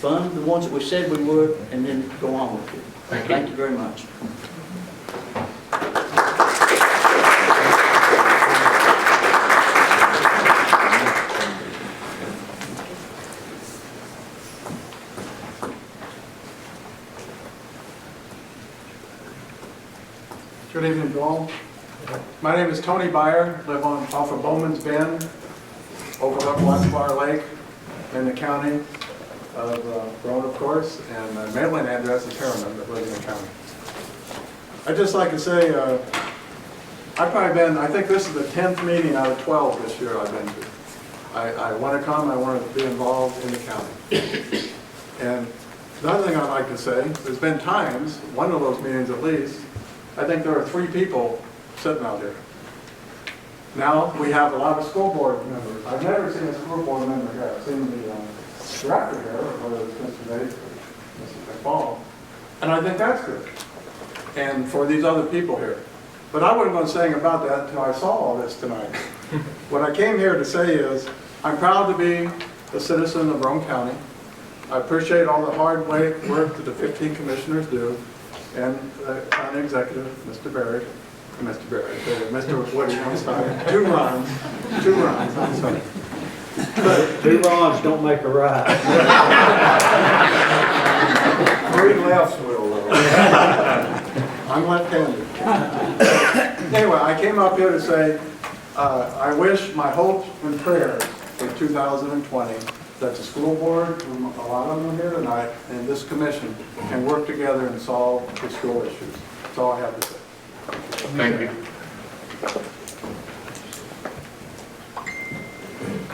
fund the ones that we said we would, and then go on with it. Thank you. Thank you very much. Good evening to all. My name is Tony Byer, live off of Bowman's Bend, overlook Westbar Lake in the county of Rowan, of course, and my mailing address is Harriman, but live in the county. I'd just like to say, I think this is the 10th meeting out of 12 this year I've been to. I want to come, I want to be involved in the county. And the other thing I'd like to say, there's been times, one of those meetings at least, I think there are 3 people sitting out here. Now, we have a lot of school board members. I've never seen a school board member here. I've seen the director here, whether it's Mr. Bates or Mr. McFall. And I think that's good. And for these other people here. But I wasn't going to say about that until I saw all this tonight. What I came here to say is, I'm proud to be a citizen of Rowan County. I appreciate all the hard work that the 15 commissioners do. And county executive, Mr. Woody, I'm sorry, 2 runs, I'm sorry. But 2 wrongs don't make a right. 3 lefts will, though. I'm left-handed. Anyway, I came up here to say, I wish my hopes and prayers for 2020 that the school board, a lot of them are here tonight, and this commission can work together and solve the school issues. That's all I have to say. Thank you.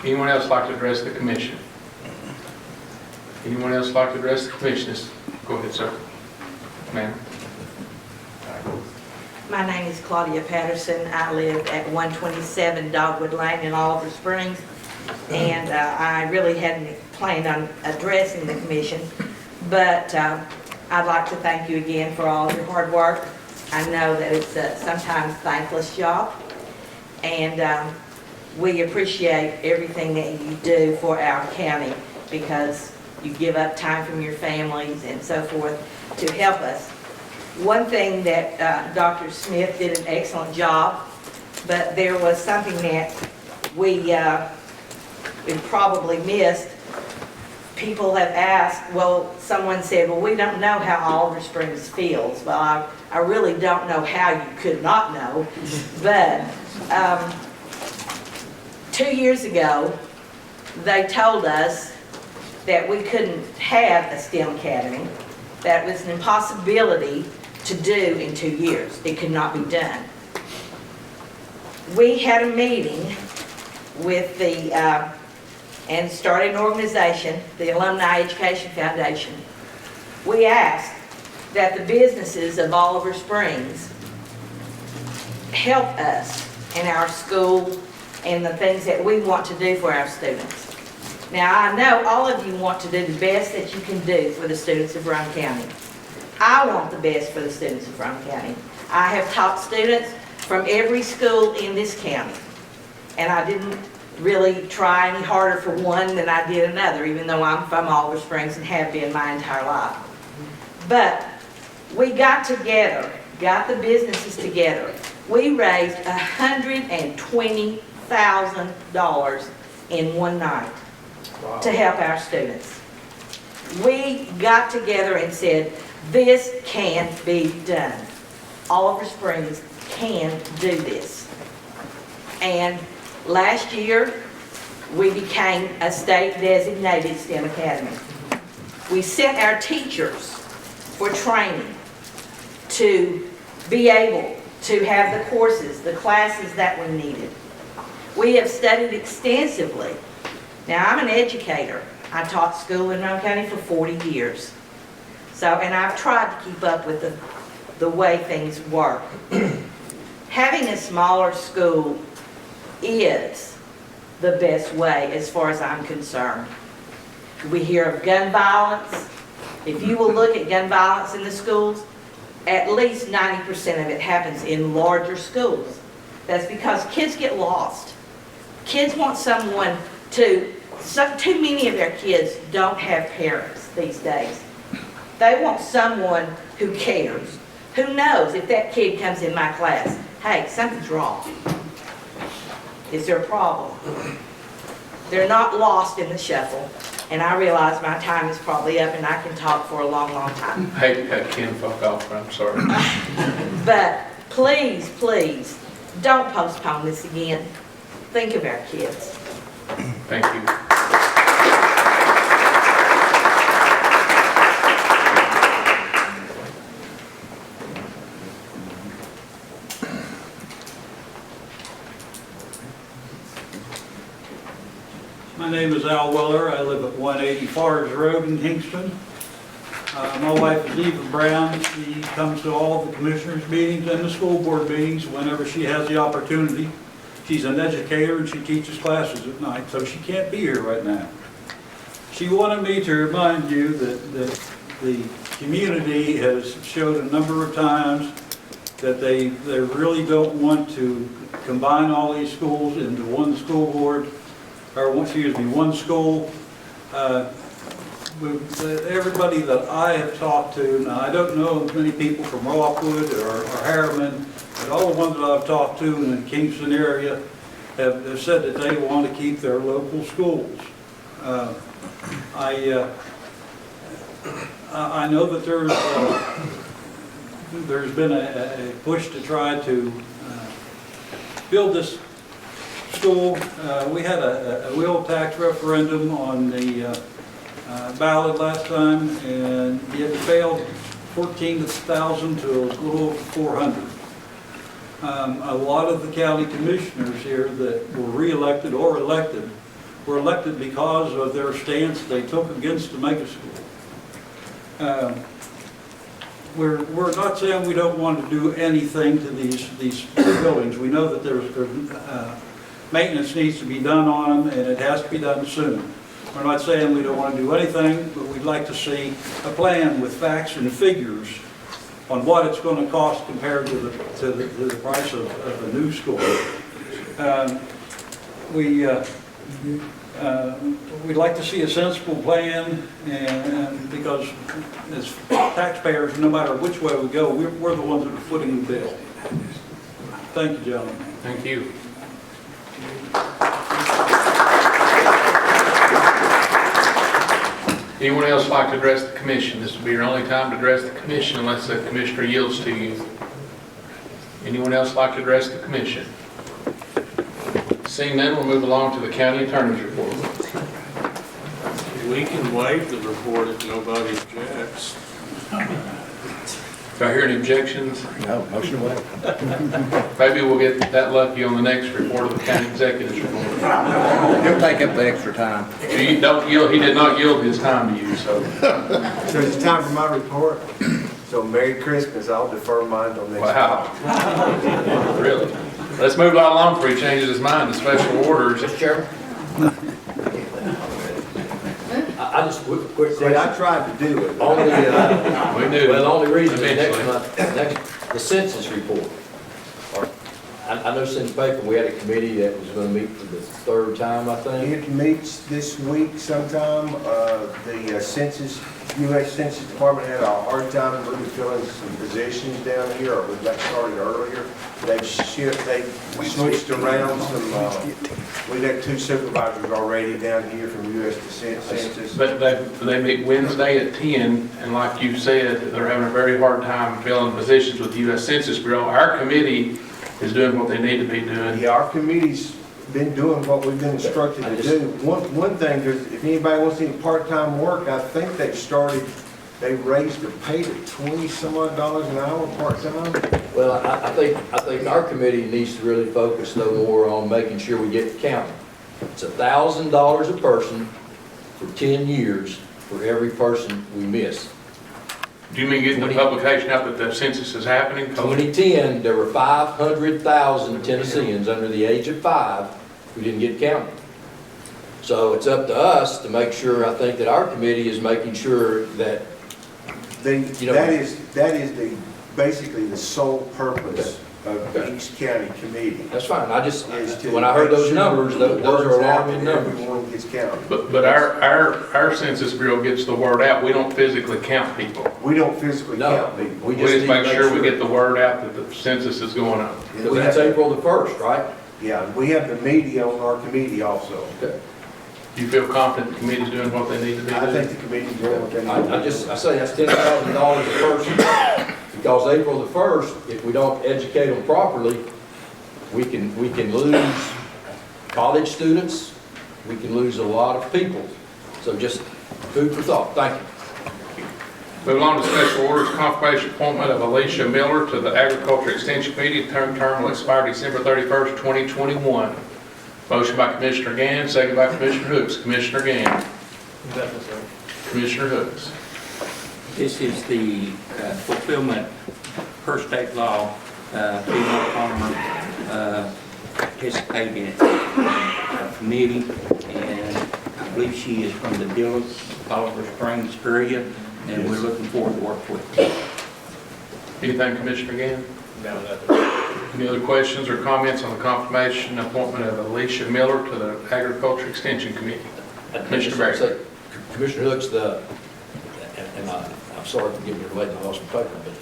Anyone else like to address the commission? Anyone else like to address the commission? Go ahead, sir. Ma'am. My name is Claudia Patterson. I live at 127 Dogwood Lane in Oliver Springs. And I really hadn't planned on addressing the commission, but I'd like to thank you again for all of your hard work. I know that it's a sometimes thankless job, and we appreciate everything that you do for our county because you give up time from your families and so forth to help us. One thing that Dr. Smith did an excellent job, but there was something that we probably missed. People have asked, well, someone said, well, we don't know how Oliver Springs feels. Well, I really don't know how you could not know, but 2 years ago, they told us that we couldn't have a STEM academy, that it was an impossibility to do in 2 years. It could not be done. We had a meeting with the and started an organization, the Alumni Education Foundation. We asked that the businesses of Oliver Springs help us in our school and the things that we want to do for our students. Now, I know all of you want to do the best that you can do for the students of Rowan County. I want the best for the students of Rowan County. I have taught students from every school in this county, and I didn't really try any harder for one than I did another, even though I'm from Oliver Springs and have been my entire life. But we got together, got the businesses together. We raised $120,000 in one night to help our students. We got together and said, this can be done. Oliver Springs can do this. And last year, we became a state-designated STEM academy. We sent our teachers for training to be able to have the courses, the classes that we needed. We have studied extensively. Now, I'm an educator. I taught school in Rowan County for 40 years. And I've tried to keep up with the way things work. Having a smaller school is the best way as far as I'm concerned. We hear of gun violence. If you will look at gun violence in the schools, at least 90% of it happens in larger schools. That's because kids get lost. Kids want someone to Too many of their kids don't have parents these days. They want someone who cares, who knows if that kid comes in my class, hey, something's wrong. Is there a problem? They're not lost in the shuffle, and I realize my time is probably up and I can talk for a long, long time. Hate to cut Ken fuck off, but I'm sorry. But please, please, don't postpone this again. Think of our kids. Thank you. My name is Al Weller. I live at 180 Forest Road in Kingston. My wife is Eva Brown. She comes to all of the commissioners' meetings and the school board meetings whenever she has the opportunity. She's an educator and she teaches classes at night, so she can't be here right now. She wanted me to remind you that the community has showed a number of times that they really don't want to combine all these schools into one school board, or excuse me, one school. Everybody that I have talked to, now I don't know many people from Rockwood or Harriman, but all the ones that I've talked to in the Kingston area have said that they want to keep their local schools. I know that there's been a push to try to build this school. We had a wheel tax referendum on the ballot last time, and it failed 14,000 to a little over 400. A lot of the county commissioners here that were re-elected or elected were elected because of their stance they took against the mega school. We're not saying we don't want to do anything to these buildings. We know that there's maintenance needs to be done on them, and it has to be done soon. We're not saying we don't want to do anything, but we'd like to see a plan with facts and figures on what it's going to cost compared to the price of a new school. We'd like to see a sensible plan, and because as taxpayers, no matter which way we go, we're the ones that are footing the bill. Thank you, gentlemen. Thank you. Anyone else like to address the commission? This will be your only time to address the commission unless the commissioner yields to you. Anyone else like to address the commission? Seeing none, we'll move along to the county attorney's report. We can waive the report if nobody objects. Do I hear any objections? No, motion to waive. Maybe we'll get that lucky on the next report of the county executive's report. He'll take up the extra time. You don't yield, he did not yield his time to you, so. So it's time for my report. So Merry Christmas, I'll defer mine till next month. Wow. Really? Let's move right along before he changes his mind to special orders. Mr. Chairman? I just, quick See, I question. tried to do it. Only, We knew. well, the only reason is next Eventually. month, the census report. I know since Bacon, we had a committee that was gonna meet for the third time, I think. It meets this week sometime. The census, U.S. Census Department had a hard time really filling some positions down here, or we got started earlier. They switched around some, we got 2 supervisors already down here from U.S. Census. But they meet Wednesday at 10, and like you said, they're having a very hard time filling positions with the U.S. Census Bureau. Our committee is doing what they need to be doing. Yeah, our committee's been doing what we've been instructed to do. One thing, if anybody wants any part-time work, I think they raised the pay to $20-some odd an hour part-time. Well, I think our committee needs to really focus though more on making sure we get the county. It's $1,000 a person for 10 years for every person we miss. Do you mean getting the publication out that the census is happening? 2010, there were 500,000 Tennesseans under the age of 5 who didn't get counted. So it's up to us to make sure, I think that our committee is making sure that, That is basically the sole purpose of the East County Committee. That's fine, I just, Is to when I heard those make numbers, sure those the are word's out alarming there, numbers. Everyone gets counted. But our Census Bureau gets the word out. We don't physically count people. We don't physically No, count people. We just make sure we get the word out that the census is going on. Because that's April the 1st, right? Yeah, we have the media on our committee also. Okay. Do you feel confident the committee's doing what they need to be I doing? think the committee's doing what they need to do. I say that's $10,000 a person, because April the 1st, if we don't educate them properly, we can lose college students, we can lose a lot of people. So just food for thought, thank you. Moving on to special orders, confirmation appointment of Alicia Miller to the Agriculture Extension Committee. Term will expire December 31st, 2021. Motion by Commissioner Gann, second by Commissioner Hooks. Commissioner Gann. Commissioner Hooks. This is the fulfillment per state law. Female farmer participated in a committee, and I believe she is from the Dillard, Oliver Springs area, and we're looking forward to work with her. Anything, Commissioner Gann? No, nothing. Any other questions or comments on the confirmation appointment of Alicia Miller to the Agriculture Extension Committee? Commissioner Berry. Say, Commissioner Hooks, I'm sorry to give you a late, I lost my paper, but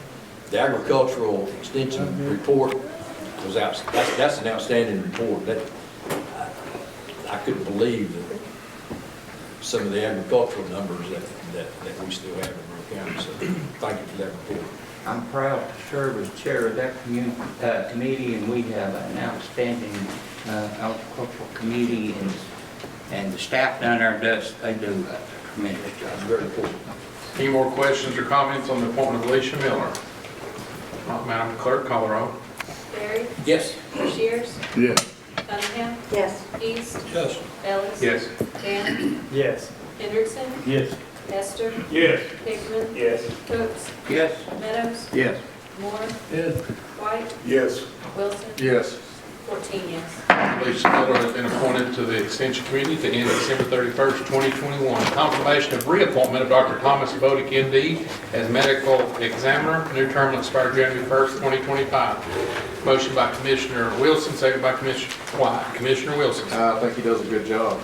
the agricultural extension report was out, that's an outstanding report. That, I couldn't believe that some of the agricultural numbers that we still have in Monroe County, so thank you for that report. I'm proud to serve as chair of that committee, and we have an outstanding agricultural committee, and the staff down there they do a tremendous job. Very important. Any more questions or comments on the appointment of Alicia Miller? Not, Madam Clerk, call the roll. Barry? Yes. Shears? Yes. Cunningham? Yes. East? Yes. Ellis? Yes. Gann? Yes. Hendrickson? Yes. Hester? Yes. Hickman? Yes. Cooks? Yes. Meadows? Yes. Moore? Yes. White? Yes. Wilson? Yes. 14 yes. Alicia Miller has been appointed to the Extension Committee to end December 31st, 2021. Confirmation of reappointment of Dr. Thomas Bodick, M.D. as medical examiner. New term will expire January 1st, 2025. Motion by Commissioner Wilson, second by Commissioner White. Commissioner Wilson. I think he does a good job.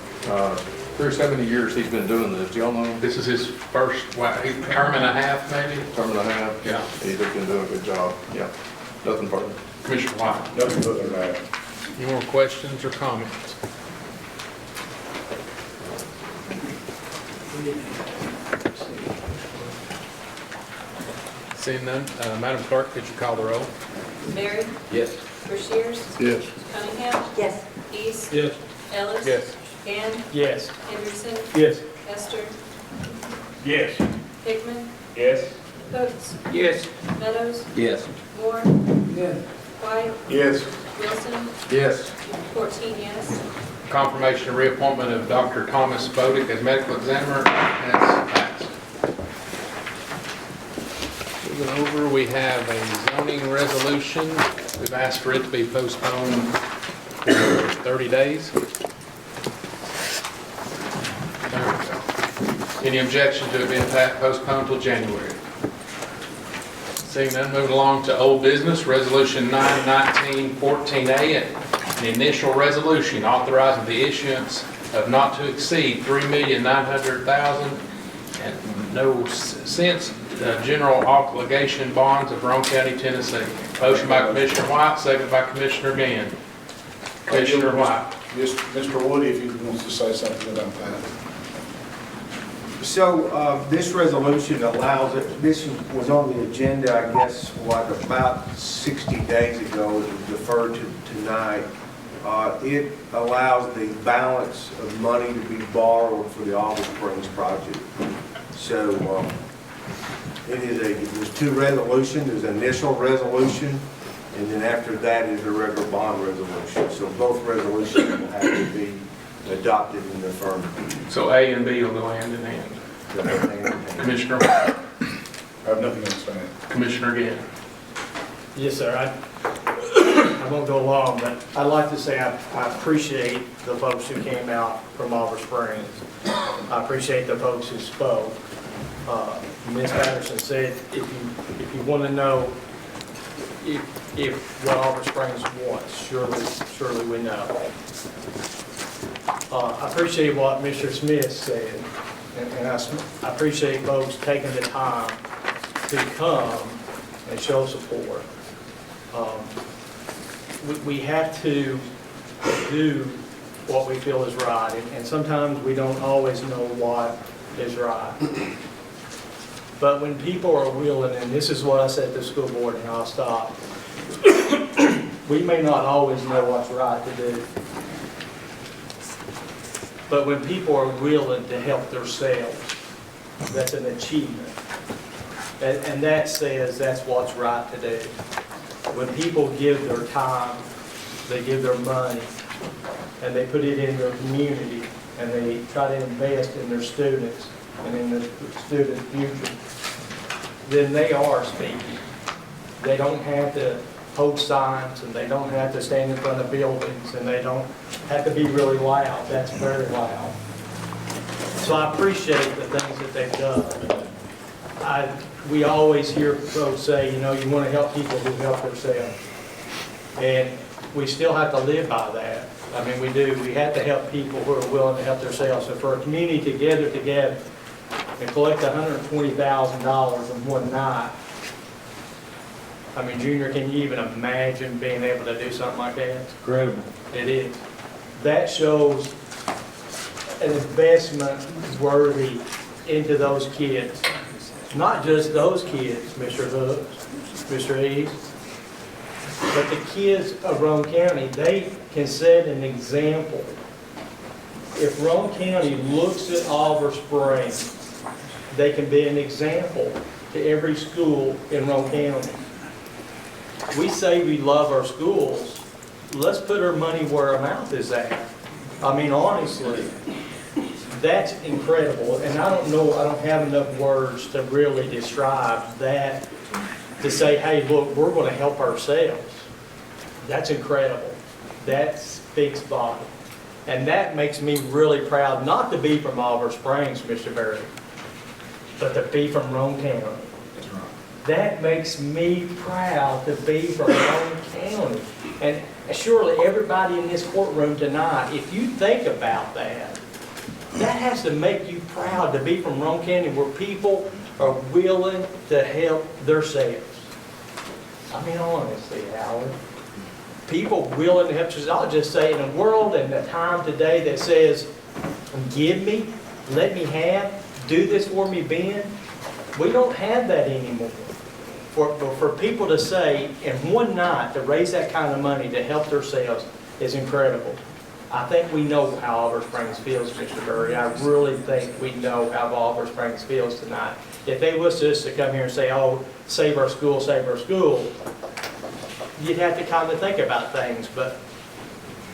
Bruce, how many years he's been doing this? Do y'all know? This is his first term and a half, maybe? Term and a half? Yeah. He's been doing a good job. Yeah. Nothing further. Commissioner White. Nothing further than that. Any more questions or comments? Seeing none, Madam Clerk, could you call the roll? Barry? Yes. Shears? Yes. Cunningham? Yes. East? Yes. Ellis? Yes. Gann? Yes. Hendrickson? Yes. Hester? Yes. Hickman? Yes. Cooks? Yes. Meadows? Yes. Moore? White? Yes. Wilson? Yes. 14 yes. Confirmation of reappointment of Dr. Thomas Bodick as medical examiner has passed. Moving over, we have a zoning resolution. We've asked for it to be postponed for 30 days. There we go. Any objection to it being postponed till January? Seeing none, moving along to old business, Resolution 91914A, an initial resolution authorizing the issuance of not to exceed $3,900,000 and no cents general obligation bonds of Rome County, Tennessee. Motion by Commissioner White, second by Commissioner Gann. Commissioner White. Just Mr. Woody, if he wants to say something about that. So this resolution allows it, this was on the agenda, I guess, about 60 days ago. It was deferred to tonight. It allows the balance of money to be borrowed for the Oliver Springs project. So there's two resolutions. There's an initial resolution, and then after that is a regular bond resolution. So both resolutions will have to be adopted and affirmed. So A and B will go hand in hand. Commissioner White. I have nothing to say. Commissioner Gann. Yes, sir. I won't go long, but I'd like to say I appreciate the folks who came out from Oliver Springs. I appreciate the folks who spoke. Ms. Patterson said, if you want to know if what Oliver Springs wants, surely we know. I appreciate what Mr. Smith said, and I appreciate folks taking the time to come and show support. We have to do what we feel is right, and sometimes we don't always know what is right. But when people are willing, and this is what I said to the school board, and I'll stop, we may not always know what's right to do. But when people are willing to help themselves, that's an achievement. And that says that's what's right to do. When people give their time, they give their money, and they put it in their community, and they try to invest in their students and in the student future, then they are speaking. They don't have to hold signs, and they don't have to stand in front of buildings, and they don't have to be really loud. That's very loud. So I appreciate the things that they've done. We always hear folks say, you know, you want to help people who help themselves. And we still have to live by that. I mean, we do. We have to help people who are willing to help themselves. So for a community to gather together and collect $120,000 in one night, I mean, Junior, can you even imagine being able to do something like that? It's Incredible. It is. That shows an investment worthy into those kids. Not just those kids, Mr. Hooks, Mr. East, but the kids of Roane County. They can set an example. If Roane County looks at Oliver Springs, they can be an example to every school in Roane County. We say we love our schools. Let's put our money where our mouth is at. I mean, honestly, that's incredible. And I don't have enough words to really describe that, to say, hey, look, we're going to help ourselves. That's incredible. That speaks volumes. And that makes me really proud, not to be from Oliver Springs, Mr. Berry, but to be from Roane County. That makes me proud to be from Roane County. And surely everybody in this courtroom tonight, if you think about that, that has to make you proud to be from Roane County, where people are willing to help themselves. I mean, honestly, Howard, people willing to help themselves. I'll just say, in a world and a time today that says, give me, let me have, do this for me, Ben, we don't have that anymore. For people to say, in one night, to raise that kind of money to help themselves is incredible. I think we know how Oliver Springs feels, Mr. Burry. I really think we know how Oliver Springs feels tonight. If they was just to come here and say, oh, save our school, you'd have to kind of think about things. But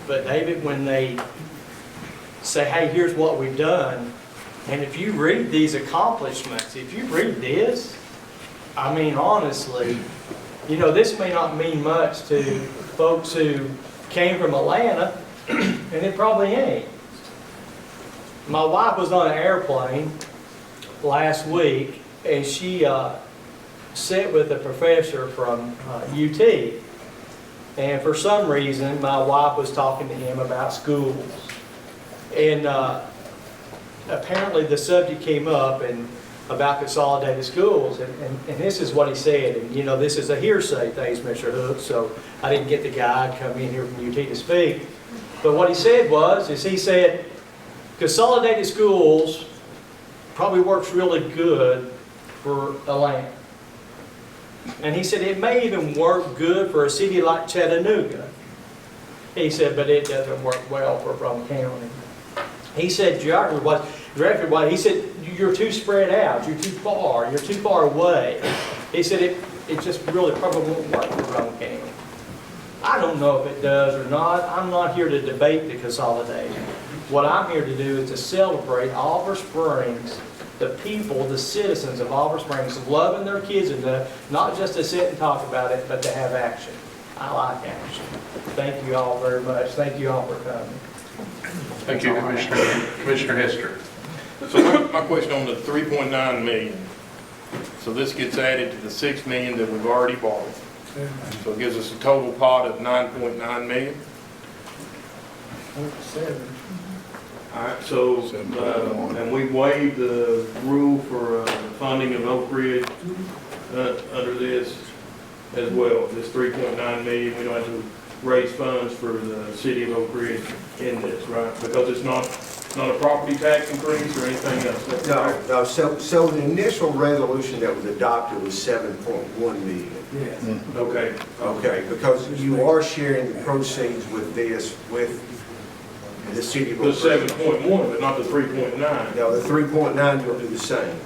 David, when they say, hey, here's what we've done, and if you read these accomplishments, if you read this, I mean, honestly, you know, this may not mean much to folks who came from Atlanta, and it probably ain't. My wife was on an airplane last week, and she sat with a professor from UT. And for some reason, my wife was talking to him about schools. And apparently the subject came up and about consolidated schools, and this is what he said. And you know, this is a hearsay, thanks, Mr. Hook, so I didn't get the guy to come in here from UT to speak. But what he said he said, consolidated schools probably works really good for Atlanta. And he said it may even work good for a city like Chattanooga. He said, but it doesn't work well for Roane County. He said, geographically, he said, you're too spread out, you're too far away. He said, it just really probably won't work for Roane County. I don't know if it does or not. I'm not here to debate the consolidation. What I'm here to do is to celebrate Oliver Springs, the people, the citizens of Oliver Springs, loving their kids enough, not just to sit and talk about it, but to have action. I like action. Thank you all very much. Thank you all for coming. Thank you, Commissioner Hester. So my question on the 3.9 million. So this gets added to the 6 million that we've already borrowed. So it gives us a total pot of 9.9 million. All right, so, and we waived the rule for funding of Oak Ridge under this as well. This 3.9 million, we don't have to raise funds for the city of Oak Ridge in this, right? Because it's not a property tax increase or anything else. That's correct? No, so the initial resolution that was adopted was 7.1 million. Okay. Okay, because you are sharing the proceeds with this, with the city of The Oak Ridge. 7.1, but not the 3.9. No, the 3.9 will do the same.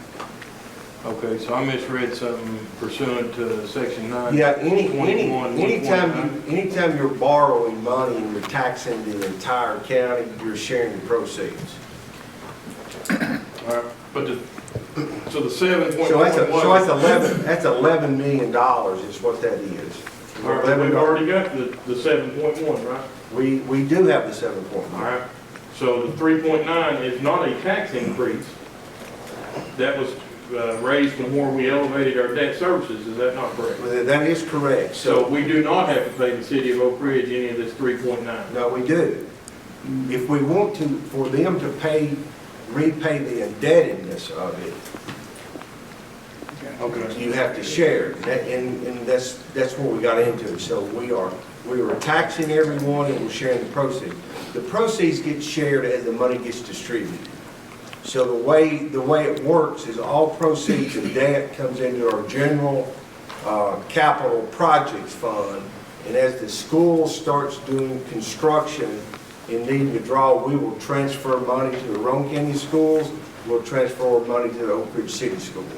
Okay, so I misread something pursuant to section 9. Yeah, 21, anytime you're borrowing money and you're taxing the entire county, you're sharing the proceeds. All right, but so the 7.1. So that's $11 million is what that is. All right, we've already got the 7.1, right? We do have the 7.1. All right, so the 3.9 is not a tax increase. That was raised from where we elevated our debt services, is that not correct? Well, that is correct. So we do not have to pay the city of Oak Ridge any of this 3.9. No, we do. If we want to, for them to repay the indebtedness of it, Okay. you have to share. And that's what we got into. So we were taxing everyone and we're sharing the proceeds. The proceeds get shared as the money gets distributed. So the way it works is all proceeds of debt comes into our general capital projects fund. And as the school starts doing construction and needing to draw, we will transfer money to the Roane County schools. We'll transfer money to the Oak Ridge City schools.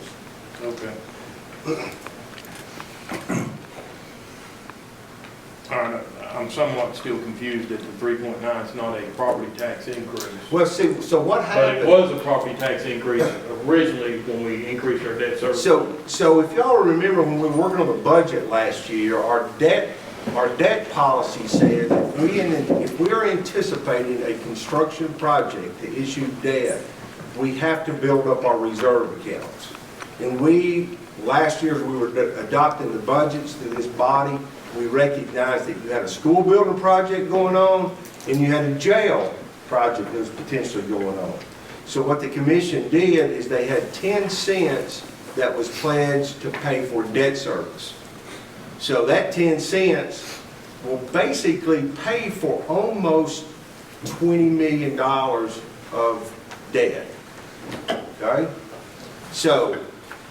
Okay. All right, I'm somewhat still confused that the 3.9 is not a property tax increase. Well, see, so what But happened? it was a property tax increase originally when we increased our debt service. So if y'all remember when we were working on the budget last year, our debt policy said that if we are anticipating a construction project to issue debt, we have to build up our reserve accounts. And last year as we were adopting the budgets to this body, we recognized that you had a school building project going on and you had a jail project that was potentially going on. So what the commission did is they had 10 cents that was pledged to pay for debt service. So that 10 cents will basically pay for almost $20 million of debt. Okay? So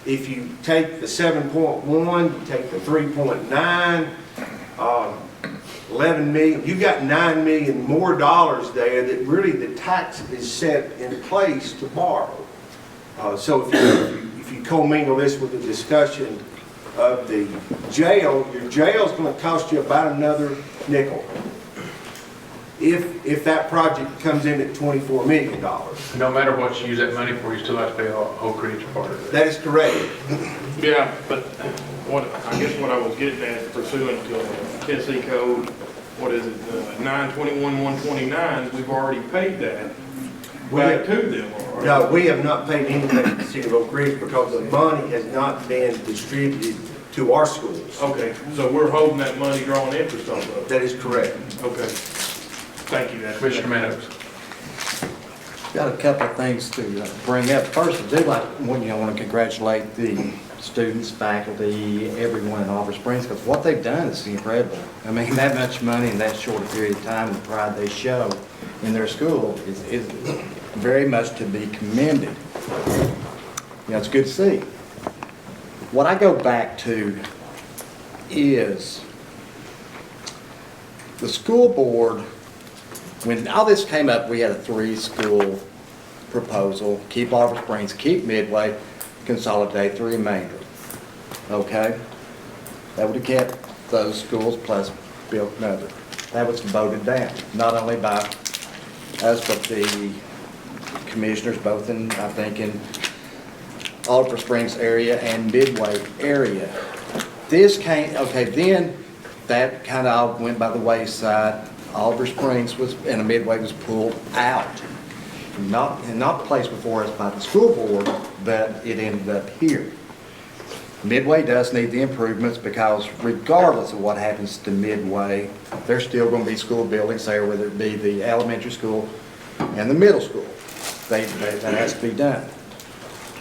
if you take the 7.1, you take the 3.9, 11 million, you've got $9 million more dollars there that really the tax is set in place to borrow. So if you commingle this with the discussion of the jail, your jail's going to cost you about another nickel. If that project comes in at $24 million. No matter what you use that money for, you still have to pay Oak Ridge part of it. That is correct. Yeah, but I guess what I was getting at pursuant to Tennessee Code, what is it, 921-129, we've already paid that back to them. already. No, we have not paid anything to the city of Oak Ridge because the money has not been distributed to our schools. Okay, so we're holding that money drawing interest on those. That is correct. Okay. Thank you, Dennis. Commissioner Meadows. Got a couple of things to bring up. First, I want to congratulate the students, faculty, everyone in Oliver Springs, because what they've done is incredible. I mean, that much money in that short a period of time, the pride they show in their school is very much to be commended. It's good to see. What I go back to is the school board. When all this came up, we had a 3-school proposal, keep Oliver Springs, keep Midway, consolidate the remainder. Okay? That would have kept those schools plus built another. That was voted down, not only by us, but the commissioners, both in, I think, in Oliver Springs area and Midway area. This came, okay, then that kind of went by the wayside. Oliver Springs and Midway was pulled out. Not placed before us by the school board, but it ended up here. Midway does need the improvements because regardless of what happens to Midway, there's still going to be school buildings there, whether it be the elementary school and the middle school. That has to be done.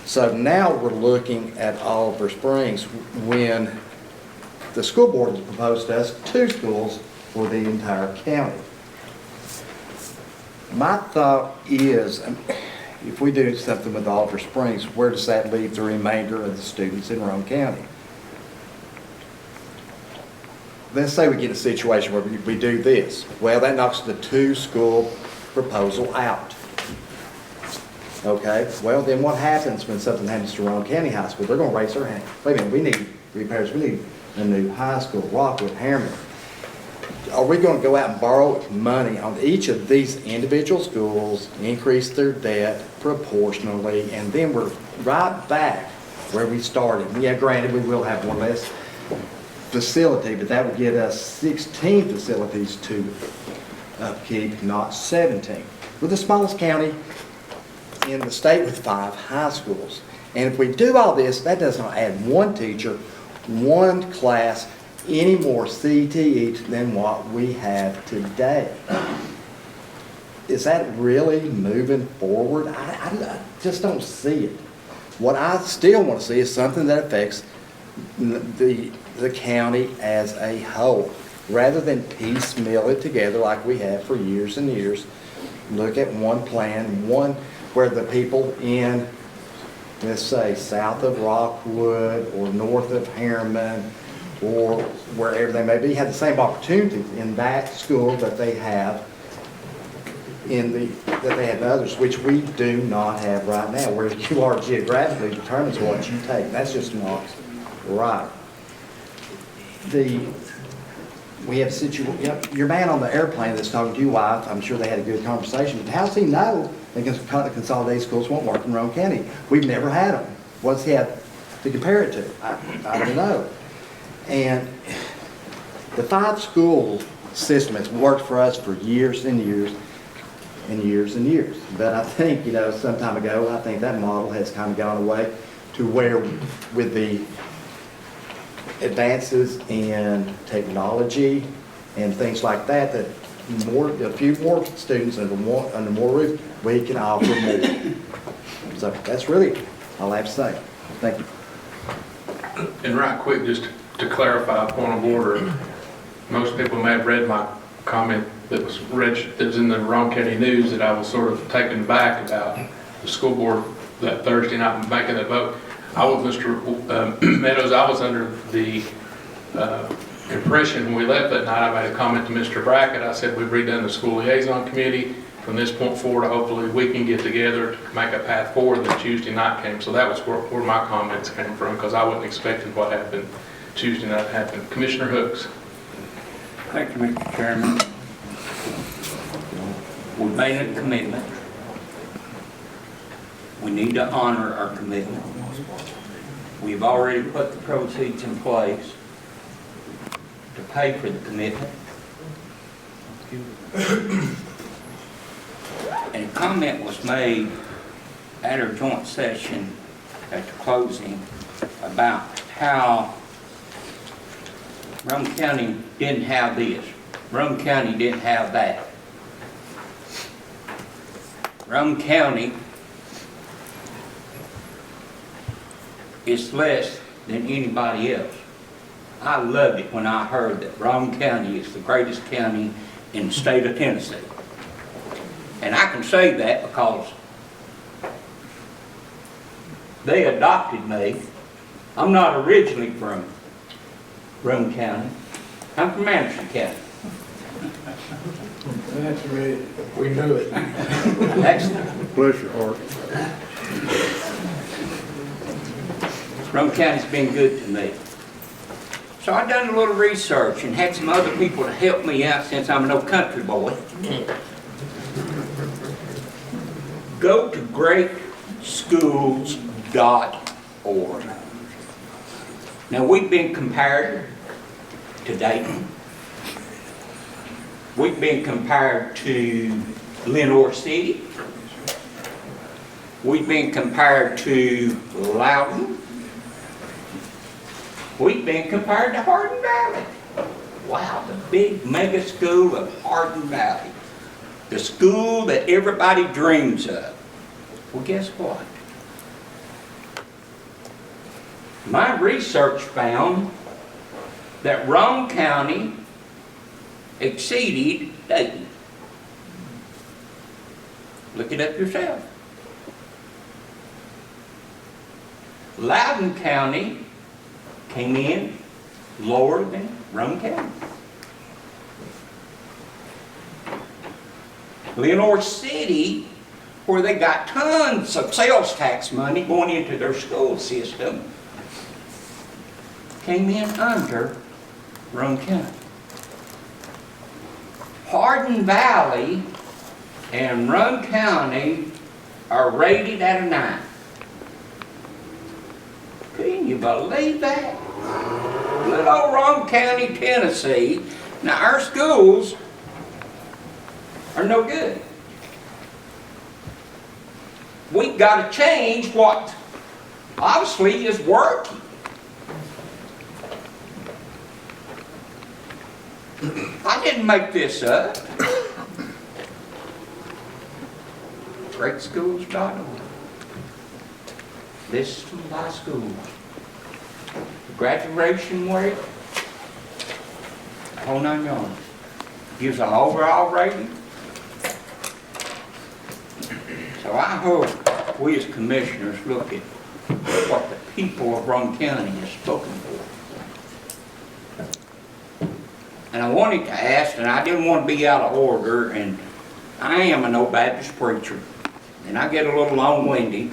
So now we're looking at Oliver Springs when the school board has proposed to us 2 schools for the entire county. My thought is, if we do something with Oliver Springs, where does that leave the remainder of the students in Rome County? Let's say we get a situation where we do this. Well, that knocks the 2-school proposal out. Okay, well, then what happens when something happens to Rome County High School? They're going to raise their hand. Wait a minute, we need repairs. We need a new high school, Rockwood, Harriman. Are we going to go out and borrow money on each of these individual schools, increase their debt proportionally, and then we're right back where we started? Yeah, granted, we will have one less facility, but that would get us 16 facilities to upkeep, not 17. We're the smallest county in the state with 5 high schools. And if we do all this, that does not add 1 teacher, 1 class, any more CTE than what we have today. Is that really moving forward? I just don't see it. What I still want to see is something that affects the county as a whole, rather than piecemeal it together like we have for years and years. Look at one plan, one where the people in, let's say, south of Rockwood or north of Harriman or wherever they may be, have the same opportunities in that school that they have in others, which we do not have right now. Where you are geographically determines what you take. That's just not right. We have your man on the airplane that's talking to your wife, I'm sure they had a good conversation, but how does he know that consolidated schools won't work in Rome County? We've never had them. What does he have to compare it to? I don't know. And the 5-school system has worked for us for years and years and years and years. But I think, some time ago, I think that model has kind of gone away to where with the advances in technology and things like that, that a few more students under more roof, we can offer more. So that's really all I have to say. Thank you. And right quick, just to clarify a point of order, most people may have read my comment that was in the Rome County News that I was sort of taken back about the school board that Thursday night making that vote. Mr. Meadows, I was under the impression when we left that night, I made a comment to Mr. Brackett. I said we've redone the school liaison committee. From this point forward, hopefully we can get together to make a path forward. That Tuesday night came. So that was where my comments came from, because I wasn't expecting what happened Tuesday night happened. Commissioner Hooks. Thank you, Mr. Chairman. We made a commitment. We need to honor our commitment. We've already put the proceeds in place to pay for the commitment. And a comment was made at our joint session at the closing about how Rome County didn't have this. Rome County didn't have that. Rome County is less than anybody else. I loved it when I heard that Rome County is the greatest county in the state of Tennessee. And I can say that because they adopted me. I'm not originally from Rome County. I'm from Anderson County. That's right. We knew it. Excellent. Bless your heart. Rome County's been good to me. So I done a little research and had some other people to help me out since I'm an old country boy. Go to greatschools.org. Now we've been compared to Dayton. We've been compared to Lenoir City. We've been compared to Loudon. We've been compared to Hardin Valley. Wow, the big mega school of Hardin Valley. The school that everybody dreams of. Well, guess what? My research found that Rome County exceeded Dayton. Look it up yourself. Loudoun County came in lower than Rome County. Leonore City, where they got tons of sales tax money going into their school system, came in under Rome County. Hardin Valley and Rome County are rated at a 9. Can you believe that? Little old Rome County, Tennessee. Now our schools are no good. We've got to change what obviously is working. I didn't make this up. GreatSchools.org. This is my school. The graduation rate, whole 9 yards. Gives an overall rating. So I hope we as commissioners look at what the people of Rome County has spoken for. And I wanted to ask, and I didn't want to be out of order, and I am an old Baptist preacher, and I get a little long-winded.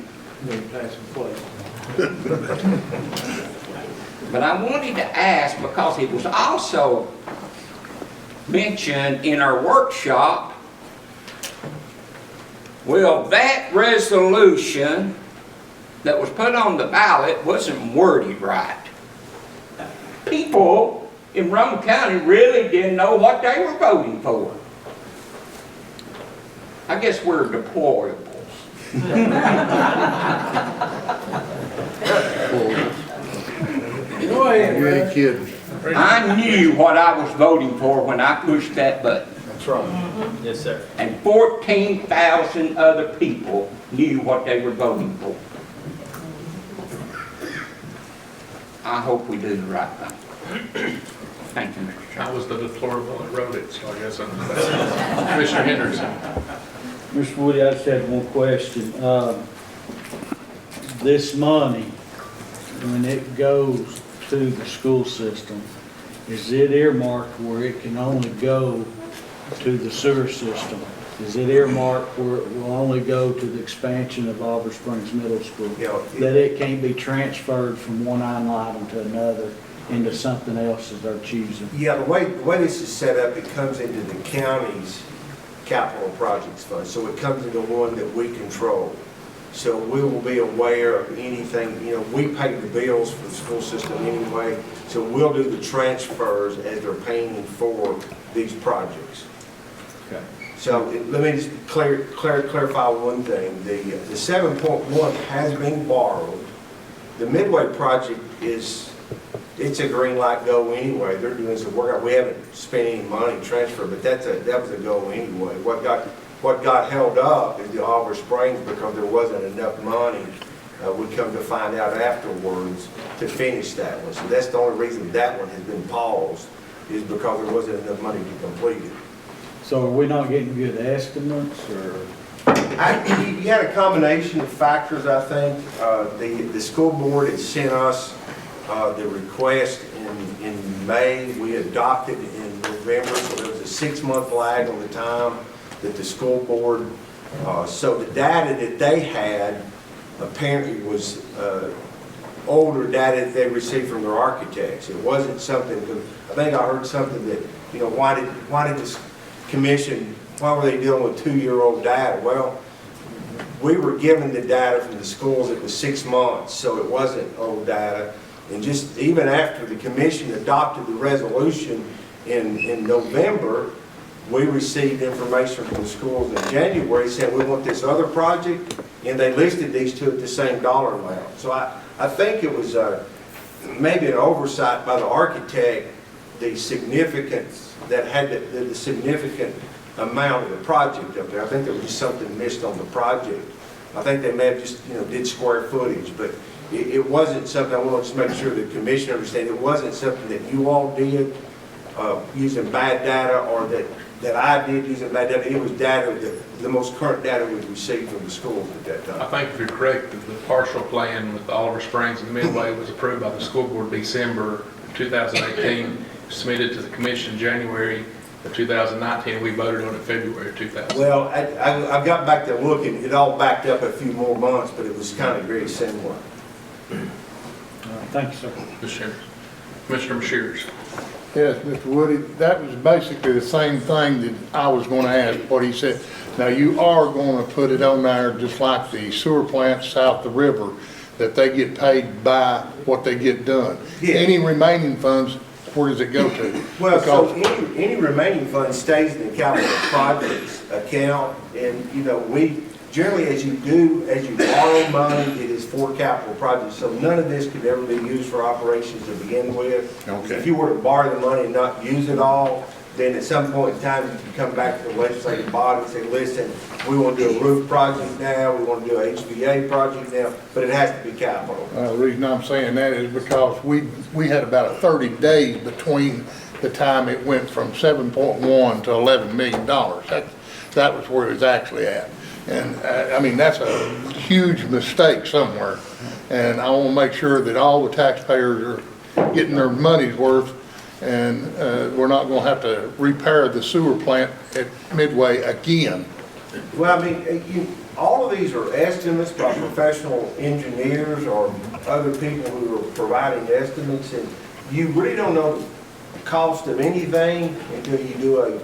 But I wanted to ask, because it was also mentioned in our workshop, well, that resolution that was put on the ballot wasn't worded right. People in Rome County really didn't know what they were voting for. I guess we're deplorables. Go ahead, You ain't kidding. I knew what I was voting for when I pushed that button. That's right. Yes, sir. And 14,000 other people knew what they were voting for. I hope we do the right thing. Thank you, Mr. I Chairman. was the deplorable that wrote it, so I guess I'm Commissioner Henderson. Mr. Woody, I just had one question. This money, when it goes to the school system, is it earmarked where it can only go to the sewer system? Is it earmarked where it will only go to the expansion of Auburn Springs Middle School? Yeah. That it can't be transferred from one item to another into something else of their choosing? Yeah, the way this is set up, it comes into the county's capital projects fund, so it comes into one that we control. So we will be aware of anything, we pay the bills for the school system anyway, so we'll do the transfers as they're paying for these projects. Okay. So let me just clarify one thing. The 7.1 has been borrowed. The Midway project it's a green light go anyway. They're doing some work. We haven't spent any money transfer, but that was a go anyway. What got held up is the Auburn Springs because there wasn't enough money. We come to find out afterwards to finish that one. So that's the only reason that one has been paused, is because there wasn't enough money to complete it. So are we not getting good estimates, or? You had a combination of factors, I think. The school board had sent us the request in May. We adopted in November, so there was a 6-month lag on the time that the school board, so the data that they had apparently was older data that they received from their architects. It wasn't something, I think I heard something that, why did this commission, why were they dealing with 2-year-old data? Well, we were given the data from the schools, it was 6 months, so it wasn't old data. And just even after the commission adopted the resolution in November, we received information from the schools in January saying we want this other project, and they listed these two at the same dollar amount. So I think it was maybe an oversight by the architect, the significance that had the significant amount of the project up there. I think there was just something missed on the project. I think they may have just, did square footage, but it wasn't something, I want to make sure the commission understands, it wasn't something that you all did using bad data, or that I did using bad data. It was data, the most current data we received from the schools at that I time. think if you're correct, that the partial plan with Oliver Springs and Midway was approved by the school board December 2018, submitted to the commission January of 2019, we voted on it February of 2000. Well, I got back to looking, it all backed up a few more months, but it was kind of very similar. Thank you, sir. Mr. Shears. Commissioner Shears. Yes, Mr. Woody, that was basically the same thing that I was going to ask, what he said. Now, you are going to put it on there just like the sewer plants south the river, that they get paid by what they get done. Yeah. Any remaining funds, where does it go to? Well, so Because- any remaining fund stays in the capital projects account, and, we, generally, as you borrow money, it is for capital projects, so none of this could ever be used for operations to begin with. Okay. If you were to borrow the money and not use it all, then at some point in time, you can come back to the legislative body and say, listen, we want to do a roof project now, we want to do an HVA project now, but it has to be capital. The reason I'm saying that is because we had about 30 days between the time it went from 7.1 to $11 million. That was where it was actually at. And, I mean, that's a huge mistake somewhere. And I want to make sure that all the taxpayers are getting their money's worth, and we're not going to have to repair the sewer plant at Midway again. Well, I mean, all of these are estimates by professional engineers or other people who are providing estimates, and you really don't know the cost of anything until you do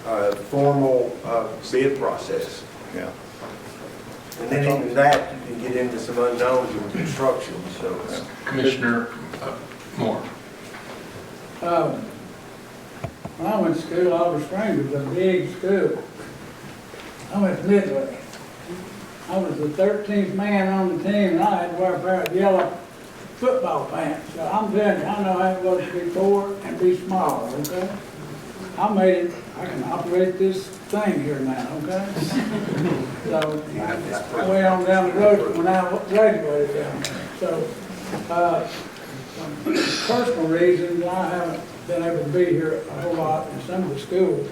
a formal bid process. Yeah. And then even that, you can get into some unknowns in construction, so. Commissioner Moore. When I went to school, Oliver Springs was a big school. I went to Midway. I was the 13th man on the team, and I had to wear a pair of yellow football pants. So I'm telling you, I know how it was to be poor and be small, okay? I made it, I can operate this thing here now, okay? So I went on down the road when I graduated down there. So, personal reasons, I haven't been able to be here a whole lot in some of the schools.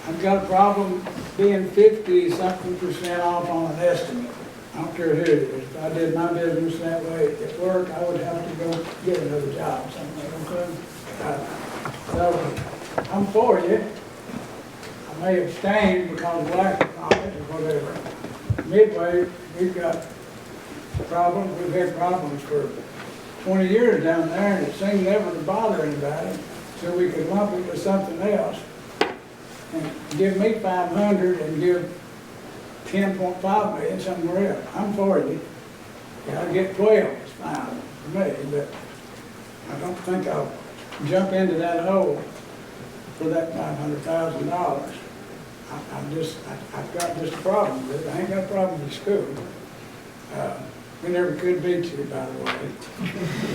I've got a problem being 50-something% off on an estimate. I don't care who it is. If I did my business that way at work, I would have to go get another job somewhere, okay? So, I'm for you. I may abstain because of lack of knowledge or whatever. Midway, we've got problems, we've had problems for 20 years down there, and it seemed never to bother anybody, so we could lump it with something else. And give me 500 and give 10.5 million somewhere else. I'm for you. I'll get 12, it's fine for me, but I don't think I'll jump into that hole for that $500,000. I've got just a problem with it. I ain't got a problem with school. We never could beat you, by the way.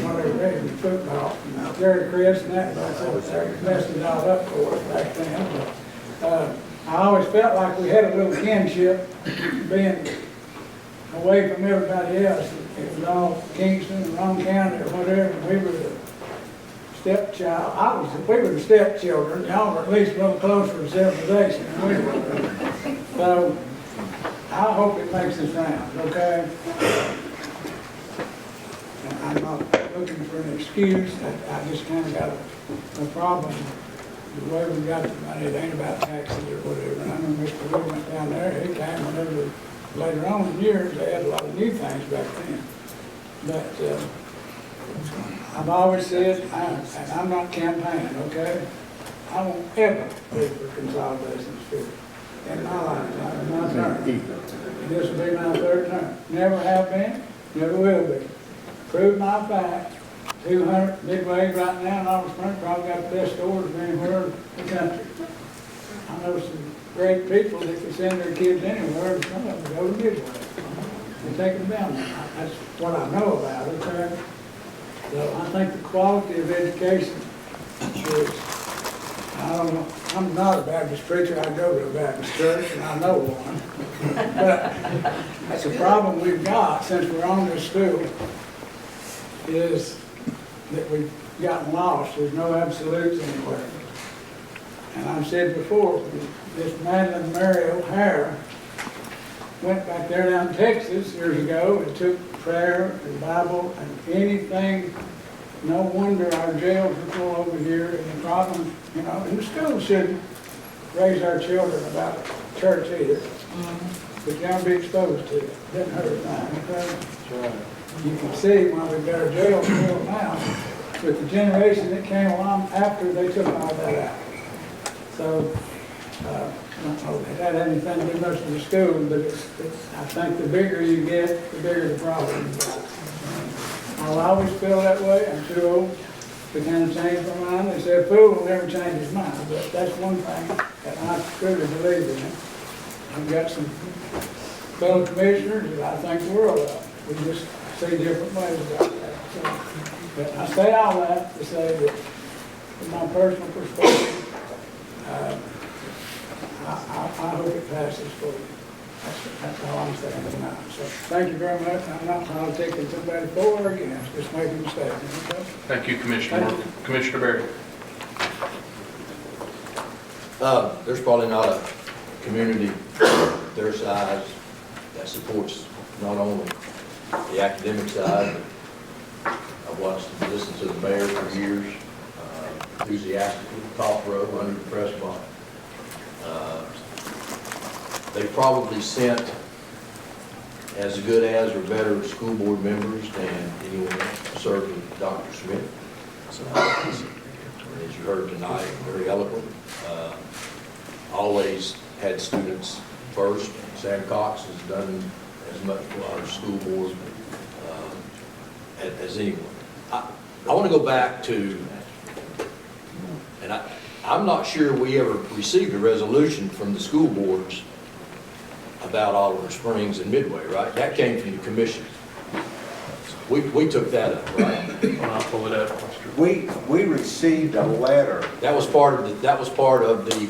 Whatever, in football. Gary Chris and that, they messed it all up for us back then. But, I always felt like we had a little kinship, being away from everybody else. It was all Kingston and Ron County or whatever. We were the stepchild. We were the stepchildren. Y'all were at least a little closer to civilization than we were. So, I hope it makes us round, okay? And I'm not looking for an excuse. I just kind of got a problem. The way we got the money, it ain't about taxes or whatever. And I know Mr. Wood went down there, he came whenever, later on in years, they had a lot of new things back then. But, I've always said, and I'm not campaigning, okay? I won't ever vote for consolidation school in my lifetime, in my term. This will be my third term. Never have been, never will be. Prove my fact. 200 Midway right now in Oliver Springs probably got the best stores anywhere in the country. I know some great people that can send their kids anywhere, and some of them go to Midway. They take them down there. That's what I know about it, okay? So I think the quality of education is, I don't know, I'm not a Baptist preacher, I go to a Baptist church, and I know one. But that's a problem we've got since we're on this school, is that we've gotten lost. There's no absolutes anywhere. And I've said before, this Madeline Mary O'Hara went back there down in Texas years ago and took prayer and Bible and anything. No wonder our jails are full over here, and the problem, you know, and the school shouldn't raise our children about church either. But you ought to be exposed to it. Doesn't hurt a thing, okay? You can see why we've got our jails full now with the generation that came along after they took all that out. So, I don't know if it had anything to do much with the school, but I think the bigger you get, the bigger the problem is. I'll always feel that way. I'm too old to kind of change my mind. They say a fool will never change his mind, but that's one thing that I truly believe in. I've got some fellow commissioners that I think the world of. We just see different ways about that. So, but I say all that to say that from my personal perspective, I hope it passes for you. That's all I'm saying tonight. So thank you very much. I'm not politicking somebody for or against, just making a statement. Okay? Thank you, Commissioner. Thank you. Commissioner Berry. There's probably not a community their size that supports not only the academic side, but I've watched and listened to the mayor for years, enthusiastically, top row, under the press box. They probably sent as good as or better school board members than anyone else served with Dr. Smith. So, as you heard tonight, very eloquent. Always had students first. Sam Cox has done as much for our school board as anyone. I want to go back to, and I'm not sure we ever received a resolution from the school boards about Oliver Springs and Midway, right? That came from the commission. We took that up, right? I'll pull it up. We received a letter. That was part of the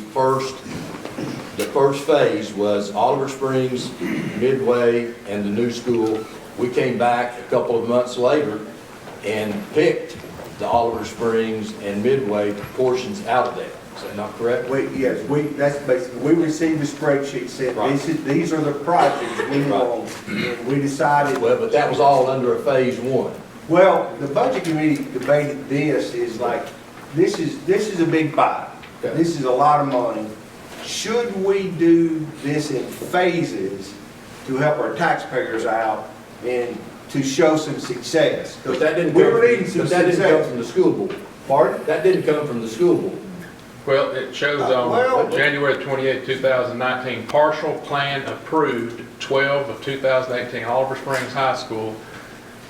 first phase was Oliver Springs, Midway, and the new school. We came back a couple of months later and picked the Oliver Springs and Midway portions out of that. Is that not correct? Yes, that's basically, we received a spreadsheet, said, Right. these are the projects we want. And we decided. Well, but that was all under a phase one. Well, the budget committee debated this, is like, this is a big buy. Okay. This is a lot of money. Should we do this in phases to help our taxpayers out and to show some success? But that didn't We come were needing from, some but that didn't come success. from the school board. Pardon? That didn't come from the school board. Well, it shows well- on January 28, 2019, partial plan approved, 12 of 2018, Oliver Springs High School,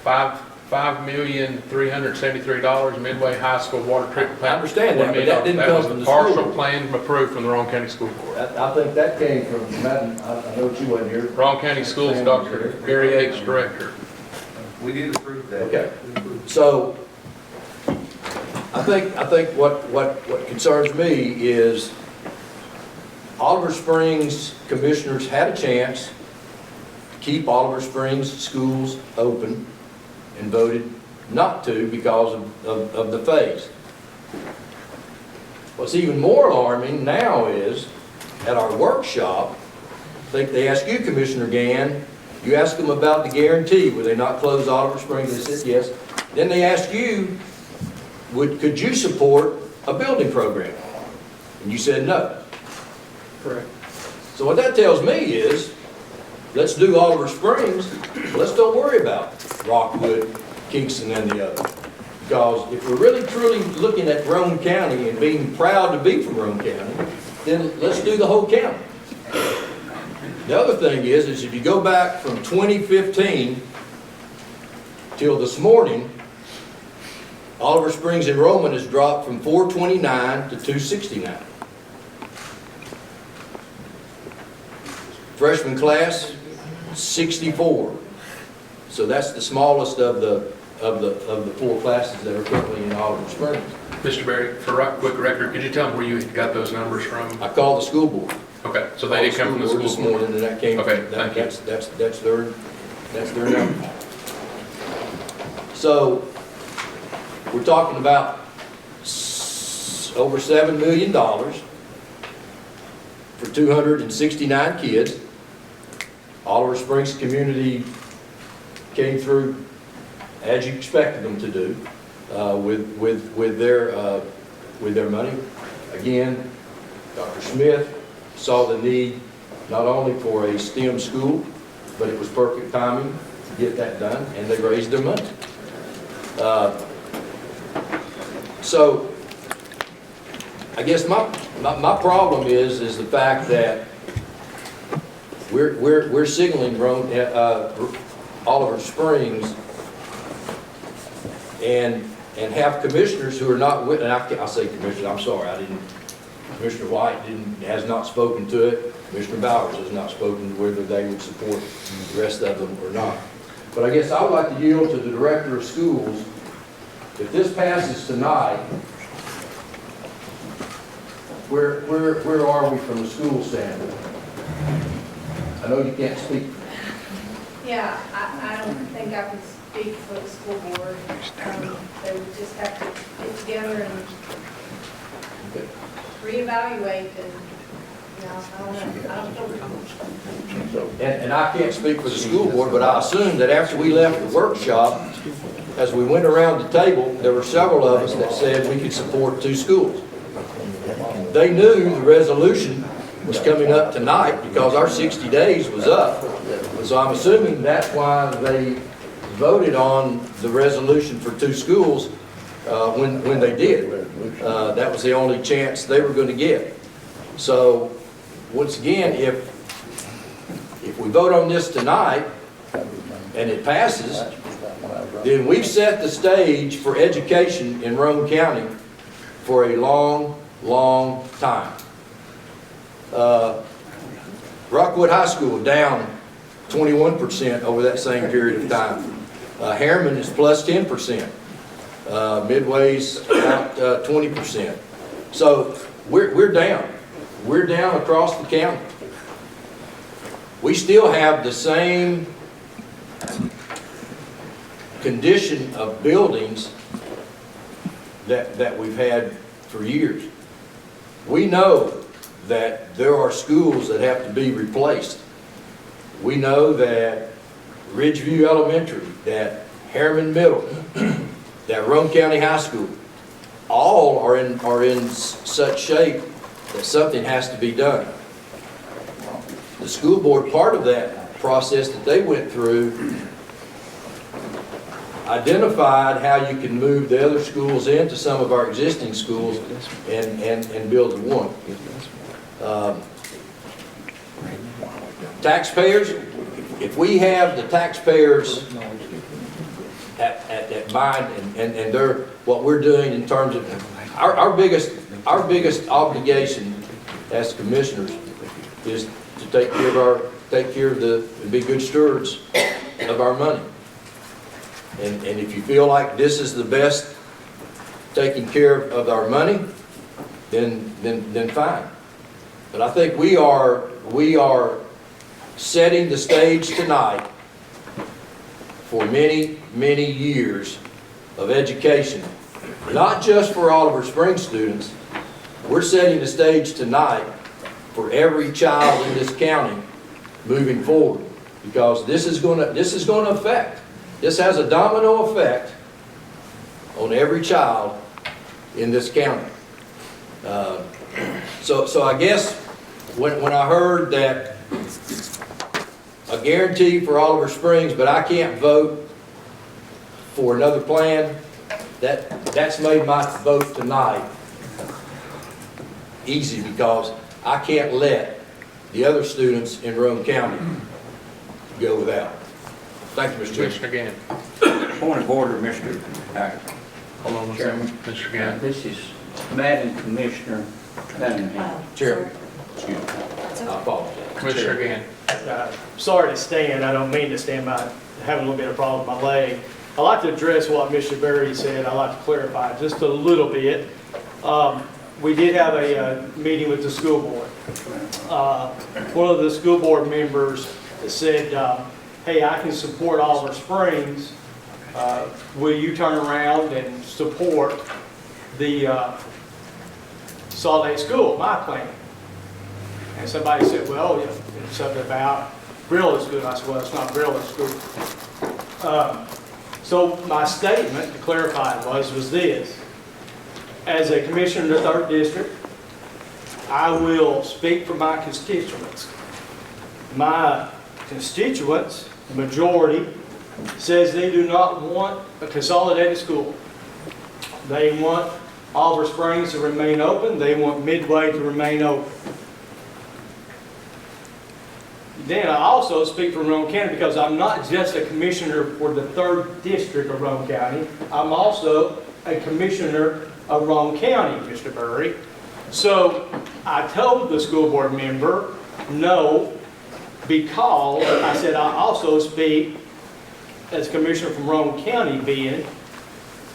$5,373, Midway High School water treatment plant. I understand that, but that didn't That come was from the the school partial board. plan approved from the Roane County School Board. I think that came from, Madden, I know you wasn't here. Roane County Schools, Dr. Gary Yates, Director. We did approve that. Okay, so I think what concerns me is Oliver Springs commissioners had a chance to keep Oliver Springs schools open and voted not to because of the phase. What's even more alarming now is at our workshop, I think they asked you, Commissioner Gann, you asked them about the guarantee, would they not close Oliver Springs? They said yes. Then they asked you, could you support a building program? And you said no. Correct. So what that tells me is, let's do Oliver Springs, let's don't worry about Rockwood, Kingston, and the other. Because if we're really truly looking at Roane County and being proud to be from Roane County, then let's do the whole county. The other thing is if you go back from 2015 till this morning, Oliver Springs enrollment has dropped from 429 to 269. Freshman class, 64. So that's the smallest of the of the 4 classes that are currently in Oliver Springs. Mr. Berry, for a quick record, could you tell them where you got those numbers from? I called the school board. Okay, so they did come from the This school board? morning, and that came, Okay, thank you. that's their number. So, we're talking about over $7 million for 269 kids. Oliver Springs community came through as you expected them to do, with their money. Again, Dr. Smith saw the need not only for a STEM school, but it was perfect timing to get that done, and they raised their money. So, I guess my problem is the fact that we're signaling Oliver Springs and have commissioners who are not with, and I say commissioners, I'm sorry, Commissioner White has not spoken to it. Commissioner Bowers has not spoken to whether they would support the rest of them or not. But I guess I would like to yield to the director of schools. If this passes tonight, where are we from the school standpoint? I know you can't speak. Yeah, I don't think I can speak for the school board. They would just have to get together and reevaluate and, I don't know. And I can't speak for the school board, but I assume that after we left the workshop, as we went around the table, there were several of us that said we could support 2 schools. They knew the resolution was coming up tonight because our 60 days was up. So I'm assuming that's why they voted on the resolution for 2 schools when they did. That was the only chance they were going to get. So once again, if we vote on this tonight and it passes, then we've set the stage for education in Roane County for a long, long time. Rockwood High School down 21% over that same period of time. Harriman is plus 10%. Midway's about 20%. So we're down. We're down across the county. We still have the same condition of buildings that we've had for years. We know that there are schools that have to be replaced. We know that Ridgeview Elementary, that Harriman Middle, that Roane County High School, all are in such shape that something has to be done. The school board, part of that process that they went through, identified how you can move the other schools into some of our existing schools and build one. Taxpayers, if we have the taxpayers at mind and they're, what we're doing in terms of, our biggest obligation as commissioners is to take care of be good stewards of our money. And if you feel like this is the best taking care of our money, then fine. But I think we are setting the stage tonight for many, many years of education, not just for Oliver Springs students. We're setting the stage tonight for every child in this county moving forward, because this is going to affect. This has a domino effect on every child in this county. So I guess when I heard that a guarantee for Oliver Springs, but I can't vote for another plan, that's made my vote tonight easy, because I can't let the other students in Roane County go without. Thank you, Mr. Chairman. Commissioner Gann. Point of order, Mr. Hold on one second. Mr. Gann. This is Madam Commissioner Cunningham. Chairman, excuse me. I apologize. Commissioner Gann. Sorry to stand, I don't mean to stand by, having a little bit of problem with my leg. I'd like to address what Mr. Berry said. I'd like to clarify just a little bit. We did have a meeting with the school board. One of the school board members said, hey, I can support Oliver Springs. Will you turn around and support the Consolidated School, my plan? And somebody said, well, it's something about Brillis School. I said, well, it's not Brillis School. So my statement, to clarify, was this. As a commissioner in the 3rd District, I will speak for my constituents. My constituents, the majority, says they do not want a consolidated school. They want Oliver Springs to remain open. They want Midway to remain open. Then I also speak for Roane County because I'm not just a commissioner for the 3rd District of Roane County. I'm also a commissioner of Roane County, Mr. Berry. So I told the school board member no, because I said I also speak as commissioner from Roane County, being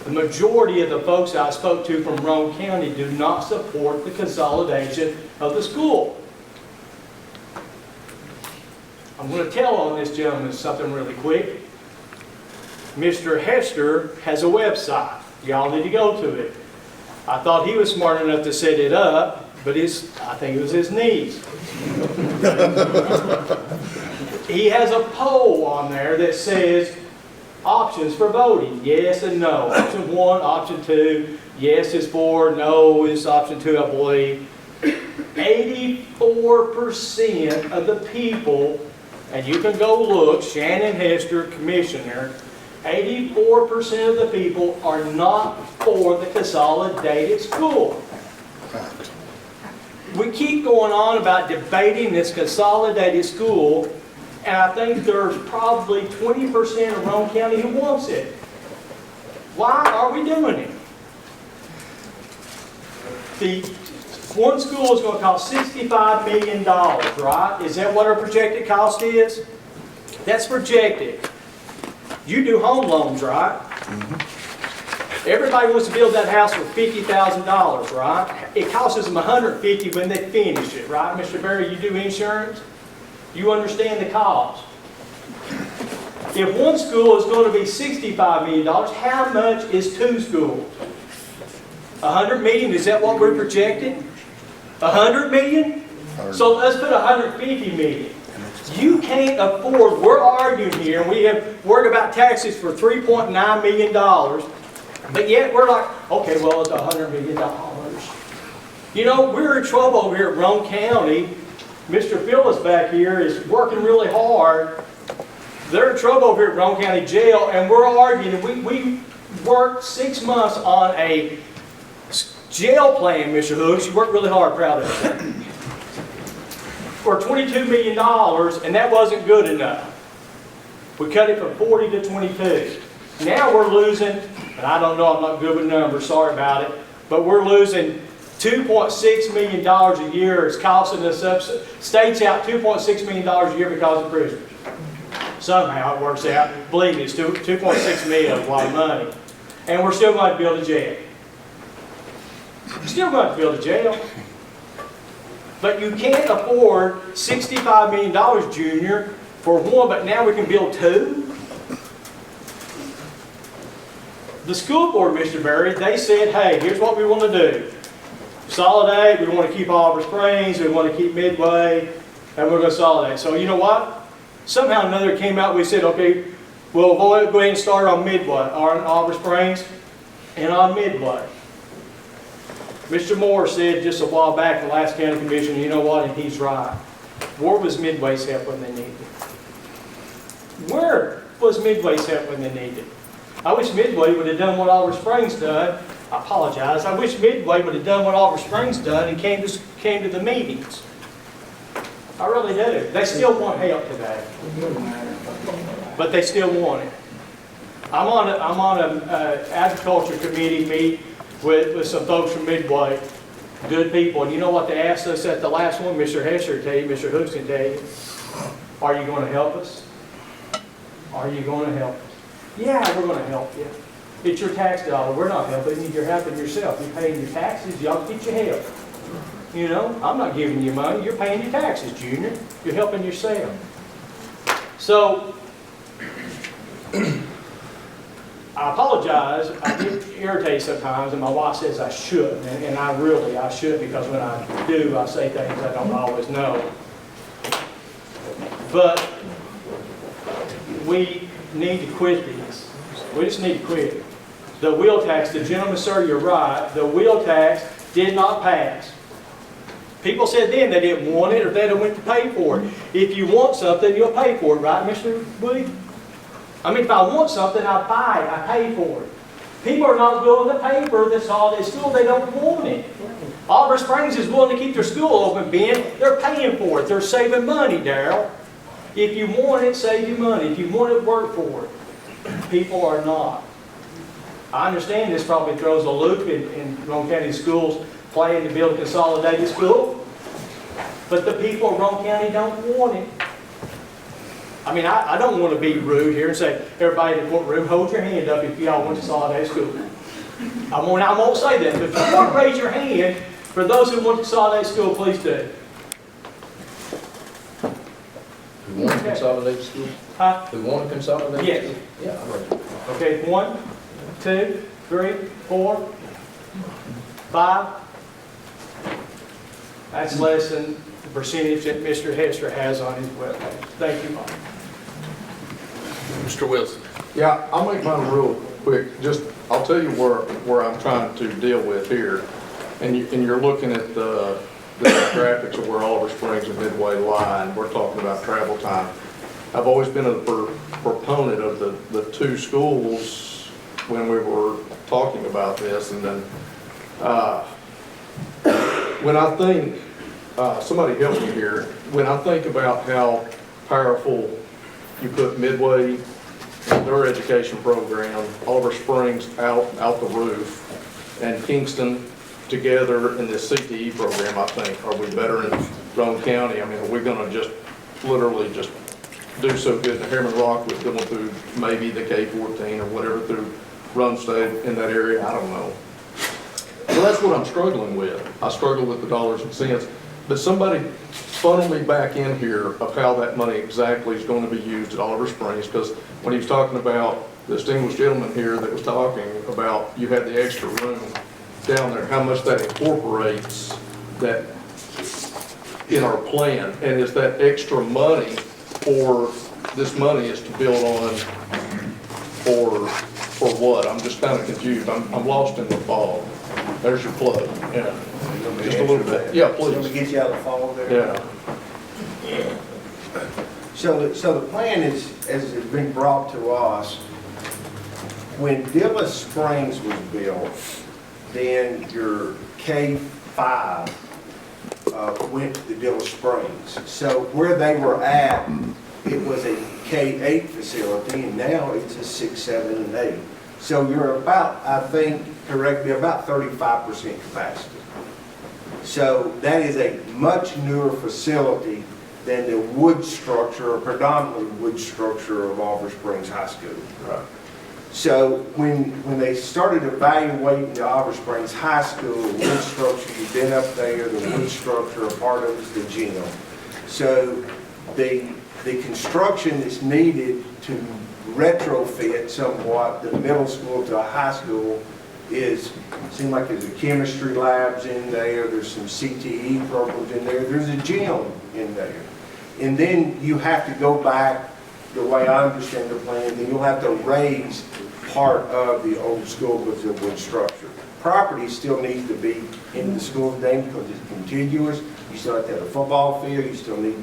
the majority of the folks I spoke to from Roane County do not support the consolidation of the school. I'm going to tell on this gentleman something really quick. Mr. Hester has a website. Y'all need to go to it. I thought he was smart enough to set it up, but I think it was his niece. He has a poll on there that says options for voting, yes and no. Option 1, option 2, yes is for, no is option 2, I believe. 84% of the people, and you can go look, Shannon Hester, Commissioner, 84% of the people are not for the consolidated school. We keep going on about debating this consolidated school, and I think there's probably 20% of Roane County who wants it. Why are we doing it? The one school is going to cost $65 million, right? Is that what our projected cost is? That's projected. You do home loans, right? Everybody wants to build that house for $50,000, right? It costs them $150,000 when they finish it, right? Mr. Berry, you do insurance? You understand the cost. If one school is going to be $65 million, how much is 2 schools? $100 million, is that what we're projecting? $100 million? So let's put $150 million. You can't afford, we're arguing here, and we have worried about taxes for $3.9 million, but yet we're like, okay, well, it's $100 million. You know, we're in trouble over here at Roane County. Mr. Phillips back here is working really hard. They're in trouble over here at Roane County Jail, and we're arguing. We worked 6 months on a jail plan, Mr. Hooks. You worked really hard, proud of you. For $22 million, and that wasn't good enough. We cut it from 40 to 22. Now we're losing, and I don't know, I'm not good with numbers, sorry about it, but we're losing $2.6 million a year. It's costing us up, states out $2.6 million a year because of prisoners. Somehow it works out. Believe me, it's $2.6 million is a lot of money. And we're still going to build a jail. We're still going to build a jail. But you can't afford $65 million, Junior, for one, but now we can build 2. The school board, Mr. Berry, they said, hey, here's what we want to do. Consolidate, we want to keep Oliver Springs, we want to keep Midway, and we're going to consolidate. So you know what? Somehow or another it came out, we said, okay, we'll go ahead and start on Midway, or on Oliver Springs, and on Midway. Mr. Moore said just a while back, the last county commission, you know what, and he's right. Where was Midway's help when they needed it? Where was Midway's help when they needed it? I wish Midway would have done what Oliver Springs done. I apologize. I wish Midway would have done what Oliver Springs done and came to the meetings. I really do. They still want help today. But they still want it. I'm on an agriculture committee meet with some folks from Midway, good people. And you know what they asked us at the last one? Mr. Hester tell you, Mr. Hooks can tell you. Are you going to help us? Are you going to help us? Yeah, we're gonna help you. It's your tax dollar, we're not helping you, you're helping yourself. You're paying your taxes, y'all get your help. You know, I'm not giving you money, you're paying your taxes, Junior. You're helping yourself. So, I apologize, I get irritated sometimes, and my wife says I shouldn't, and I should, because when I do, I say things I don't always know. But we need to quit this. We just need to quit it. The wheel tax, the gentleman, sir, you're right, the wheel tax did not pass. People said then they didn't want it, or they didn't want to pay for it. If you want something, you'll pay for it, right, Mr. Woody? I mean, if I want something, I buy it, I pay for it. People are not willing to pay for this holiday school, they don't want it. Oliver Springs is willing to keep their school open, Ben. They're paying for it, they're saving money, Darrell. If you want it, save your money. If you want it, work for it. People are not. I understand this probably throws a loop in Roane County schools planning to build a consolidated school, but the people of Roane County don't want it. I mean, I don't want to be rude here and say, everybody in the courtroom, hold your hand up if y'all want consolidated school. I won't say that, but if you want to raise your hand, for those who want consolidated school, please do. We want to consolidate school? Huh? We want to consolidate? Yes. School? Yeah, I'm ready. Okay, 1, 2, 3, 4, 5. That's less than the percentage that Mr. Hester has on his webpage. Thank you, Mike. Mr. Wilson. Yeah, I'll make mine real quick. I'll tell you where I'm trying to deal with here. And you're looking at the graphics of where Oliver Springs and Midway lie, and we're talking about travel time. I've always been a proponent of the two schools when we were talking about this, and then when I think, somebody help me here, when I think about how powerful you put Midway, their education program, Oliver Springs out the roof, and Kingston together in this CTE program, I think, are we better in Roane County? I mean, are we gonna just literally just do so good in Harriman Rock with going through maybe the K-14 or whatever through Rumstead in that area? I don't know. So that's what I'm struggling with. I struggle with the dollars and cents. But somebody funnel me back in here of how that money exactly is going to be used at Oliver Springs, because when he was talking about the distinguished gentleman here that was talking about you had the extra room down there, how much that incorporates that in our plan, and is that extra money, or this money is to build on for what? I'm just kind of confused. I'm lost in the fog. There's your plug. Yeah. Just a little bit. Yeah, please. Let me get you out of the fog there. Yeah. So the plan is, as it's been brought to us, when Dilla Springs was built, then your K-5 went to Dilla Springs. So where they were at, it was a K-8 facility, and now it's a 6, 7, and 8. So you're about, I think, correctly, about 35% capacity. So that is a much newer facility than the wood structure, or predominantly wood structure of Oliver Springs High School. Right. So when they started evaluating the Oliver Springs High School, the wood structure, you've been up there, the wood structure, a part of it is the gym. So the construction that's needed to retrofit somewhat the middle school to a high school seems like there's a chemistry labs in there, there's some CTE programs in there, there's a gym in there. And then you have to go back, the way I understand the plan, then you'll have to raise part of the old school with the wood structure. Property still needs to be in the school's name because it's contiguous. You still have to have a football field, you still need,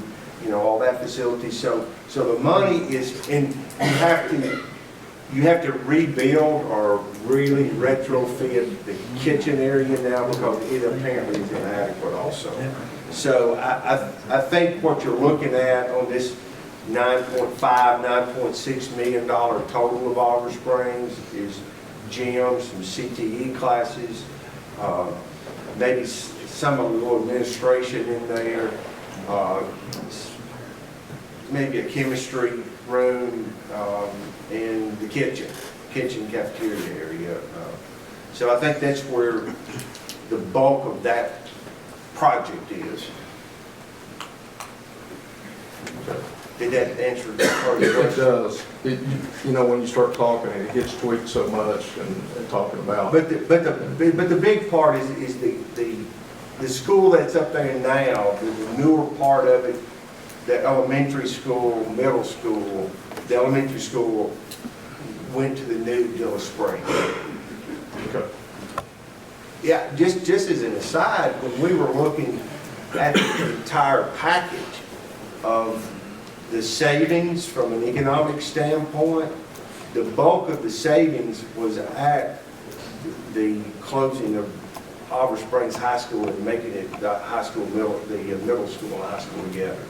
all that facility. So the money is in, you have to rebuild or really retrofit the kitchen area now because it apparently is inadequate also. So I think what you're looking at on this $9.5, $9.6 million total of Oliver Springs is gyms, some CTE classes, maybe some of the little administration in there, maybe a chemistry room, and the kitchen cafeteria area. So I think that's where the bulk of that project is. Did that answer that part of your It question? does. You know, when you start talking, it gets tweaked so much and talking about. But the big part is the school that's up there now, the newer part of it, the elementary school, middle school, the elementary school went to the new Dilla Springs. Okay. Yeah, just as an aside, when we were looking at the entire package of the savings from an economic standpoint, the bulk of the savings was at the closing of Auburn Springs High School and making it the middle school and high school together.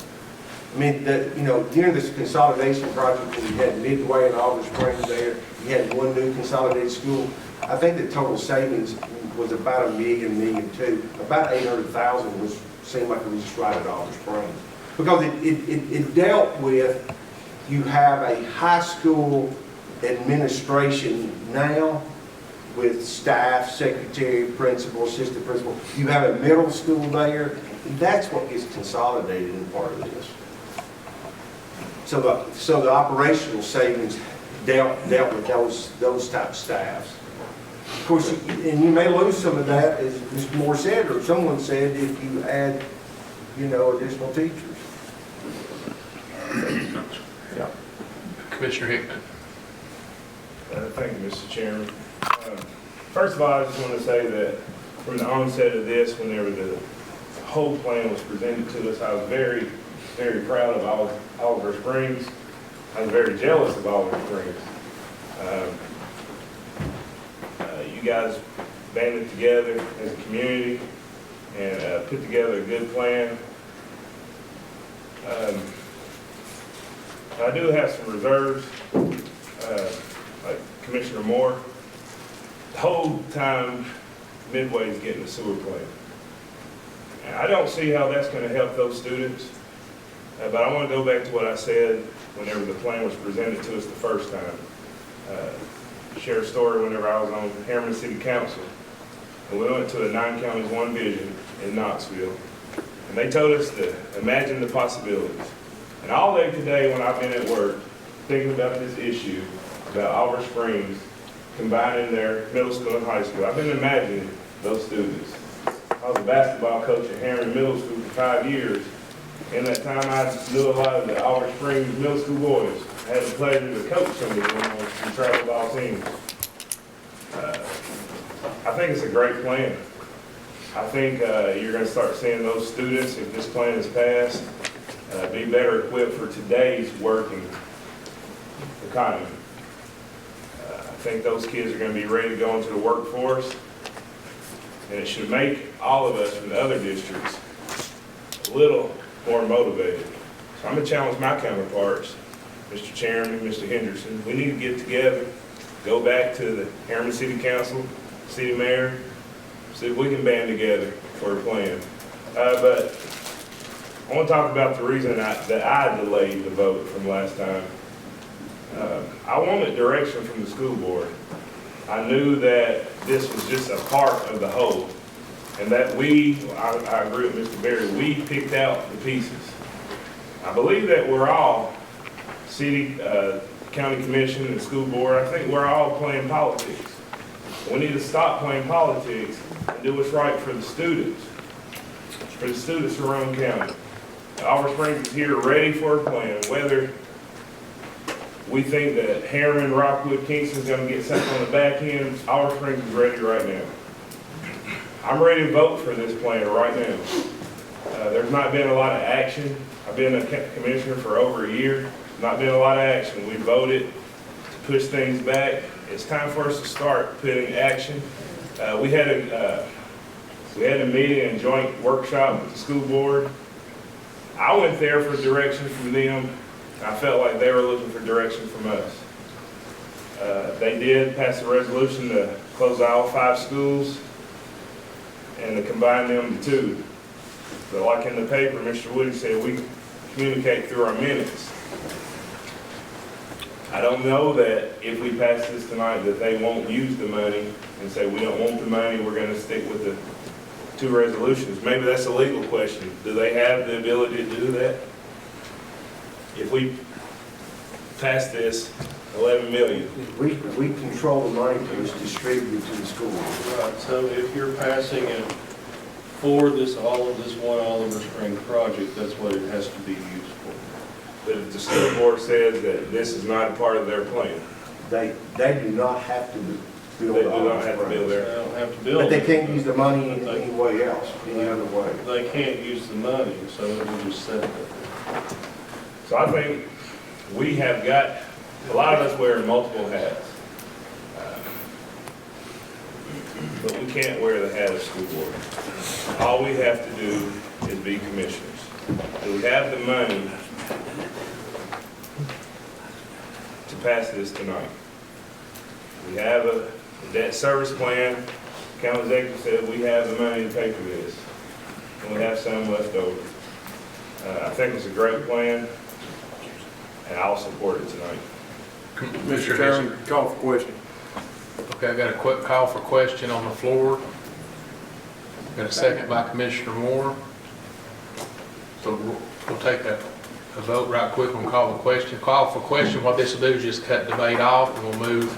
I mean, during this consolidation project, when you had Midway and Auburn Springs there, you had one new consolidated school. I think the total savings was about $1 million, $1.2 million. About $800,000 seemed like it was just right at Auburn Springs. Because it dealt with, you have a high school administration now with staff, secretary, principal, assistant principal. You have a middle school there. That's what gets consolidated in part of this. So the operational savings dealt with those type of staffs. Of course, and you may lose some of that, as Mr. Moore said, or someone said, if you add, additional teachers. Yeah. Commissioner Hickman. Thank you, Mr. Chairman. First of all, I just want to say that from the onset of this, whenever the whole plan was presented to us, I was very, very proud of Oliver Springs. I was very jealous of Oliver Springs. You guys banded together as a community and put together a good plan. I do have some reserves, like Commissioner Moore. The whole time Midway's getting a sewer plant. And I don't see how that's going to help those students, but I want to go back to what I said whenever the plan was presented to us the first time. Share a story whenever I was on Harriman City Council, and we went to a 9 counties, 1 vision in Knoxville, and they told us to imagine the possibilities. And all day today when I've been at work thinking about this issue about Oliver Springs combining their middle school and high school, I've been imagining those students. I was a basketball coach at Harriman Middle School for 5 years. In that time, I knew a lot of the Oliver Springs middle school boys. I had the pleasure to coach some of them on some travel ball teams. I think it's a great plan. I think you're going to start seeing those students, if this plan is passed, be better equipped for today's working economy. I think those kids are going to be ready to go into the workforce, and it should make all of us from the other districts a little more motivated. So I'm going to challenge my counterparts, Mr. Chairman, Mr. Henderson. We need to get together, go back to the Harriman City Council, City Mayor, see if we can band together for a plan. But I want to talk about the reason that I delayed the vote from last time. I wanted direction from the school board. I knew that this was just a part of the whole, and that I agree with Mr. Berry, we picked out the pieces. I believe that we're all, city, county commission, and school board, I think we're all playing politics. We need to stop playing politics and do what's right for the students around county. Auburn Springs is here ready for a plan, whether we think that Harriman, Rockwood, Kingston's gonna get something on the back end. Auburn Springs is ready right now. I'm ready to vote for this plan right now. There's not been a lot of action. I've been a commissioner for over a year. Not been a lot of action. We voted to push things back. It's time for us to start putting action. We had a meeting and joint workshop with the school board. I went there for direction from them. I felt like they were looking for direction from us. They did pass a resolution to close all 5 schools and to combine them to 2. But like in the paper, Mr. Woody said, we communicate through our minutes. I don't know that if we pass this tonight, that they won't use the money and say, we don't want the money, we're gonna stick with the 2 resolutions. Maybe that's a legal question. Do they have the ability to do that? If we pass this, 11 million. We control the money that was distributed to the schools. Right, so if you're passing it for this, all of this one Oliver Spring project, that's what it has to be used for. But if the school board says that this is not a part of their plan, They do not have to they build do not Olive have to build Springs. there. They don't have to build. But they it. can't use the money any way else, any other way. They can't use the money, so it will just set it there. So I think we have got, a lot of us wear multiple hats. But we can't wear the hat of school board. All we have to do is be commissioners. Do we have the money to pass this tonight? We have a debt service plan. County executive said we have the money to pay for this. And we have some left over. I think it's a great plan, and I'll support it tonight. Mr. Chairman, call for question. Okay, I got a quick call for question on the floor. Got a second by Commissioner Moore. So we'll take a vote right quick and call the question. Call for question. What this will do is just cut debate off, and we'll move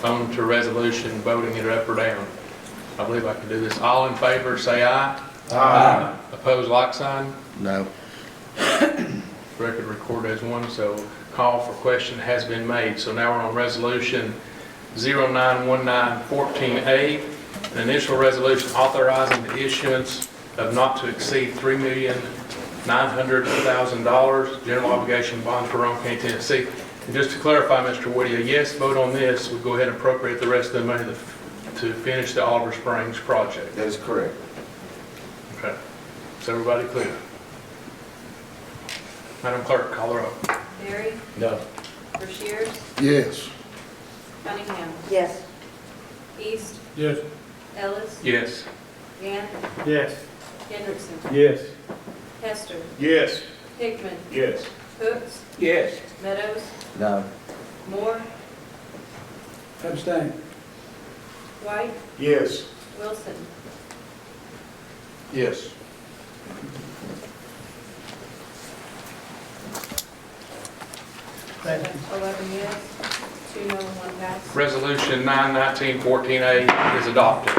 on to resolution, voting it up or down. I believe I can do this. All in favor, say aye. Aye. Opposed, like sign. No. Record recorded as one, so call for question has been made. So now we're on resolution 091914A, an initial resolution authorizing the issuance of not to exceed $3,900,000 general obligation bonds for Rome County, Tennessee. And just to clarify, Mr. Woody, a yes vote on this would go ahead and appropriate the rest of the money to finish the Oliver Springs project. That is correct. Okay. Is everybody clear? Madam Clerk, call the roll. Barry, No. Rushiers, Yes. Cunningham, Yes. East, Yes. Ellis, Yes. Gann, Yes. Hendrickson, Yes. Hester, Yes. Hickman, Yes. Hooks, Yes. Meadows, No. Moore, Abstain. White, Yes. Wilson. Yes. Thank you. 11 yes, 2 no, 1 pass. Resolution 91914A is adopted.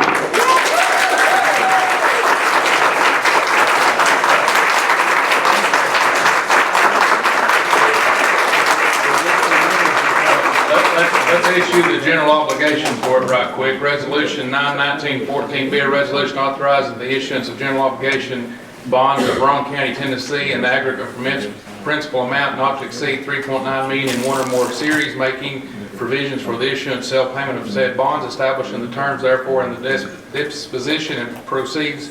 Let's issue the general obligation for it right quick. Resolution 91914B, a resolution authorizing the issuance of general obligation bonds of Rome County, Tennessee, in the aggregate principal amount not to exceed $3.9 million in one or more series, making provisions for the issuance, sale, payment of said bonds, establishing the terms therefore and the disposition and proceeds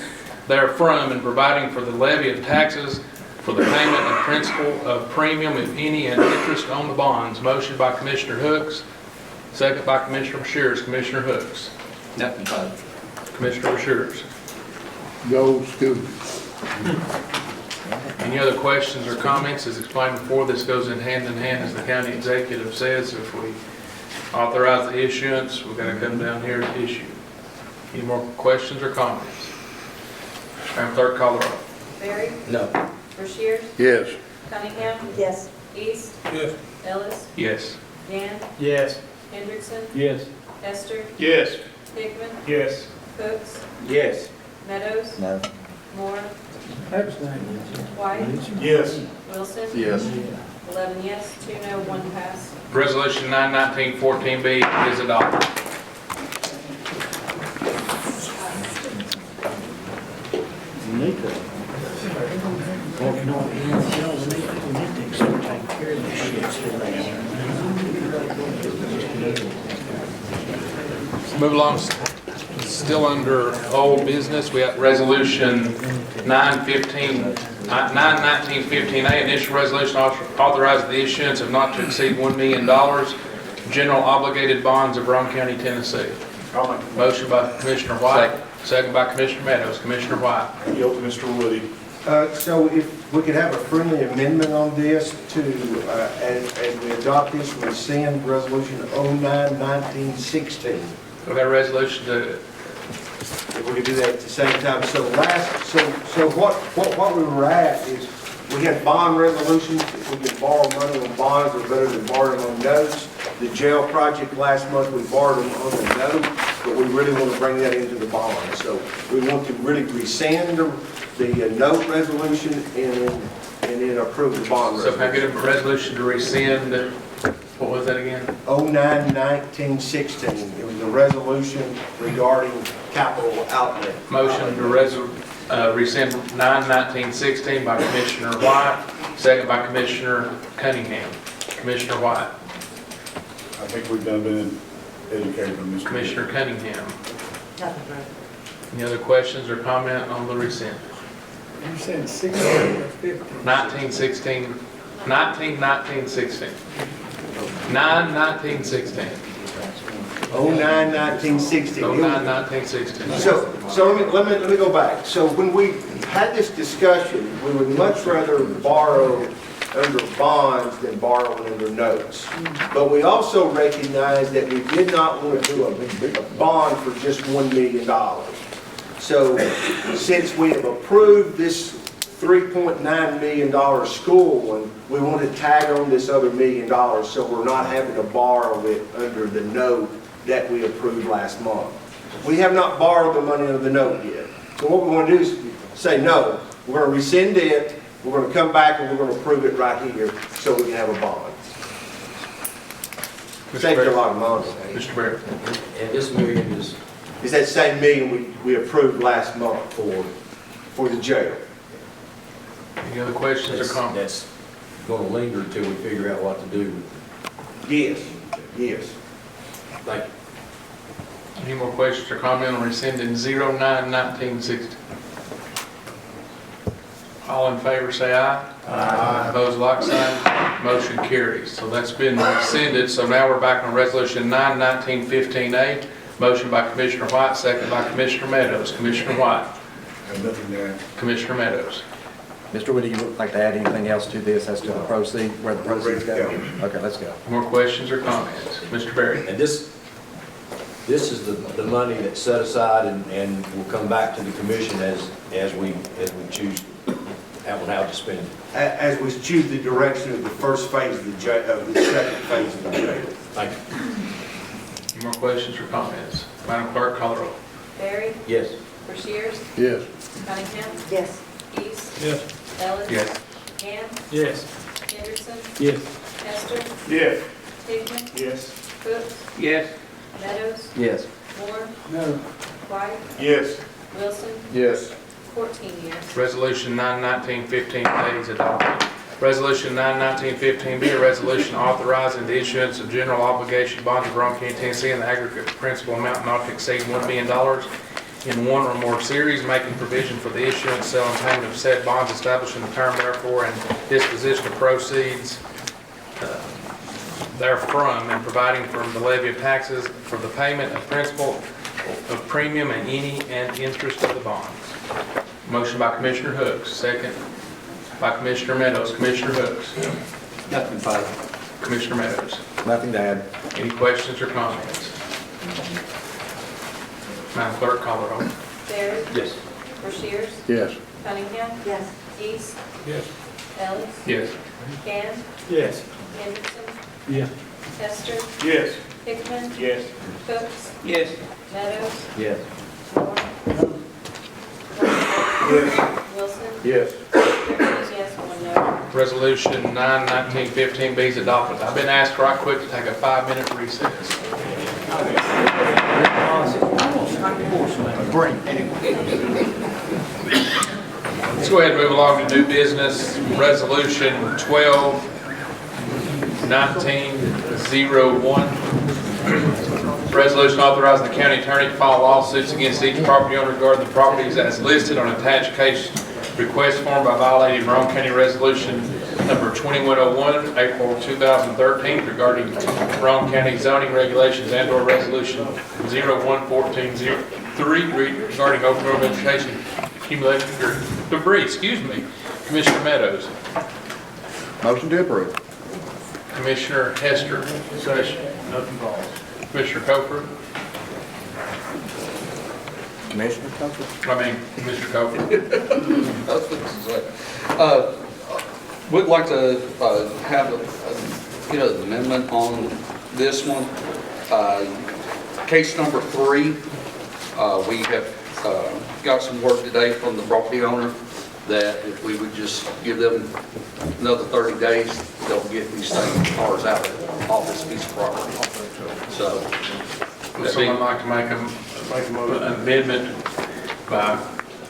therefrom, and providing for the levy of taxes for the payment of principal of premium, if any, and interest on the bonds. Motion by Commissioner Hooks, second by Commissioner Shears. Commissioner Hooks. Nothing further. Commissioner Shears. Go Scooters. Any other questions or comments? As explained before, this goes in hand, as the county executive says. If we authorize the issuance, we've got to come down here to issue. Any more questions or comments? Madam Clerk, call the roll. Barry, No. Rushiers, Yes. Cunningham, Yes. East, Yes. Ellis, Yes. Gann, Yes. Hendrickson, Yes. Hester, Yes. Hickman, Yes. Hooks, Yes. Meadows, No. Moore, Abstain. White, Yes. Wilson. Yes. 11 yes, 2 no, 1 pass. Resolution 91914B is adopted. Move along, still under old business, we got resolution 91915A, initial resolution authorizing the issuance of not to exceed $1 million general obligated bonds of Rome County, Tennessee. Motion by Commissioner White, second by Commissioner Meadows. Commissioner White. Yield to Mr. Woody. So if we could have a friendly amendment on this to, as we adopt this, rescind resolution 09-1916. So that resolution to, If we could do that at the same time. So what we were at is, we had bond resolutions. If we could borrow money on bonds, they're better than borrowing on notes. The jail project last month, we borrowed them on the note, but we really want to bring that into the bond. So we want to really rescind the note resolution and then approve the bond so if I resolution. get a resolution to rescind, what was that again? 09-1916. It was a resolution regarding capital outlay. Motion to rescind 9/1916 by Commissioner White, second by Commissioner Cunningham. Commissioner White, I think we've been educated on this. Commissioner Cunningham. Nothing, Brother. Any other questions or comment on the rescind? You said 16 or 15? 1916, 1916. 9/1916. 09-1916. 09/1916. So let me go back. So when we had this discussion, we would much rather borrow under bonds than borrowing under notes. But we also recognized that we did not want to do a bond for just $1 million. So since we have approved this $3.9 million school one, we want to tag on this other $1 million so we're not having to borrow it under the note that we approved last month. We have not borrowed the money under the note yet. So what we want to do is say, no, we're going to rescind it, we're going to come back and we're going to approve it right here so we can have a bond. Saved you a lot of money. Mr. Barrett. And this million is It's that same million we approved last month for the jail. Any other questions or comments? that's going to linger until we figure out what to do with it. Yes, yes. Thank you. Any more questions or comment on rescinding 09/1916? All in favor, say aye. Aye. Opposed, like sign. Motion carries. So that's been rescinded. So now we're back on resolution 9/1915A. Motion by Commissioner White, second by Commissioner Meadows. Commissioner White. Have nothing to add. Commissioner Meadows. Mr. Woody, you would like to add anything else to this as to the proceed, where the proceeds go? Okay, let's go. More questions or comments? Mr. Berry. And this is the money that's set aside and will come back to the commission as we choose how to spend it. As we choose the direction of the first phase of the jail, of the second phase of the jail. Thank you. Any more questions or comments? Madam Clerk, call the roll. Barry? Yes. Rushiers? Yes. Cunningham? Yes. East? Yes. Ellis? Yes. Ham? Yes. Henderson? Yes. Hester? Yes. Hickman? Yes. Cook? Yes. Meadows? Yes. Moore? No. White? Yes. Wilson? Yes. 14 years. Resolution 9/1915A is adopted. Resolution 9/1915B, a resolution authorizing the issuance of general obligation bonds of Rome County, Tennessee in the aggregate principal amount not to exceed $1 million in one or more series, making provision for the issuance, sale, and payment of said bonds, establishing the term therefore and disposition of proceeds therefrom, and providing for the levy of taxes for the payment of principal of premium and any and interest of the bonds. Motion by Commissioner Hooks, second by Commissioner Meadows. Commissioner Hooks. Nothing further. Commissioner Meadows. Nothing to add. Any questions or comments? Madam Clerk, call the roll. Barry? Yes. Rushiers? Yes. Cunningham? Yes. East? Yes. Ellis? Yes. Ham? Yes. Henderson? Yes. Hester? Yes. Hickman? Yes. Cooks? Yes. Meadows? Yes. Moore? Yes. Wilson? Yes. 13 yes, 1 no. Resolution 9/1915B is adopted. I've been asked right quick to take a 5-minute recess. Let's go ahead and move along to new business. Resolution 12/1901. Resolution authorizing the county attorney to file lawsuits against each property owner regarding the properties as listed on attached case request form by violating Rome County Resolution number 2101, April 2013, regarding Rome County zoning regulations and/or Resolution 011403 regarding open education accumulated degree. Debris, excuse me. Commissioner Meadows. Motion to approve. Commissioner Hester. Nothing falls. Commissioner Coker. Commissioner Coker? Commissioner Coker. Would like to have get an amendment on this one. Case number 3, we have got some work today from the property owner that if we would just give them another 30 days, they'll get these things, cars out off this piece of property. So, Would someone like to make an amendment by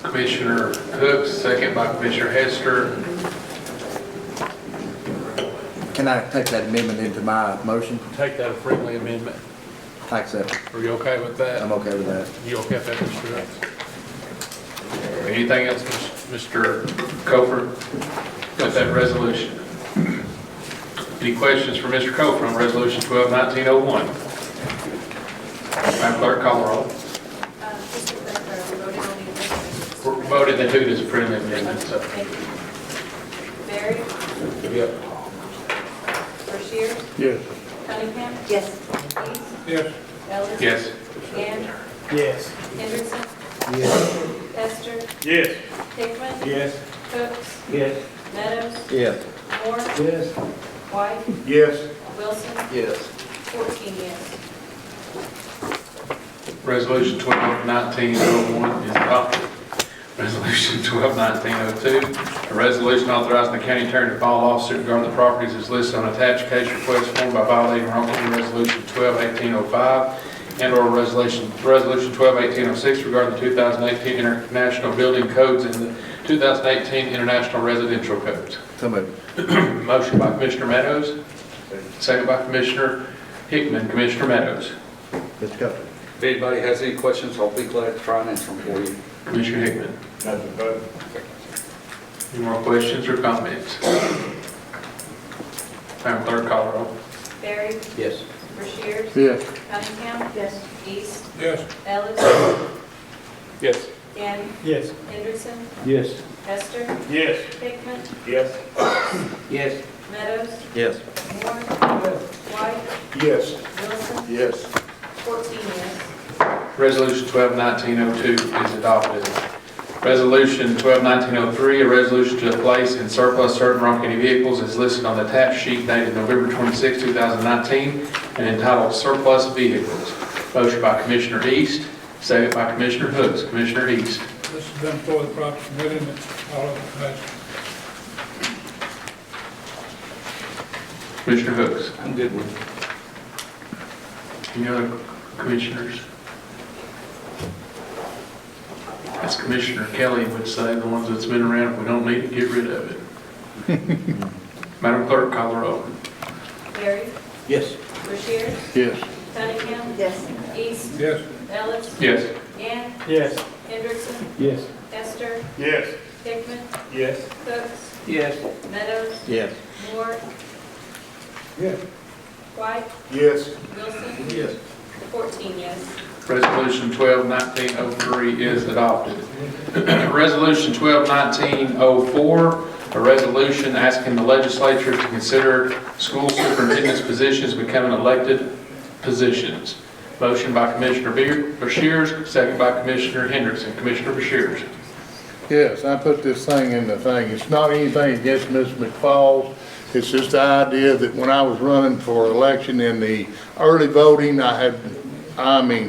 Commissioner Hooks, second by Commissioner Hester? Can I take that amendment into my motion? Take that a friendly amendment. I accept it. Are you okay with that? I'm okay with that. You okay with that, Mr. Hooks? Anything else, Mr. Cofer? Got that resolution? Any questions for Mr. Cofer on Resolution 12-1901? Madam Clerk, call the roll. Just to clarify, we voted on the amendment. We're voting to do this friendly amendment, so. Thank you. Barry? Yep. Rushier? Yes. Cunningham? Yes. East? Yes. Ellis? Yes. Gann? Yes. Hendrickson? Yes. Hester? Yes. Hickman? Yes. Cooks? Yes. Meadows? Yes. Moore? Yes. White? Yes. Wilson? Yes. 14 yes. Resolution 12-1901 is adopted. Resolution 12-1902, a resolution authorizing the county attorney to file a lawsuit regarding the properties as listed on attached case request form by violating Oklahoma Resolution 12-1805 and/or Resolution 12-1806 regarding the 2018 International Building Codes and the 2018 International Residential Codes. So moved. Motion by Commissioner Meadows, second by Commissioner Hickman. Commissioner Meadows. Mr. Coker? if anybody has any questions, I'll be glad to try and answer them for you. Commissioner Hickman. Nothing but. Any more questions or comments? Madam Clerk, call the roll. Barry? Yes. Rushier? Yes. Cunningham? Yes. East? Yes. Ellis? Yes. Gann? Yes. Hendrickson? Yes. Hester? Yes. Hickman? Yes. Yes. Meadows? Yes. Moore? White? Yes. Wilson? Yes. 14 yes. Resolution 12-1902 is adopted. Resolution 12-1903, a resolution to place in surplus certain Rock County vehicles is listed on the attached sheet dated November 26, 2019, and entitled Surplus Vehicles. Motion by Commissioner East, second by Commissioner Hooks. Commissioner East. This has been for the proper committee, and it's all of it. Commissioner Hooks. I'm good with it. Any other commissioners? As Commissioner Kelly would say, the ones that's been around, if we don't need it, get rid of it. Madam Clerk, call the roll. Barry? Yes. Rushier? Yes. Cunningham? Yes. East? Yes. Ellis? Yes. Gann? Yes. Hendrickson? Yes. Hester? Yes. Hickman? Yes. Cooks? Yes. Meadows? Yes. Moore? Yes. White? Yes. Wilson? Yes. 14 yes. Resolution 12-1903 is adopted. Resolution 12-1904, a resolution asking the legislature to consider school superintendent's positions becoming elected positions. Motion by Commissioner Beshears, second by Commissioner Hendrickson. Commissioner Beshears. Yes, I put this thing in the thing. It's not anything against Ms. McFalls. It's just the idea that when I was running for election in the early voting,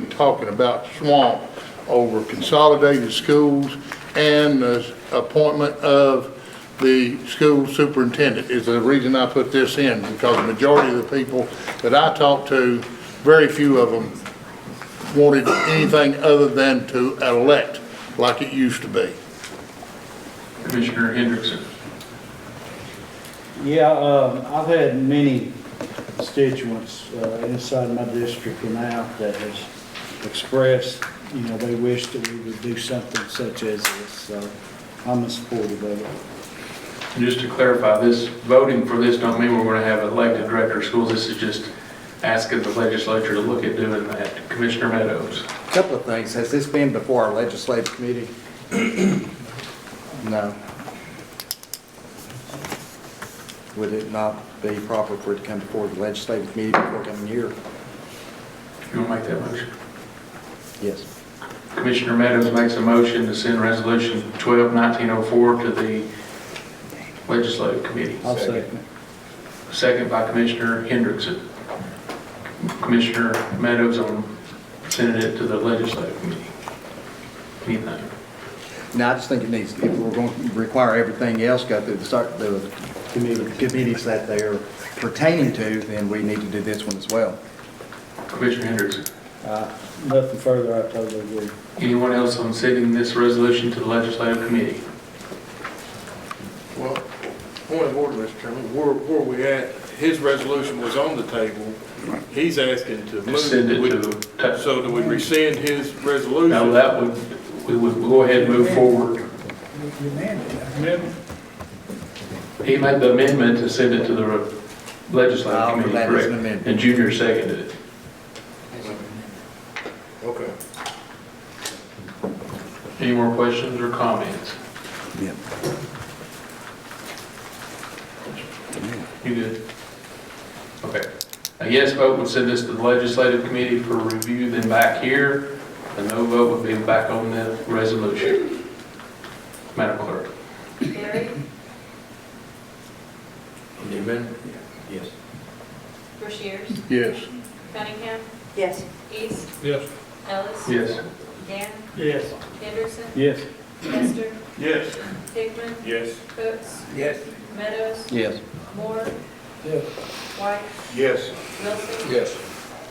talking about swamp over consolidated schools and the appointment of the school superintendent is the reason I put this in, because the majority of the people that I talked to, very few of them wanted anything other than to elect like it used to be. Commissioner Hendrickson. Yeah, I've had many constituents inside my district and out that has expressed, they wish that we would do something such as this, so I'm in support of it. And just to clarify, this voting for this don't mean we're going to have elected director of schools. This is just asking the legislature to look at doing that. Commissioner Meadows. A couple of things. Has this been before our legislative committee? No. Would it not be proper for it to come before the legislative committee before coming here? You want to make that motion? Yes. Commissioner Meadows makes a motion to send resolution 12-1904 to the legislative committee. I'll second. Second by Commissioner Hendrickson. Commissioner Meadows on sending it to the legislative committee. Anything? Now, I just think it needs, if we're going to require everything else go through the committees that they're pertaining to, then we need to do this one as well. Commissioner Hendrickson. Nothing further, I totally agree. Anyone else on sending this resolution to the legislative committee? Well, point of order, Mr. Chairman, where we at, his resolution was on the table. He's asking to move. Send it to. So do we rescind his resolution? No, that would, we would go ahead and move forward. You amended. He made the amendment to send it to the legislative I'll committee, that as an correct? amendment. And Junior seconded it. Okay. Any more questions or comments? Yeah. You good? Okay. A yes vote would send this to the legislative committee for review, then back here. A no vote would be back on the resolution. Madam Clerk. Barry, The amendment? Yes. Rushiers, Yes. Cunningham, Yes. East, Yes. Ellis. Yes. Gann, Yes. Henderson, Yes. Hester, Yes. Hickman, Yes. Cooks, Yes. Meadows, Yes. Moore, Yes. White, Yes. Wilson. Yes.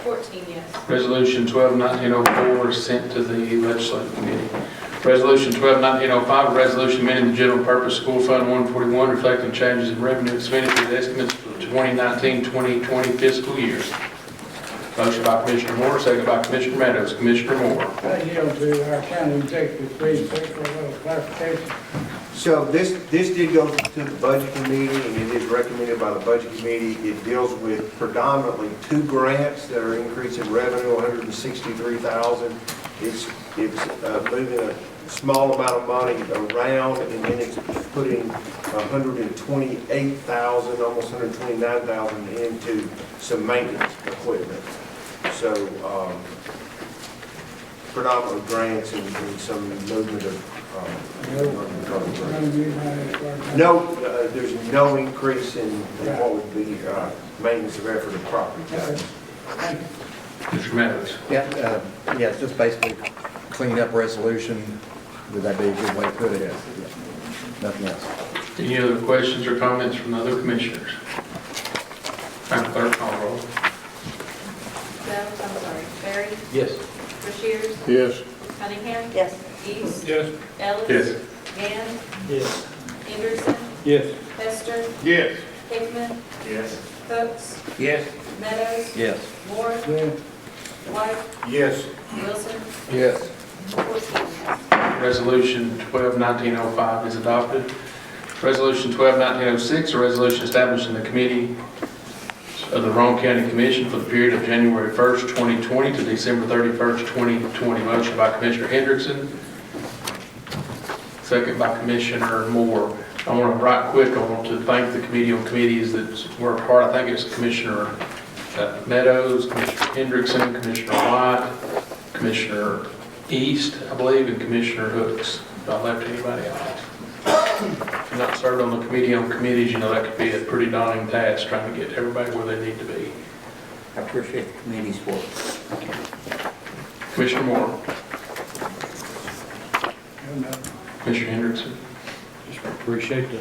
14 yes. Resolution 12-1904 is sent to the legislative committee. Resolution 12-1905, a resolution amending the general purpose school fund 141 reflecting changes in revenue expenditure estimates for the 2019-2020 fiscal year. Motion by Commissioner Moore, second by Commissioner Meadows. Commissioner Moore. I yield to our county executive, please, for a little clarification. So this did go to the budget committee, and it is recommended by the budget committee. It deals with predominantly two grants that are increasing revenue, $163,000. It's moving a small amount of money around, and then it's putting $128,000, almost $129,000 into some maintenance equipment. So predominantly grants and some movement of no, there's no increase in what would be maintenance of effort of property tax. Mr. Meadows. Yeah, it's just basically clean up resolution. Would that be a good way to put it? Yeah. Nothing else. Any other questions or comments from the other commissioners? Madam Clerk, call the roll. Barry, Yes. Rushiers, Yes. Cunningham. Yes. East, Yes. Ellis. Yes. Gann, Yes. Henderson, Yes. Hester, Yes. Hickman, Yes. Cooks, Yes. Meadows, Yes. Moore, Yes. Yes. Wilson, Yes. 14 yes. Resolution 12-1905 is adopted. Resolution 12-1906, a resolution establishing the committee of the Roane County Commission for the period of January 1st, 2020 to December 31st, 2020. Motion by Commissioner Hendrickson, second by Commissioner Moore. I want to, right quick, I want to thank the committee on committees that worked hard. I think it's Commissioner Meadows, Commissioner Hendrickson, Commissioner White, Commissioner East, I believe, and Commissioner Hooks. If I left anybody out. If you're not served on the committee on committees, you know that could be a pretty daunting task trying to get everybody where they need to be. I appreciate the committee's work. Commissioner Moore. Commissioner Hendrickson. Just appreciate the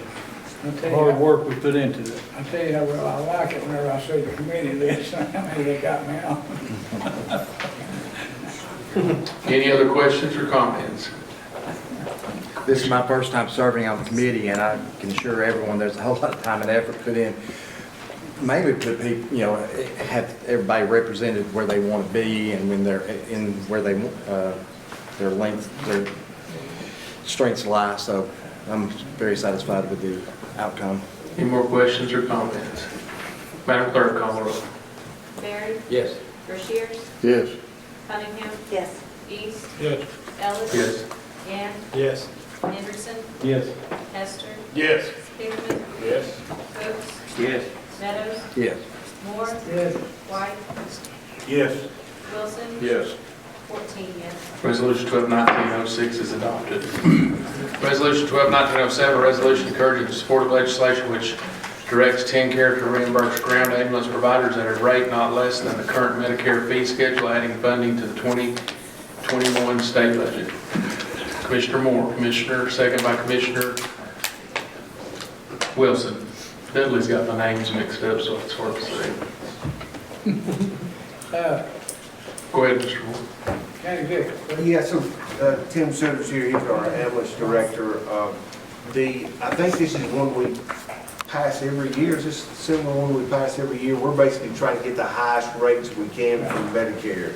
I'll tell you hard how- work we put into it. I'll tell you how well I like it whenever I see the committee list, how many they got me on. Any other questions or comments? This is my first time serving on the committee, and I can assure everyone there's a whole lot of time and effort put in. Mainly put people, have everybody represented where they want to be and when they're in where they, their length, their strengths lie. So I'm very satisfied with the outcome. Any more questions or comments? Madam Clerk, call the roll. Barry, Yes. Rushiers, Yes. Cunningham, Yes. East, Yes. Ellis. Yes. Gann, Yes. Anderson, Yes. Hester, Yes. Hickman, Yes. Hooks, Yes. Meadows, Yes. Moore, Yes. White, Yes. Wilson, Yes. 14 yes. Resolution 12-1906 is adopted. Resolution 12-1907, a resolution encouraging the support of legislation which directs TennCare to reimburse ground ambulance providers at a rate not less than the current Medicare fee schedule, adding funding to the 2021 state budget. Commissioner Moore, Commissioner, second by Commissioner Wilson. Dudley's got my names mixed up, so it's hard to say. Go ahead, Mr. Moore. County Vic. Yeah, so Tim Sutter's here, he's our ambulance director. I think this is one we pass every year, is this a similar one we pass every year? We're basically trying to get the highest rates we can from Medicare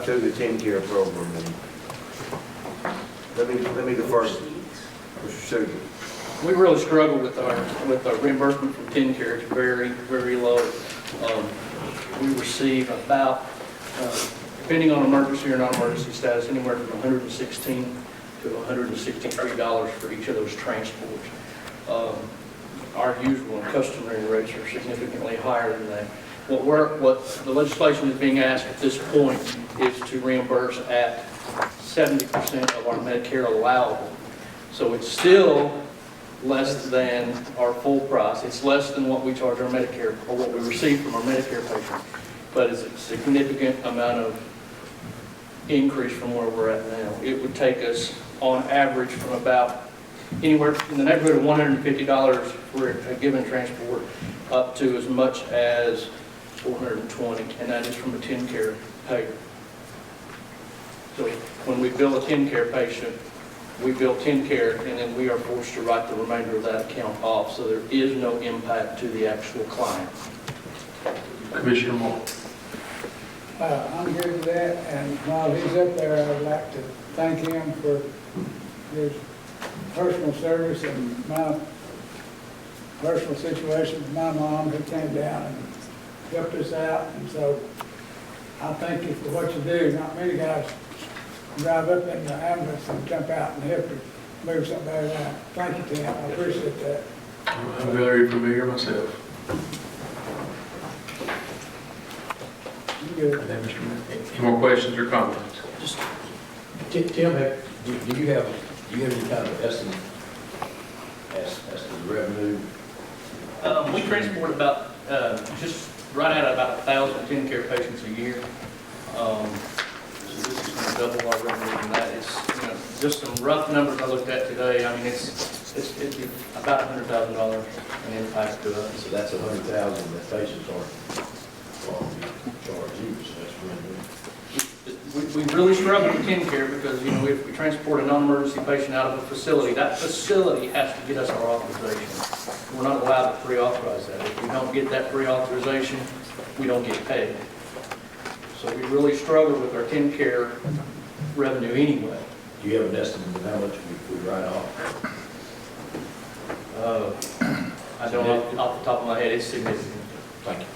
through the TennCare program. And let me go first, Mr. Sugar. We really struggle with our reimbursement from TennCare. It's very, very low. We receive about, depending on emergency or non-emergency status, anywhere from $116 to $163 for each of those transports. Our usual and customary rates are significantly higher than that. What the legislation is being asked at this point is to reimburse at 70% of our Medicare allowable. So it's still less than our full price. It's less than what we charge our Medicare, or what we receive from our Medicare patients. But it's a significant amount of increase from where we're at now. It would take us, on average, from about anywhere in the neighborhood of $150 for a given transport, up to as much as $420, and that is from a TennCare payer. So when we bill a TennCare patient, we bill TennCare, and then we are forced to write the remainder of that account off, so there is no impact to the actual client. Commissioner Moore. I'm good with that, and while he's up there, I'd like to thank him for his personal service and my personal situation with my mom, who came down and helped us out, and so I thank you for what you do. Not many guys drive up in the ambulance and jump out and help you move somebody around. Thank you, Tim, I appreciate that. I'm very familiar myself. You good? And then, Mr. Moore, any more questions or comments? Just, Tim, do you have any kind of estimate as to the revenue? We transport about, just right at about 1,000 TennCare patients a year. So this is going to double our revenue from that. It's, just some rough numbers I looked at today. I mean, it'd be about $100,000 in impact to us. So that's 100,000 that patients are charge you, so that's We really struggle with TennCare because, if we transport a non-emergency patient out of a facility, that facility has to get us our authorization. We're not allowed to pre-authorize that. If we don't get that pre-authorization, we don't get paid. So we really struggle with our TennCare revenue anyway. Do you have an estimate of how much we write off? I don't off the top of my head, it's significant. Thank you.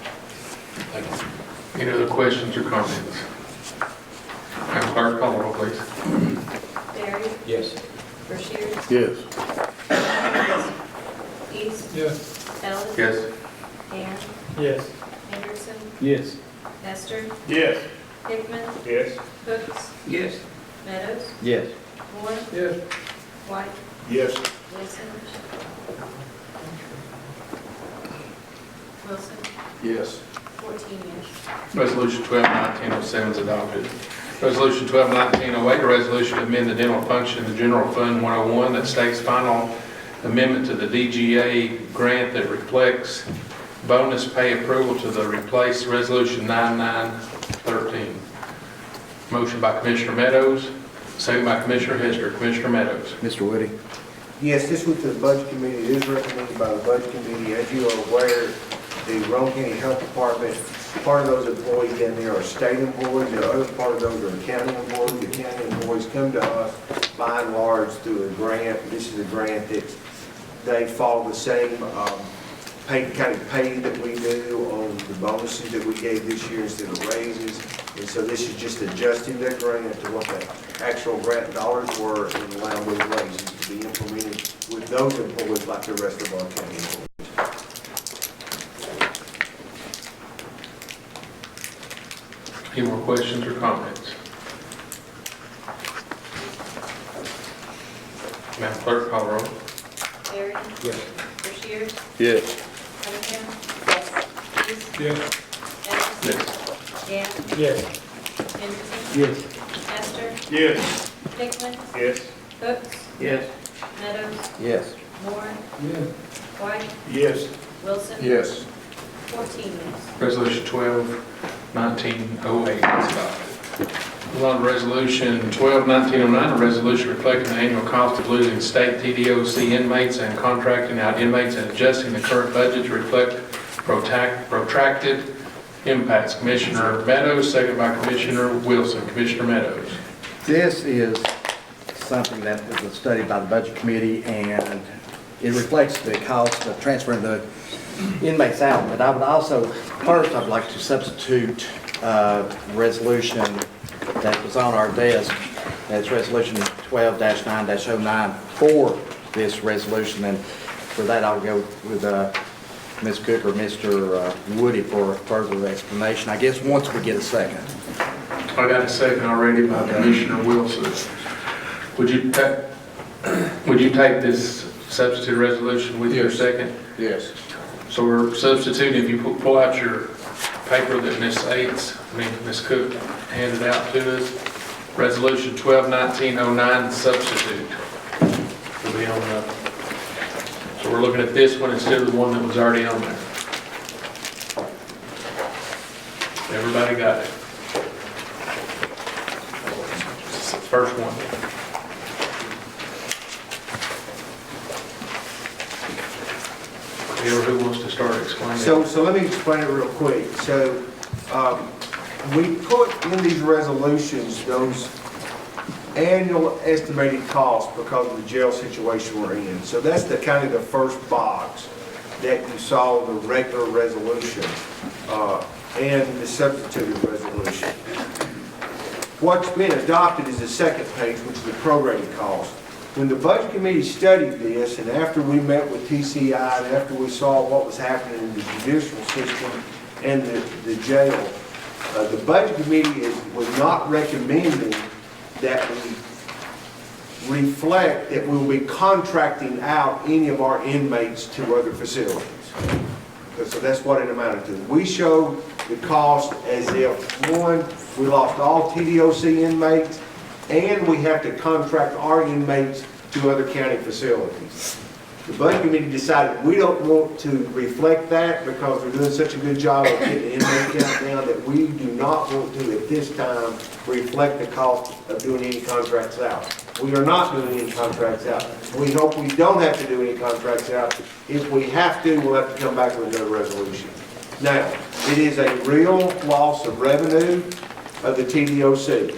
Thank you. Any other questions or comments? Madam Clerk, call the roll, please. Barry, Yes. Rushier, Yes. East, Yes. Ellis, Yes. Hand, Yes. Anderson, Yes. Hester, Yes. Hickman, Yes. Hooks, Yes. Meadows, Yes. Moore, Yes. White, Yes. Wilson. Wilson, Yes. 14 yes. Resolution 12-1907 is adopted. Resolution 12-1908, a resolution to amend the dental function in the General Fund 101 that states final amendment to the DGA grant that reflects bonus pay approval to the replace Resolution 9913. Motion by Commissioner Meadows, second by Commissioner Hester. Commissioner Meadows. Mr. Woody? Yes, this was the Budget Committee. It is recommended by the Budget Committee. As you are aware, the Roane County Health Department, part of those employees down there are state employees, the other part of those are county employees. The county employees come to us by and large through a grant. This is a grant that they follow the same kind of pay that we do on the bonuses that we gave this year instead of raises. And so this is just adjusting that grant to what the actual grant dollars were and allowing those raises to be implemented with those employees like the rest of our county employees. Any more questions or comments? Madam Clerk, call the roll. Terry? Yes. Rushier? Yes. Cunningham? Yes. Evans? Yes. Gann? Yes. Henderson? Yes. Nestor? Yes. Hickman? Yes. Hooks? Yes. Meadows? Yes. Moore? Yes. White? Yes. Wilson? Yes. 14 yes. Resolution 12-1908 is adopted. Move on to Resolution 12-1909, a resolution reflecting the annual cost of losing state TDOC inmates and contracting out inmates and adjusting the current budget to reflect protracted impacts. Commissioner Meadows, second by Commissioner Wilson. Commissioner Meadows. This is something that was studied by the Budget Committee, and it reflects the cost of transferring the inmates out. But I would also, first, I'd like to substitute resolution that was on our desk. That's Resolution 12-9-09 for this resolution. And for that, I'll go with Ms. Cook or Mr. Woody for further explanation. I guess once we get a second. I got a second already by Commissioner Wilson. Would you take this substitute resolution with your second? Yes. So we're substituting, if you pull out your paper that Ms. Cook handed out to us, Resolution 12-1909 substitute will be on the, so we're looking at this one instead of the one that was already on there. Everybody got it? It's the first one. Who wants to start explaining? So let me explain it real quick. So we put in these resolutions those annual estimated costs because of the jail situation we're in. So that's the kind of the first box that you saw, the regular resolution and the substituted resolution. What's been adopted is the second page, which is the prorated cost. When the Budget Committee studied this, and after we met with TCI, and after we saw what was happening in the judicial system and the jail, the Budget Committee was not recommending that we reflect that we will be contracting out any of our inmates to other facilities. So that's what it amounted to. We showed the cost as if, one, we lost all TDOC inmates, and we have to contract our inmates to other county facilities. The Budget Committee decided we don't want to reflect that because we're doing such a good job of getting the inmate count down that we do not want to, at this time, reflect the cost of doing any contracts out. We are not doing any contracts out. We hope we don't have to do any contracts out. If we have to, we'll have to come back with another resolution. Now, it is a real loss of revenue of the TDOC.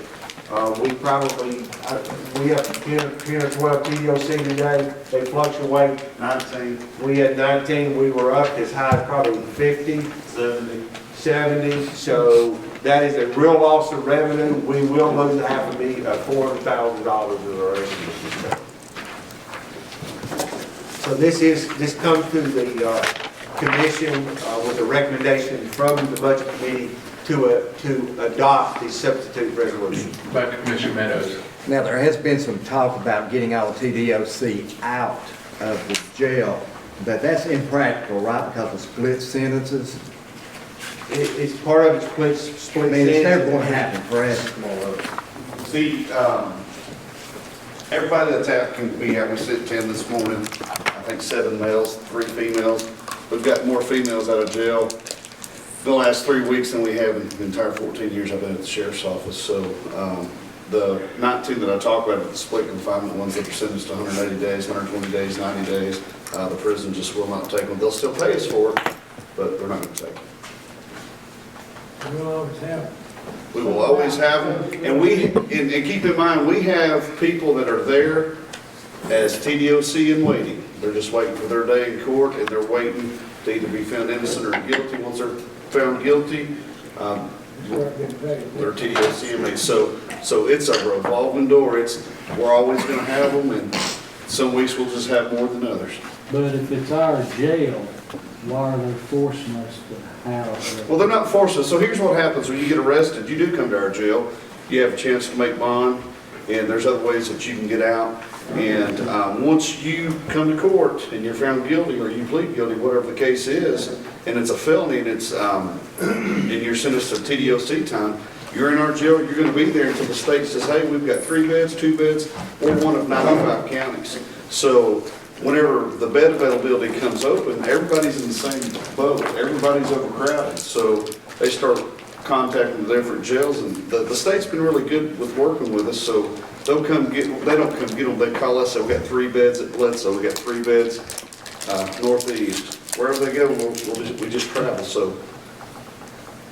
We have 10 or 12 TDOC today. They fluctuate. 19. We had 19. We were up as high as probably 50. 70. So that is a real loss of revenue. We will lose $400,000 of our revenue. So this comes to the commission with a recommendation from the Budget Committee to adopt the substitute resolution. Back to Commissioner Meadows. Now, there has been some talk about getting all the TDOC out of the jail, but that's impractical, right, because of split sentences? It's part of it split I mean, it's never going to happen, correct? See, everybody that's out can be out. We sit 10 this morning, I think 7 males, 3 females. We've got more females out of jail the last 3 weeks than we have in the entire 14 years I've been at the sheriff's office. So the 19 that I talk about, the split confinement ones that are sentenced to 180 days, 120 days, 90 days, the prison just will not take them. They'll still pay us for it, but they're not going to take them. We'll always have it. We will always have them, and keep in mind, we have people that are there as TDOC in waiting. They're just waiting for their day in court, and they're waiting to either be found innocent or guilty. Once they're found guilty, start getting paid. They're TDOC inmates, so it's a revolving door. We're always gonna have them, and some weeks we'll just have more than others. But if it's our jail, why are they forcing us to house it? Well, they're not forcing us. So here's what happens when you get arrested. You do come to our jail. You have a chance to make bond, and there's other ways that you can get out. And once you come to court and you're found guilty, or you plead guilty, whatever the case is, and it's a felony, and it's and you're sentenced to TDOC time, you're in our jail. You're going to be there until the state says, "Hey, we've got 3 beds, 2 beds, or one of 95 counties." So whenever the bed availability comes open, everybody's in the same boat. Everybody's overcrowded. So they start contacting the different jails, and the state's been really good with working with us. So they don't come get them. They call us, say, "We got 3 beds at Bledsoe. We got 3 beds northeast." Wherever they go, we just travel. So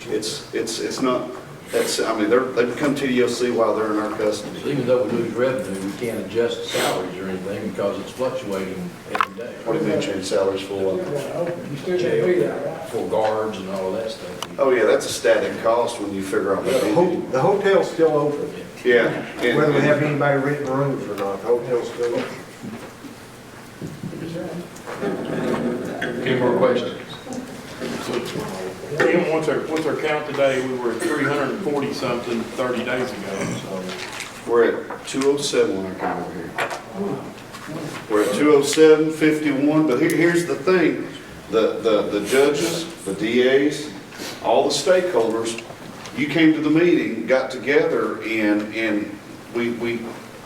it's not. I mean, they become TDOC while they're in our custody. Even though we lose revenue, we can't adjust salaries or anything because it's fluctuating every day. What do you mean change salaries for what? You still gotta be there, right? For guards and all of that stuff. Oh, yeah, that's a static cost when you figure out what they do. The hotel's still open. Yeah. and- Whether we have anybody renting rooms or not, the hotel's still open. Any more questions? Tim, what's our count today? We were at 340 something 30 days ago, so. We're at 207 when I come over here. We're at 207, 51, but here's the thing. The judges, the DAs, all the stakeholders, you came to the meeting, got together, and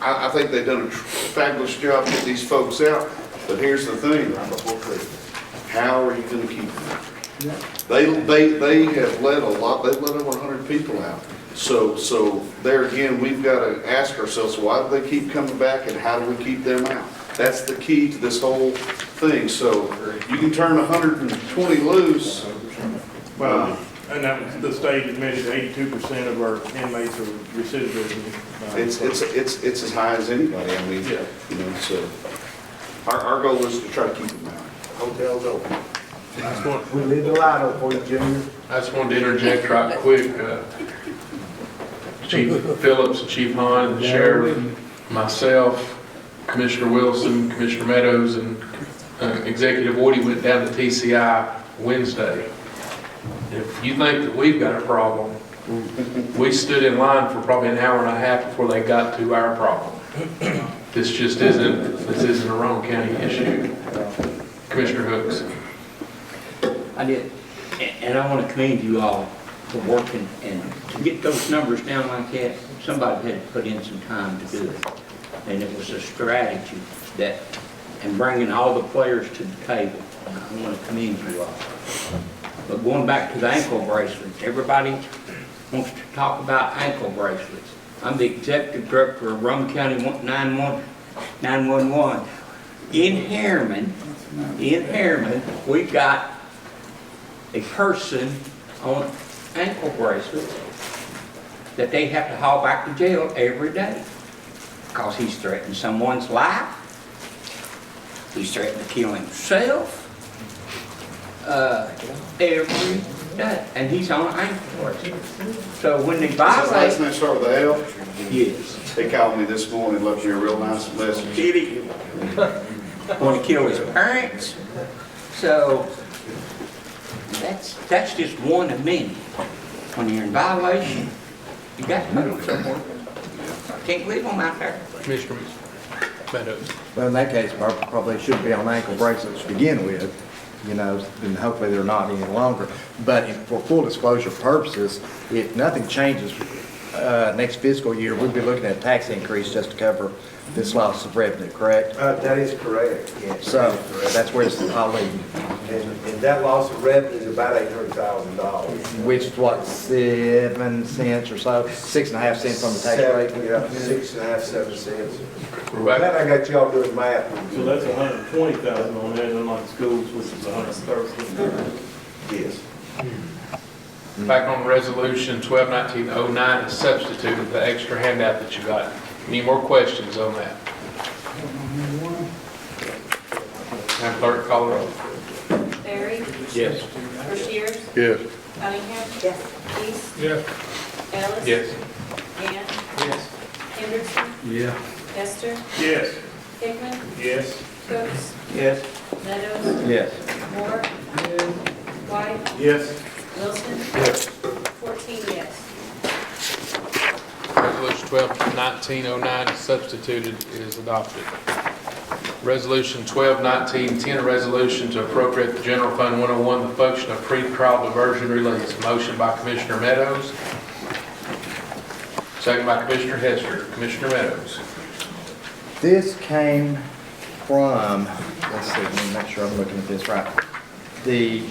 I think they've done a fabulous job getting these folks out. But here's the thing, how are you gonna keep them? They have let they've let over 100 people out. So there again, we've got to ask ourselves, why do they keep coming back, and how do we keep them out? That's the key to this whole thing. So you can turn 120 loose. Well, and that was, the state admitted 82% of our inmates are recidivism. It's as high as anybody. I mean, Yeah. you know, so our goal is to try to keep them out. Hotel's open. We leave the light on for you, Junior. I just wanted to interject right quick. Chief Phillips, Chief Hahn, the sheriff, myself, Commissioner Wilson, Commissioner Meadows, and Executive Woody went down to TCI Wednesday. If you think that we've got a problem, we stood in line for probably an hour and a half before they got to our problem. This isn't a Roane County issue. Commissioner Hooks. I did, and I want to commend you all for working, and to get those numbers down like that, somebody had to put in some time to do it. And it was a strategy that, and bringing all the players to the table. I want to commend you all. But going back to the ankle bracelets, everybody wants to talk about ankle bracelets. I'm the executive director of Roane County 911. In Harriman, we've got a person on ankle bracelets that they have to haul back to jail every day because he's threatening someone's life. He's threatening to kill himself every day, and he's on ankle bracelets. So when they His last violate, name start with a L? yes, They called me this morning, left me a real nice message. kitty, want to kill his parents. So that's just one of many. When you're in violation, you got to put them somewhere. Can't leave them out there. Commissioner Meadows. Well, in that case, probably should be on ankle bracelets to begin with, you know, and hopefully they're not any longer. But for full disclosure purposes, if nothing changes next fiscal year, we'll be looking at a tax increase just to cover this loss of revenue, correct? That is correct, yes. So that's where it's, I'll leave. And that loss of revenue is about $800,000. Which is what, 7 cents or so, 6.5 cents on the tax rate? Yeah, 6.5, 7 cents. Right. Glad I got y'all doing math. So that's 120,000 on that, unlike the schools, which is 113. Yes. Back on resolution 12-1909, and substituted the extra handout that you got. Any more questions on that? Madam Clerk, call the roll. Barry? Yes. Rushiers? Yes. Cunningham? Yes. East? Yes. Ellis? Yes. Gann? Yes. Henderson? Yeah. Hester? Yes. Hickman? Yes. Cooks? Yes. Meadows? Yes. Moore? White? Yes. Wilson? Yes. 14 yes. Resolution 12-1909 substituted is adopted. Resolution 12-1910, a resolution to appropriate the General Fund 101, the function of pre-trial diversion release. Motion by Commissioner Meadows. Second by Commissioner Hester. Commissioner Meadows. This came from, let's see, let me make sure I'm looking at this right. The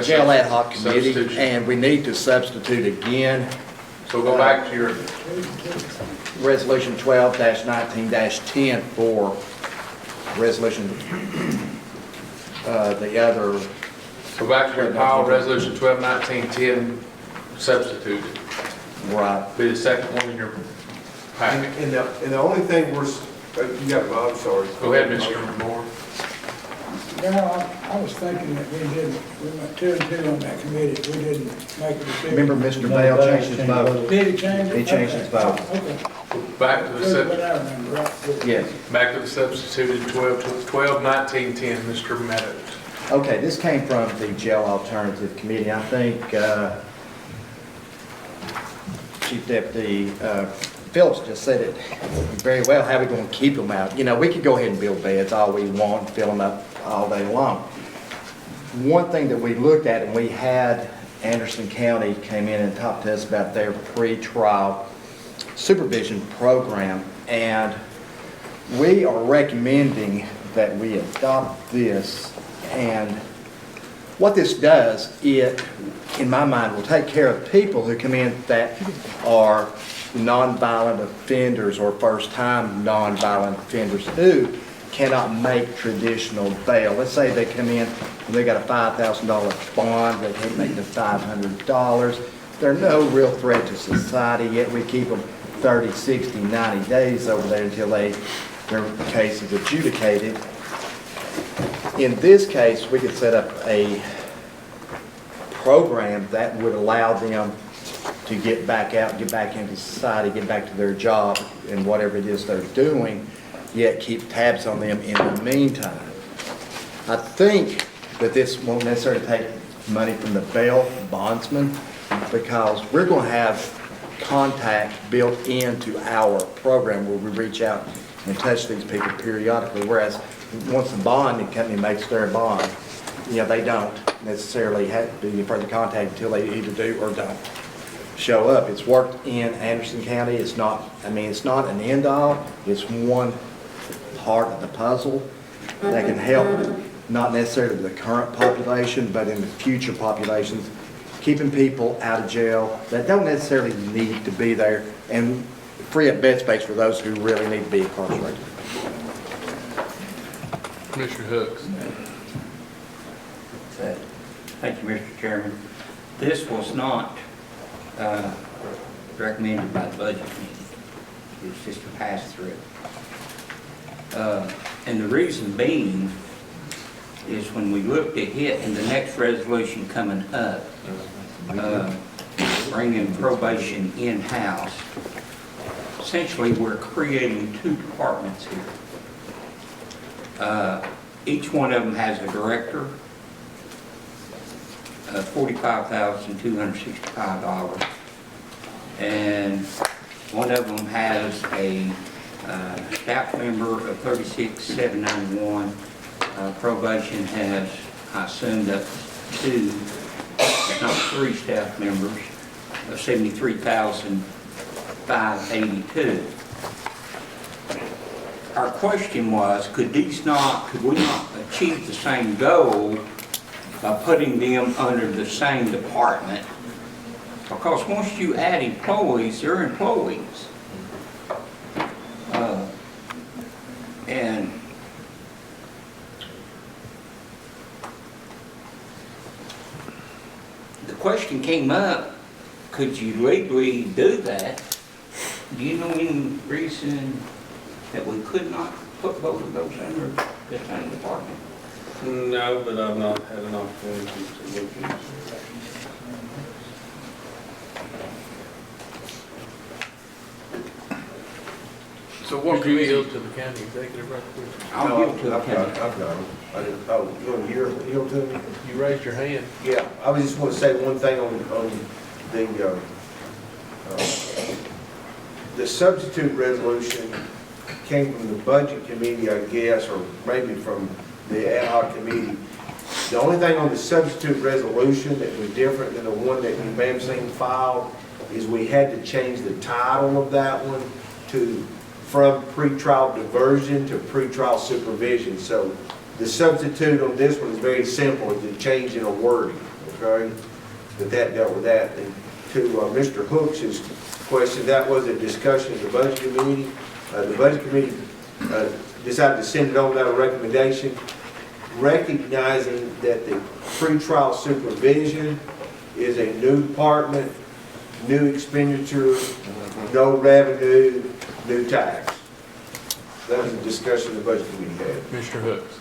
Jail Ad Hoc Committee, Substitution. and we need to substitute again. So go back to your, Resolution 12-19-10 for resolution, the other, go back to your pile, Resolution 12-1910 substituted. right. Be the second one in your packet. And the only thing you got, I'm sorry. Go ahead, Mr. Moore. Darrell, I was thinking that we went 2 and 2 on that committee. We didn't make a decision. Remember, Mr. Bell changed his vote. Did he change it? He changed his vote. Okay. Back to the That's what sub, I remember, right? Yes. back to the substituted 12-1910, Mr. Meadows. Okay, this came from the Jail Alternative Committee. I think Chief Deputy Phillips just said it very well. How are we going to keep them out? You know, we could go ahead and build beds all we want, and fill them up all day long. One thing that we looked at, and we had Anderson County came in and talked to us about their pre-trial supervision program, and we are recommending that we adopt this. And what this does, it, in my mind, will take care of people who come in that are nonviolent offenders or first-time nonviolent offenders who cannot make traditional bail. Let's say they come in and they got a $5,000 bond, they can't make the $500. They're no real threat to society, yet we keep them 30, 60, 90 days over there until their case is adjudicated. In this case, we could set up a program that would allow them to get back out, get back into society, get back to their job and whatever it is they're doing, yet keep tabs on them in the meantime. I think that this won't necessarily take money from the bail bondsman, because we're going to have contact built into our program where we reach out and touch these people periodically, whereas once the bonding company makes their bond, you know, they don't necessarily have to do any further contact until they either do or don't show up. It's worked in Anderson County. It's not, I mean, it's not an end all. It's one part of the puzzle that can help, not necessarily the current population, but in the future populations, keeping people out of jail that don't necessarily need to be there, and free up bed space for those who really need to be incarcerated. Commissioner Hooks. Thank you, Mr. Chairman. This was not recommended by the Budget Committee. It was just a pass-through. And the reason being is when we looked at it in the next resolution coming up, bringing probation in-house, essentially we're creating 2 departments here. Each one of them has a director, $45,265, and one of them has a staff member of 36,791. Probation has, I assumed, up to 2, if not 3 staff members of 73,582. Our question was, could we not achieve the same goal by putting them under the same department? Because once you add employees, they're employees. And the question came up, could you legally do that? Do you know any reason that we could not put both of those under the same department? No, but I've not had an opportunity to look at it. So what Would you committee? yield to the county executive right quick? I'll give it to the I've county. got them. Oh, you want to yield to me? You raised your hand. Yeah, I was just want to say one thing on the substitute resolution came from the budget committee, I guess, or maybe from the ad hoc committee. The only thing on the substitute resolution that was different than the one that you may have seen filed is we had to change the title of that one from pretrial diversion to pretrial supervision. So the substitute on this one is very simple, it's a change in a wording, okay? But that dealt with that. And to Mr. Hooks' question, that was a discussion of the budget committee. The budget committee decided to send it on without a recommendation, recognizing that the pretrial supervision is a new department, new expenditure, no revenue, new tax. That was a discussion the budget committee had. Mr. Hooks.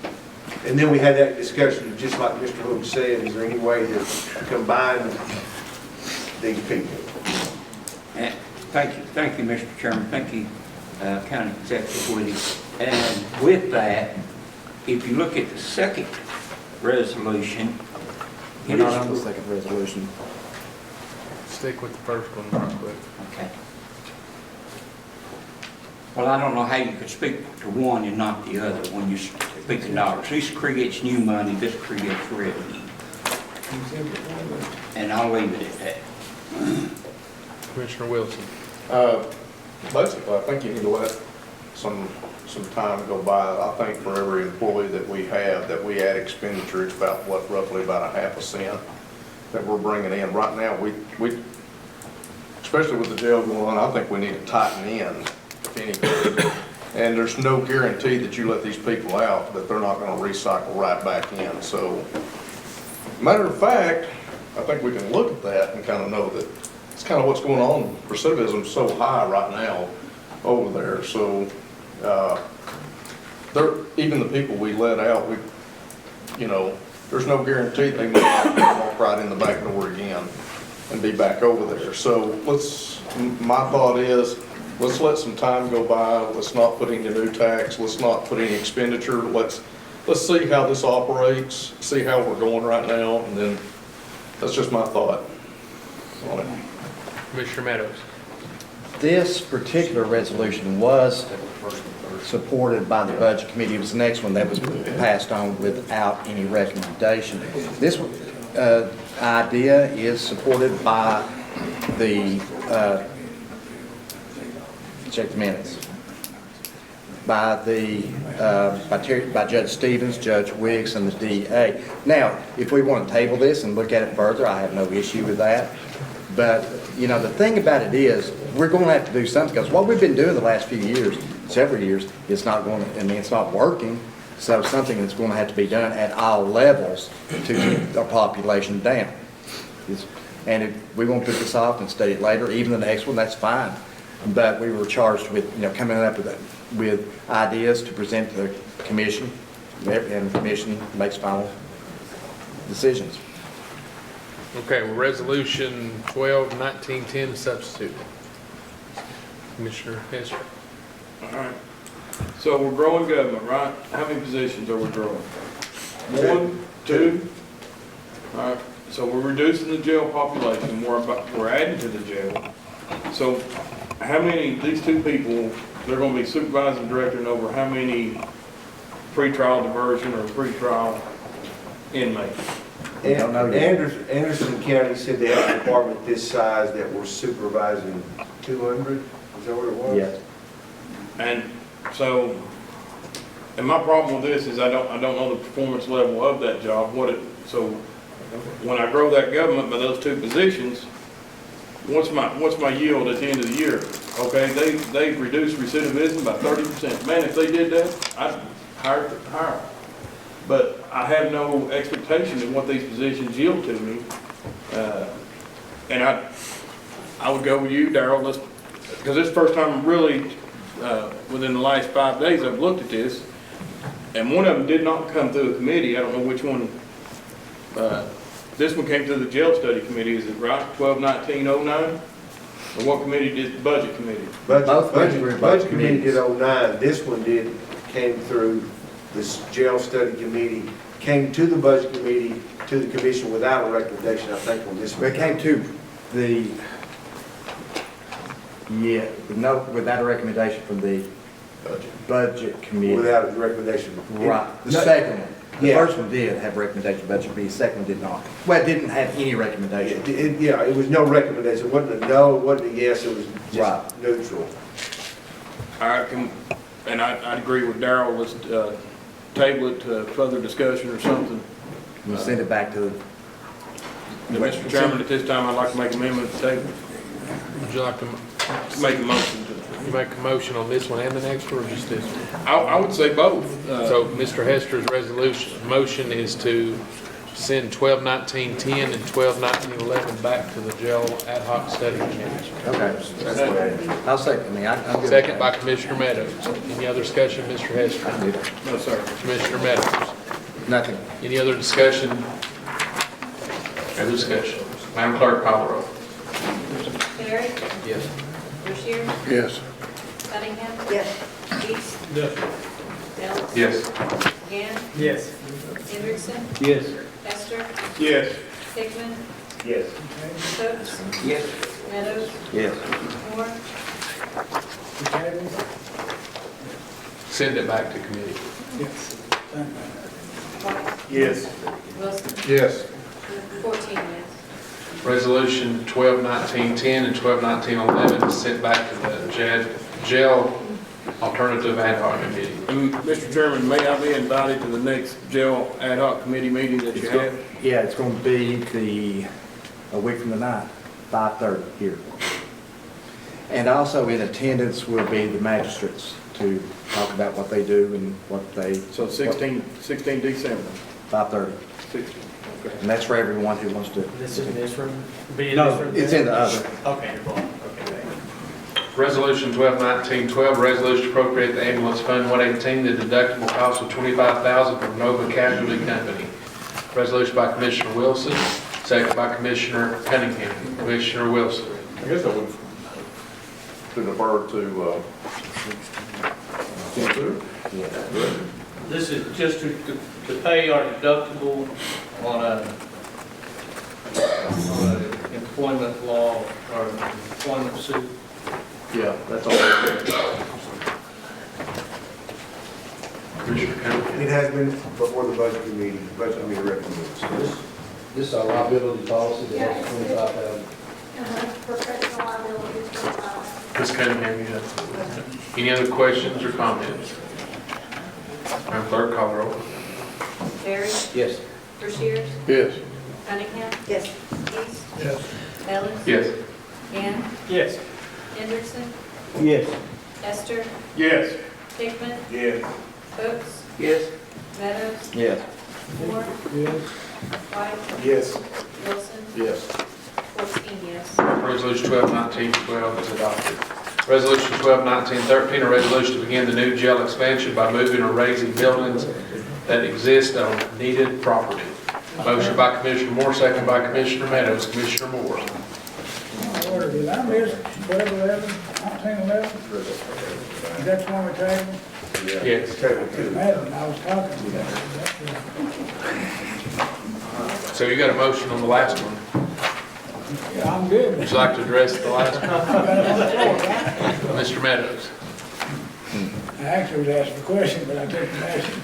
And then we had that discussion, just like Mr. Hooks said, is there any way to combine these people? Thank you, Mr. Chairman. Thank you, County Executive Woody. And with that, if you look at the second resolution, We're not on the second resolution. Stick with the first one right quick. Okay. Well, I don't know how you could speak to one and not the other when you speak in dollars. This creates new money, this creates revenue. And I'll leave it at that. Commissioner Wilson. Basically, I think you need to let some time go by. I think for every employee that we have, that we add expenditure, it's about, roughly about 0.5 cent that we're bringing in. Right now, we especially with the jail going on, I think we need to tighten in, if anything. And there's no guarantee that you let these people out, that they're not gonna recycle right back in. So, matter of fact, I think we can look at that and kind of know that it's kind of what's going on. Recidivism's so high right now over there. So, even the people we let out, there's no guarantee they might walk right in the back door again and be back over there. So my thought is, let's let some time go by. Let's not put any new tax. Let's not put any expenditure. Let's see how this operates, see how we're going right now, and then that's just my thought on it. Commissioner Meadows. This particular resolution was supported by the Budget Committee. It was the next one that was passed on without any recommendation. This idea is supported by the, check the minutes, by Judge Stevens, Judge Wiggs, and the DA. Now, if we want to table this and look at it further, I have no issue with that. But, the thing about it is, we're going to have to do something, because what we've been doing the last few years, several years, it's not working. So something that's going to have to be done at all levels to keep our population down. And if we won't put this off and study it later, even the next one, that's fine. But we were charged with, coming up with ideas to present to the commission, and the commission makes final decisions. Okay, well, resolution 12-1910 substitute. Commissioner Hester. All right. So we're growing government, right? How many positions are we growing? 1, 2? All right. So we're reducing the jail population. We're adding to the jail. So how many, these two people, they're going to be supervising director and over how many pretrial diversion or pretrial inmates? Anderson County said they had a department this size that were supervising 200. Is that what it was? Yes. And so, and my problem with this is I don't know the performance level of that job. So when I grow that government by those two positions, what's my yield at the end of the year? Okay, they've reduced recidivism by 30%. Man, if they did that, I'd hire them. But I have no expectation in what these positions yield to me. And I would go with you, Darrell, because this is the first time really, within the last 5 days I've looked at this. and one of them did not come through a committee. I don't know which one. This one came through the jail study committee, is it right? 12/19/09? Or what committee did, the budget committee? Both were Budget committee committees. did 09, this one came through this jail study committee, came to the budget committee, to the commission without a recommendation, I think, on this one. It came to the, yeah, no, without a recommendation from the budget committee. Without a recommendation. Right, the No, second one. The Yeah. first one did have recommendation, budget committee, the second one did not. Well, it didn't have any recommendation. Yeah, it was no recommendation, it wasn't a no, it wasn't a yes, it was Right. just neutral. I'd agree with Darrell, let's table it to further discussion or something. We'll send it back to Mr. Chairman, at this time, I'd like to make an amendment to table. Would you like to Make a motion to. you make a motion on this one and the next one, or just this one? I would say both. So Mr. Hester's motion is to send 12/19/10 and 12/19/11 back to the jail ad hoc study committee. Okay, that's what it is. I'll second, I'm good. Second by Commissioner Meadows. Any other discussion, Mr. Hester? No, sir. Commissioner Meadows? Nothing. Any other discussion? No discussion. Madam Clerk, call the roll. Terry? Yes. Rushier? Yes. Cunningham? Yes. East? Yes. Ellis? Yes. Gann? Yes. Hendrickson? Yes. Esther? Yes. Hickman? Yes. Coates? Yes. Meadows? Yes. Moore? Send it back to committee. White? Yes. Wilson? Yes. 14 yes. Resolution 12/19/10 and 12/19/11 is sent back to the jail alternative ad hoc committee. Mr. Chairman, may I be invited to the next jail ad hoc committee meeting that you have? Yeah, it's going to be a week from tonight, 5:30 here. And also in attendance will be the magistrates to talk about what they do and what they. So 16 December. 5:30. 16. Okay. And that's for everyone who wants to. This is in this room? Be in No, this room? it's in the other. Okay, okay, thanks. Resolution 12/19/12, resolution to appropriate the ambulance fund 118, the deductible cost of $25,000 from Nova Casualty Company. Resolution by Commissioner Wilson, second by Commissioner Cunningham. Commissioner Wilson. I guess I would defer to, This is just to pay our deductible on a employment law or employment suit. yeah, that's all. Commissioner Cunningham. It has been before the budget committee, recommended. This is our liability policy that has 25,000. Professional liability is 25. Ms. Cunningham, you have any other questions or comments? Madam Clerk, call the roll. Terry? Yes. Rushier? Yes. Cunningham? Yes. East? Yes. Ellis? Yes. Gann? Yes. Hendrickson? Yes. Esther? Yes. Hickman? Yes. Coates? Yes. Meadows? Yes. Moore? Yes. White? Yes. Wilson? Yes. 14 yes. Resolution 12/19/12 is adopted. Resolution 12/19/13, a resolution to begin the new jail expansion by moving or raising buildings that exist on needed property. Motion by Commissioner Moore, second by Commissioner Meadows. Commissioner Moore. Order, did I miss 12/11, 19/11? Is that the one we're taking? Yes. Madam, I was talking about it. So you got a motion on the last one. Yeah, I'm good. Would you like to address the last one? Mr. Meadows. I actually was asking a question, but I didn't ask it.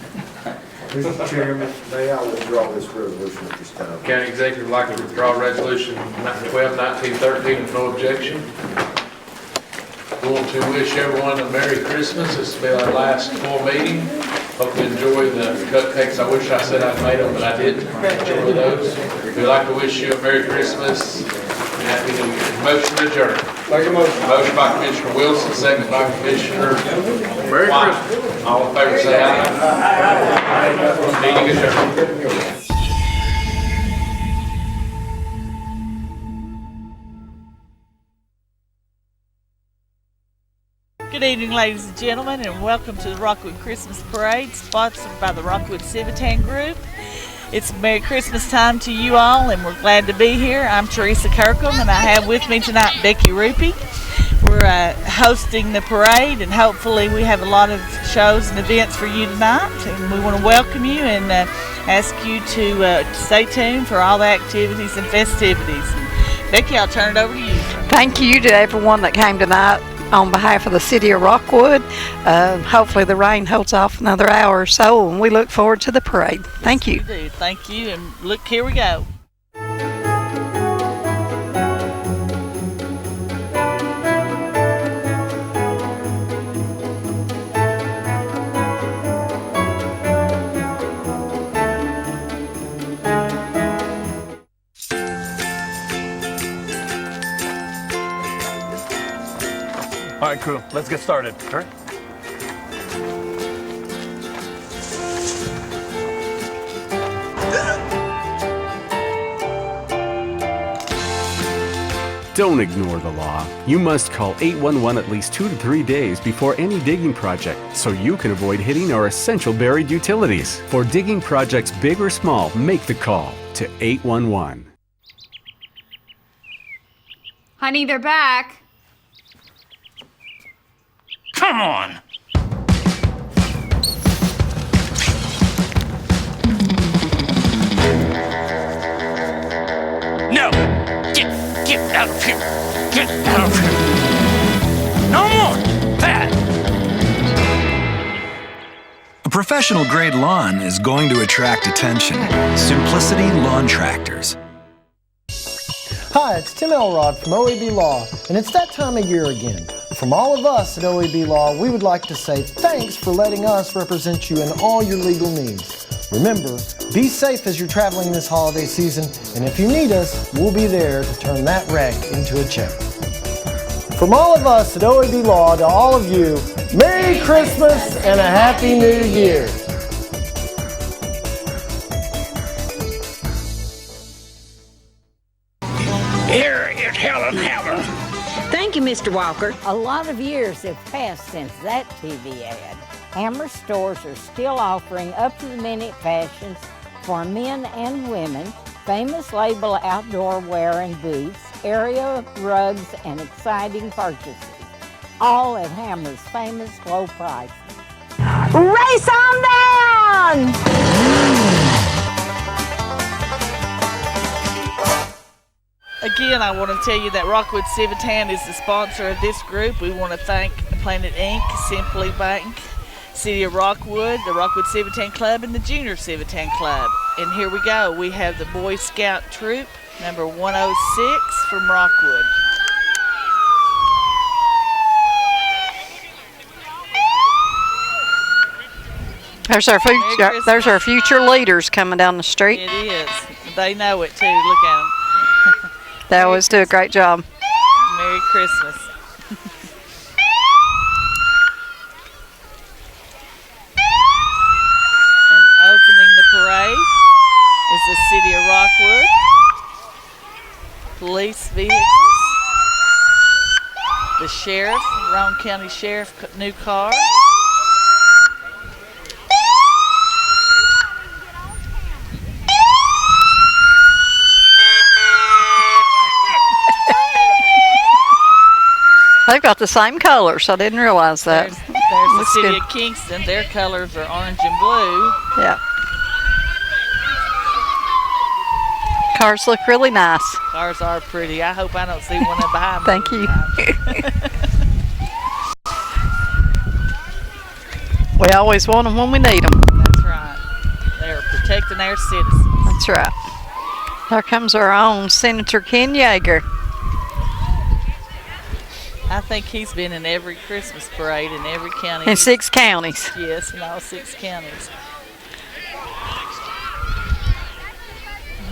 Mr. Chairman, may I withdraw this resolution at this time? County Executive would like to withdraw resolution 12/19/13 with no objection. We want to wish everyone a Merry Christmas. This will be our last full meeting. Hope you enjoy the cupcakes. I wish I said I'd made them, but I didn't. Enjoy those. We'd like to wish you a Merry Christmas and Happy New Year. Motion adjourned. Make a motion. Motion by Commissioner Wilson, second by Commissioner Merry White. Christmas. All in favor, say aye. Meeting adjourned. Good evening, ladies and gentlemen, and welcome to the Rockwood Christmas Parade, sponsored by the Rockwood Civitan Group. It's Merry Christmas time to you all, and we're glad to be here. I'm Teresa Kirkham, and I have with me tonight Becky Rupie. We're hosting the parade, and hopefully we have a lot of shows and events for you tonight. And we want to welcome you and ask you to stay tuned for all the activities and festivities. And Becky, I'll turn it over to you. Thank you to everyone that came tonight on behalf of the city of Rockwood. Hopefully the rain holds off another hour or so, and we look forward to the parade. Thank you. We do. Thank you, and look, here we go. All right, crew, let's get started. All right. Don't ignore the law. You must call 811 at least 2 to 3 days before any digging project so you can avoid hitting our essential buried utilities. For digging projects big or small, make the call to 811. Honey, they're back. Come on! No! Get out of here! Get out of here! No more! That! A professional-grade lawn is going to attract attention. Simplicity Lawn Tractors. Hi, it's Tim Elrod from OEB Law, and it's that time of year again. From all of us at OEB Law, we would like to say thanks for letting us represent you in all your legal needs. Remember, be safe as you're traveling this holiday season, and if you need us, we'll be there to turn that wreck into a check. From all of us at OEB Law to all of you, Merry Christmas and a Happy New Year. Here is Helen Hammer. Thank you, Mr. Walker. A lot of years have passed since that TV ad. Hammer stores are still offering up-to-the-minute fashions for men and women, famous label outdoor wear and boots, area rugs, and exciting purchases. All at Hammer's famous low prices. Race on down! Again, I want to tell you that Rockwood Civitan is the sponsor of this group. We want to thank Planet Inc., Simply Bank, City of Rockwood, the Rockwood Civitan Club, and the Junior Civitan Club. And here we go. We have the Boy Scout Troop, number 106 from Rockwood. There's our future leaders coming down the street. It is. They know it too. Look at them. They always do a great job. Merry Christmas. And opening the parade is the City of Rockwood. Police vehicles. The sheriff, Roane County Sheriff, new car. They've got the same colors. I didn't realize that. There's the City of Kingston. Their colors are orange and blue. Yeah. Cars look really nice. Cars are pretty. I hope I don't see one behind me. Thank you. We always want them when we need them. That's right. They're protecting our citizens. That's right. Here comes our own Senator Ken Yeager. I think he's been in every Christmas parade in every county. In 6 counties. Yes, in all 6 counties.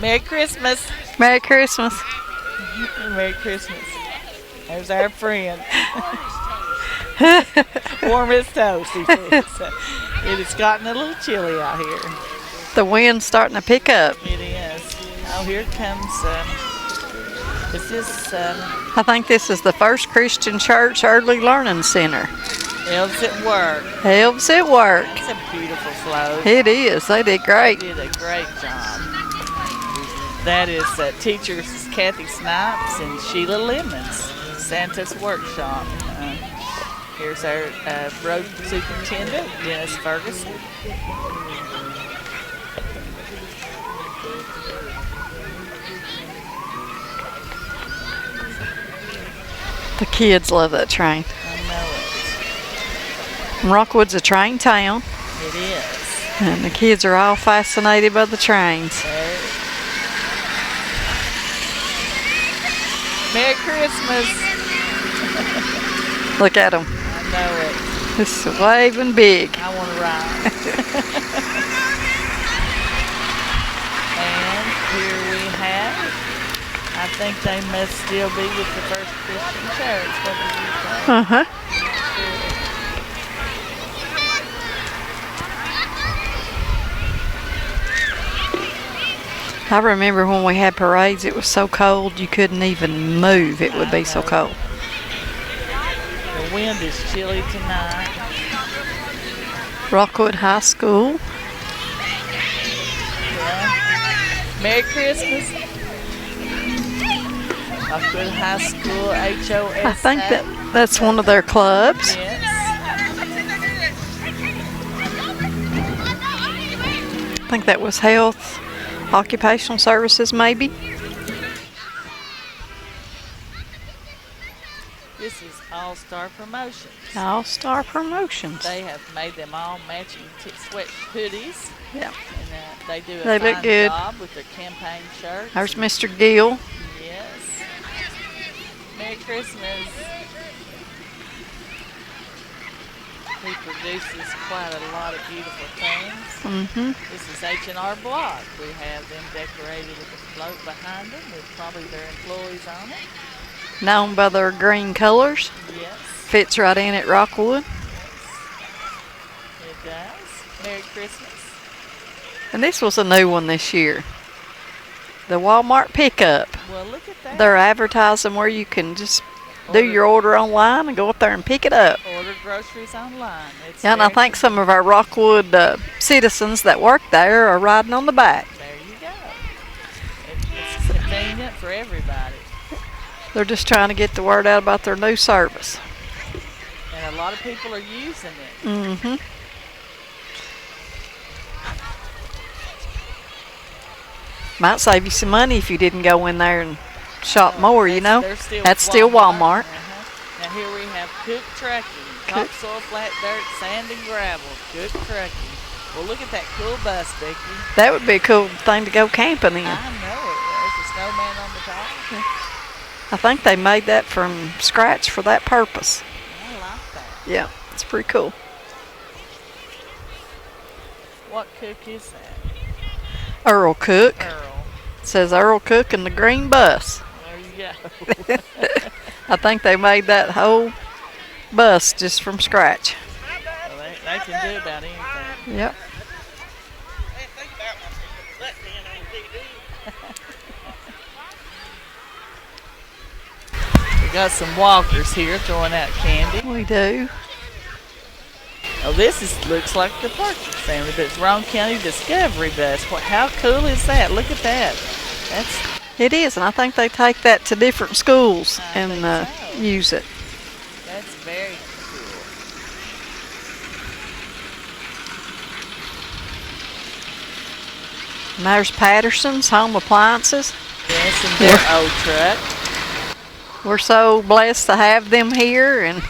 Merry Christmas. Merry Christmas. Merry Christmas. There's our friend. Warm as toast, he says. It has gotten a little chilly out here. The wind's starting to pick up. It is. Oh, here it comes. Is this I think this is the First Christian Church Early Learning Center. Elves at Work? Elves at Work. That's a beautiful float. It is. They did great. They did a great job. That is teachers Kathy Snipes and Sheila Lemons, Santa's Workshop. Here's our road superintendent, Dennis Ferguson. The kids love that train. I know it. Rockwood's a train town. It is. And the kids are all fascinated by the trains. Merry Christmas. Look at them. I know it. It's waving big. I want to ride. And here we have, I think they must still be with the First Christian Church. What do you think? Uh-huh. I remember when we had parades, it was so cold you couldn't even move. It would be so cold. The wind is chilly tonight. Rockwood High School. Yeah. Merry Christmas. Rockwood High School, HOSA. I think that's one of their clubs. Yes. I think that was health, occupational services maybe. This is All-Star Promotions. All-Star Promotions. They have made them all matching sweat hoodies. Yeah. And they do a They look fine good. job with their campaign shirts. There's Mr. Gill. Yes. Merry Christmas. He produces quite a lot of beautiful things. Mm-hmm. This is H&R Block. We have them decorated with a float behind them with probably their employees on it. Known by their green colors. Yes. Fits right in at Rockwood. It does. Merry Christmas. And this was a new one this year. The Walmart pickup. Well, look at that. They're advertising where you can just do your order online and go up there and pick it up. Order groceries online. It's Yeah, and I very think some of our Rockwood citizens that work there are riding on the back. There you go. It's convenient for everybody. They're just trying to get the word out about their new service. And a lot of people are using it. Mm-hmm. Might save you some money if you didn't go in there and shop more, you know. That's still Walmart. Now here we have Cook Trucking, topsoil, flat dirt, sand and gravel. Cook Trucking. Well, look at that cool bus, Becky. That would be a cool thing to go camping in. I know it. There's a snowman on the top. I think they made that from scratch for that purpose. I like that. Yeah, it's pretty cool. What Cook is that? Earl Cook. Earl. It says Earl Cook and the green bus. There you go. I think they made that whole bus just from scratch. Well, they can do about anything. Yep. We got some walkers here throwing out candy. We do. Oh, this looks like the Partridge Family, but it's Roane County Discovery Bus. How cool is that? Look at that. It is, and I think they take that to different schools and use it. That's very cool. And there's Patterson's Home Appliances. Yes, and their old truck. We're so blessed to have them here, and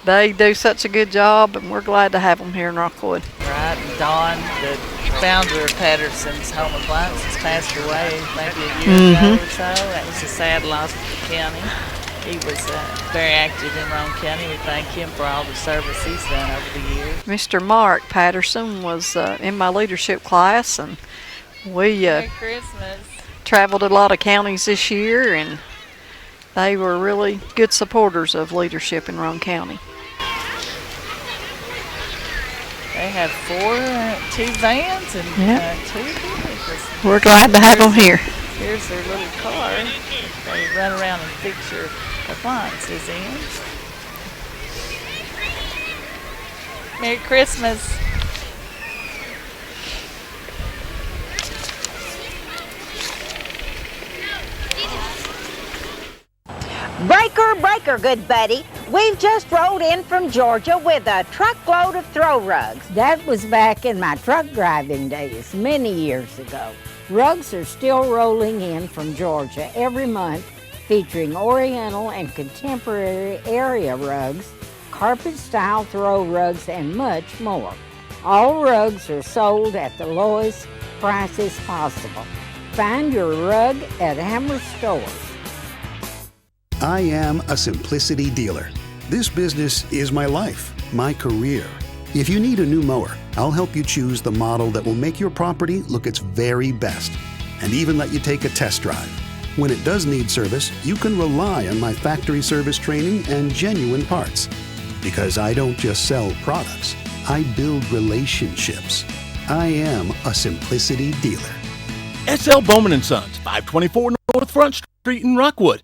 they do such a good job, and we're glad to have them here in Rockwood. Right, and Don, the founder of Patterson's Home Appliances, passed away maybe a year ago or so. That was a sad loss for the county. He was very active in Roane County. We thank him for all the service he's done over the years. Mr. Mark Patterson was in my leadership class, and we Merry Christmas. traveled a lot of counties this year, and they were really good supporters of leadership in Roane County. They have 2 vans and 2 vehicles. We're glad to have them here. Here's their little car. They run around and fix your appliances in. Merry Christmas. Breaker, breaker, good buddy. We've just rolled in from Georgia with a truckload of throw rugs. That was back in my truck driving days, many years ago. Rugs are still rolling in from Georgia every month, featuring Oriental and contemporary area rugs, carpet-style throw rugs, and much more. All rugs are sold at the lowest prices possible. Find your rug at Hammer Stores. I am a Simplicity dealer. This business is my life, my career. If you need a new mower, I'll help you choose the model that will make your property look its very best, and even let you take a test drive. When it does need service, you can rely on my factory service training and genuine parts. Because I don't just sell products, I build relationships. I am a Simplicity dealer. S.L. Bowman & Sons, 524 North Front Street in Rockwood.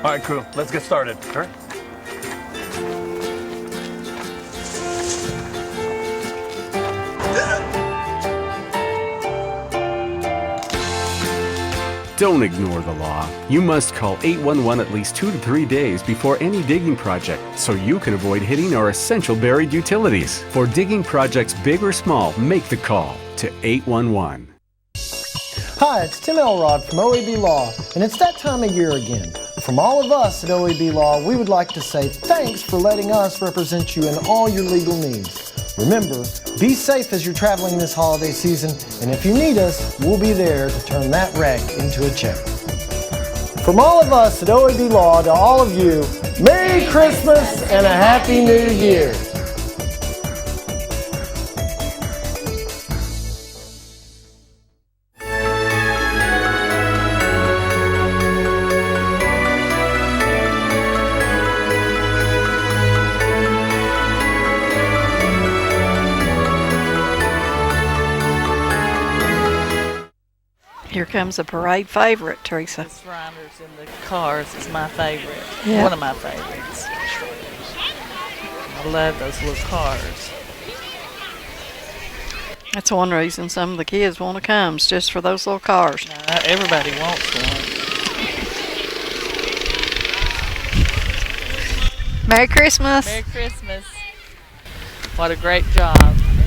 All right, crew, let's get started. Sure. Don't ignore the law. You must call 811 at least 2 to 3 days before any digging project so you can avoid hitting our essential buried utilities. For digging projects big or small, make the call to 811. Hi, it's Tim Elrod from OEB Law, and it's that time of year again. From all of us at OEB Law, we would like to say thanks for letting us represent you in all your legal needs. Remember, be safe as you're traveling this holiday season, and if you need us, we'll be there to turn that wreck into a check. From all of us at OEB Law to all of you, Merry Christmas and a Happy New Year! Here comes a parade favorite, Teresa. This riders in the cars is my favorite. Yeah. One of my favorites. I love those little cars. That's one reason some of the kids want to come, is just for those little cars. Now, everybody wants one. Merry Christmas. Merry Christmas. What a great job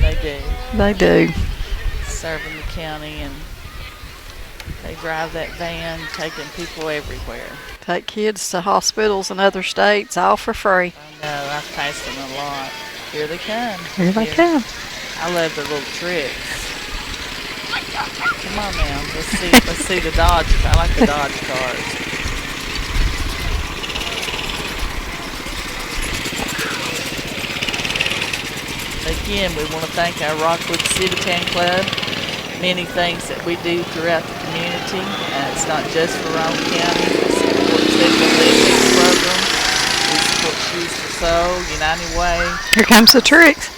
they do. They do. Serving the county, and they drive that van taking people everywhere. Take kids to hospitals in other states, all for free. I know, I've passed them a lot. Here they come. Here they come. I love their little tricks. Come on now, let's see the Dodge. I like the Dodge cars. Again, we want to thank our Rockwood Civitan Club. Many things that we do throughout the community. It's not just for Rowan County. We support Central Olympics program. We support Shoes for Soul, United Way. Here comes the tricks.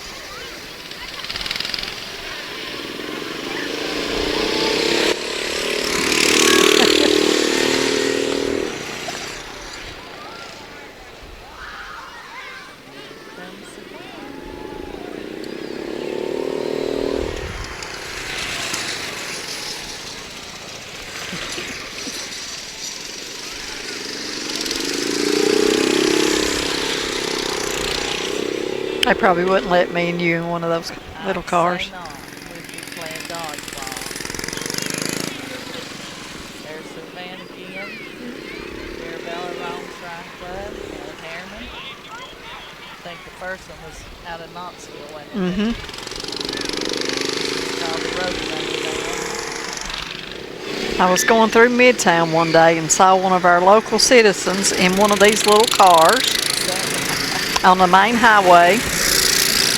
They probably wouldn't let me and you in one of those little cars. We'd be playing dodgeball. There's the van again. Arabella Rome Shrine Club, Harriman. I think the first one was out of Knoxville, wasn't it? Mm-hmm. It's called the Road Runner. I was going through Midtown one day and saw one of our local citizens in one of these little cars on the main highway,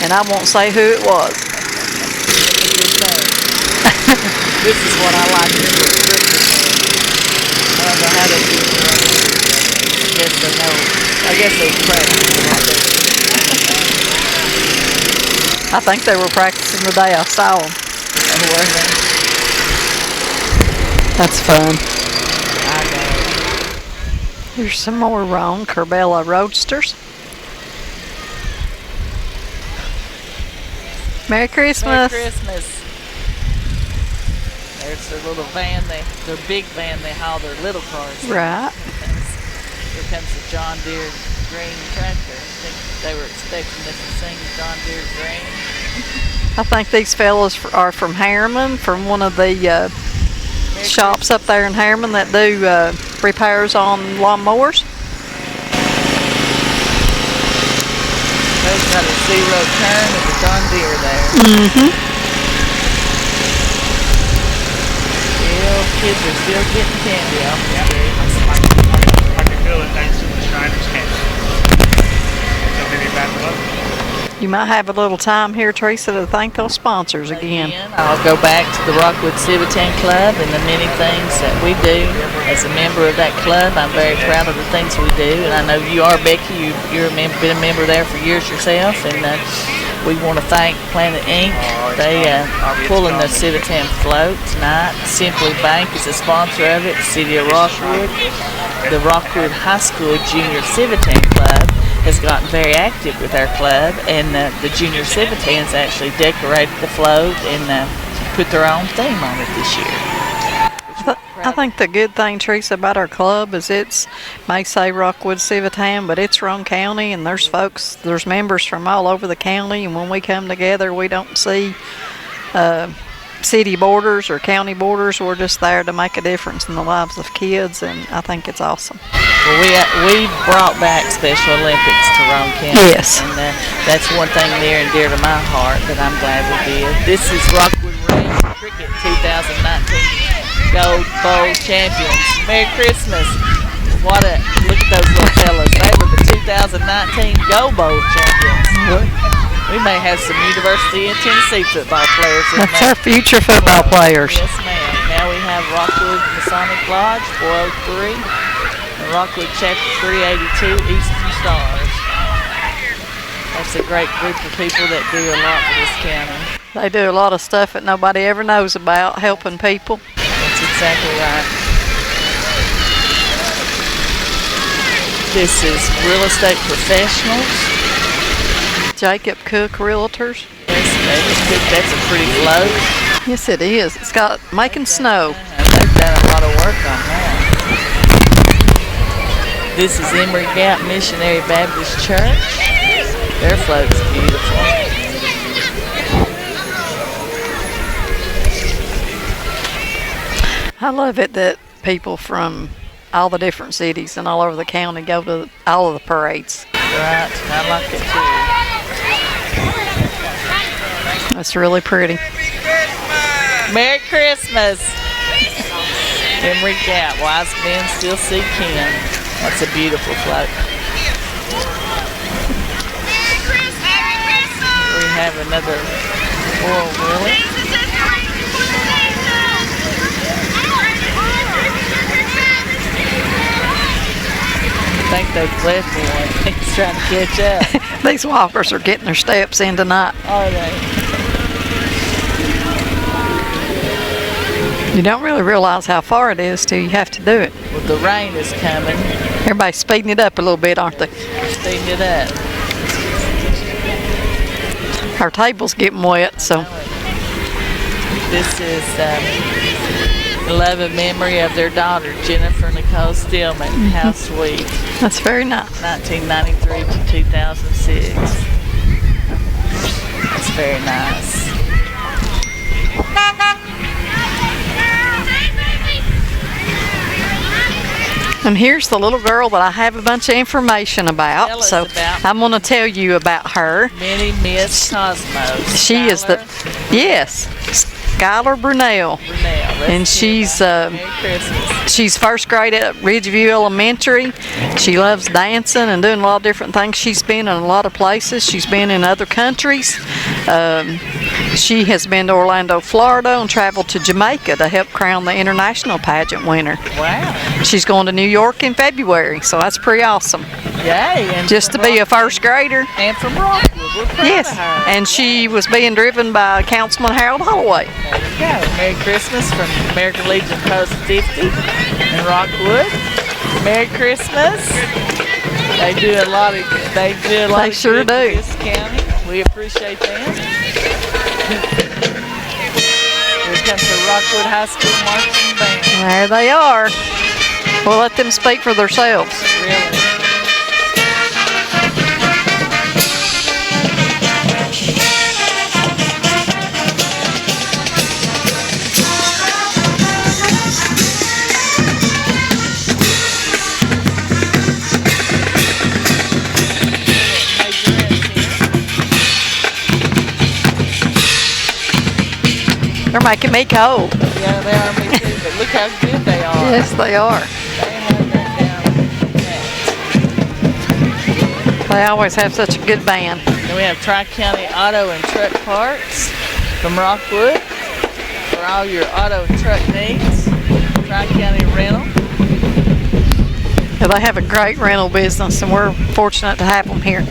and I won't say who it was. This is what I like to do. I don't know how they do it. I guess they know. I guess they practice. I think they were practicing today. I saw them. That's fun. Here's some more Ron Corbella Roadsters. Merry Christmas. Merry Christmas. There's their little van, their big van, they haul their little cars. Right. Here comes the John Deere green tractor. I think they were expecting us to sing John Deere green. I think these fellas are from Harriman, from one of the shops up there in Harriman that do repairs on lawnmowers. There's got a zero turn of the John Deere there. Kids are still getting candy off the tree. I can feel it thanks to the Shriners candy. So maybe bad luck. You might have a little time here, Teresa, to thank those sponsors again. I'll go back to the Rockwood Civitan Club and the many things that we do. As a member of that club, I'm very proud of the things we do. And I know you are, Becky. You've been a member there for years yourself. And we want to thank Planet Ink. They are pulling the Civitan float tonight. Simply Bank is a sponsor of it. The City of Rockwood. The Rockwood High School Junior Civitan Club has gotten very active with our club, and the Junior Civitans actually decorated the float and put their own theme on it this year. I think the good thing, Teresa, about our club is may say Rockwood Civitan, but it's Roane County, and there's members from all over the county, and when we come together, we don't see city borders or county borders. We're just there to make a difference in the lives of kids, and I think it's awesome. Well, we brought back Special Olympics to Roane County. Yes. And that's one thing near and dear to my heart that I'm glad we did. This is Rockwood Range Cricket 2019 Gold Bowl champions. Merry Christmas. Look at those little fellas. They were the 2019 Gold Bowl champions. We may have some University of Tennessee football players in That's our future football players. Yes, ma'am. Now we have Rockwood Masonic Lodge 403 and Rockwood Chapter 382 Eastern Stars. That's a great group of people that do a lot for this county. They do a lot of stuff that nobody ever knows about, helping people. That's exactly right. This is Real Estate Professionals. Jacob Cook Realtors. Yes, Jacob Cook, that's a pretty float. Yes, it is. It's got making snow. They've done a lot of work on that. This is Emory Gap Missionary Baptist Church. Their float's beautiful. I love it that people from all the different cities and all over the county go to all of the parades. Right, I like it too. That's really pretty. Merry Christmas! Emory Gap, wise men still see kin. That's a beautiful float. We have another four-wheeler. I think they've left one. He's trying to catch up. These walkers are getting their steps in tonight. Are they? You don't really realize how far it is till you have to do it. Well, the rain is coming. Everybody's speeding it up a little bit, aren't they? Speeding it up. Our table's getting wet, so. This is love and memory of their daughter, Jennifer Nicole Stillman. How sweet. That's very nice. 1993 to 2006. That's very nice. And here's the little girl that I have a bunch of information about. So I'm going to tell you about her. Minnie Miss Cosmos. She is the, yes, Skylar Brunell. And she's first grade at Ridgeview Elementary. She loves dancing and doing a lot of different things. She's been in a lot of places. She's been in other countries. She has been to Orlando, Florida, and traveled to Jamaica to help crown the international pageant winner. Wow. She's going to New York in February, so that's pretty awesome. Yay. And just to be a first grader. And from Rockwood. We're proud Yes, of her. and she was being driven by Councilman Harold Holloway. There you go. Merry Christmas from American Legion Post 50 in Rockwood. Merry Christmas. They do a lot of They sure good do. for this county. We appreciate them. Here comes the Rockwood High School marching band. There they are. We'll let them speak for themselves. Really. They're making me cold. Yeah, they are me too, but look how good they are. Yes, they are. They always have such a good band. And we have Tri-County Auto and Truck Parts from Rockwood for all your auto and truck needs. Tri-County Rental. Yeah, they have a great rental business, and we're fortunate to have them here.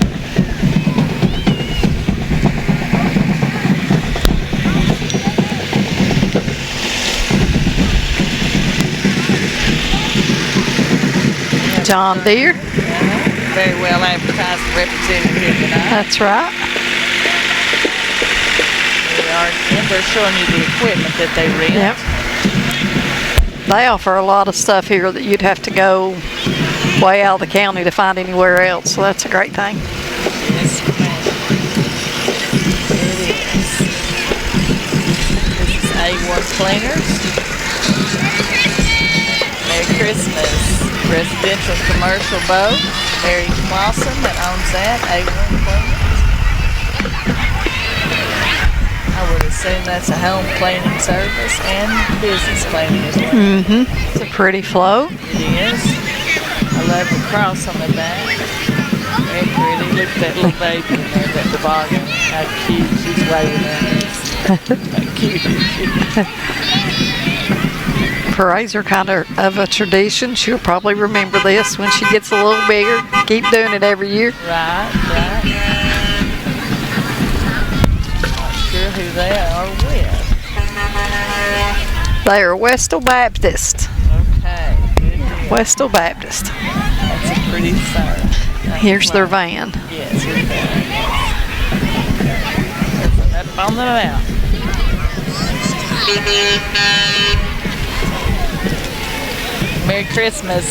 John Deere. Very well advertised and represented here tonight. That's right. And they're showing you the equipment that they rent. Yep. They offer a lot of stuff here that you'd have to go way out of the county to find anywhere else, so that's a great thing. Yes, it is. This is A1 Cleaners. Merry Christmas. Residential commercial boat. Mary Clausen that owns that. A1 Cleaners. I would assume that's a home cleaning service and business cleaning as well. Mm-hmm. It's a pretty float. It is. I love the cross on the back. Very pretty. Look at that little baby in there, that toboggan. How cute. She's waving at us. How cute is she? Parades are kind of a tradition. She'll probably remember this when she gets a little bigger. Keep doing it every year. Right. Not sure who they are with. They are Westel Baptist. Okay, good deal. Westel Baptist. That's a pretty sight. Here's their van. Yes, here's that. Up on the mountain. Merry Christmas.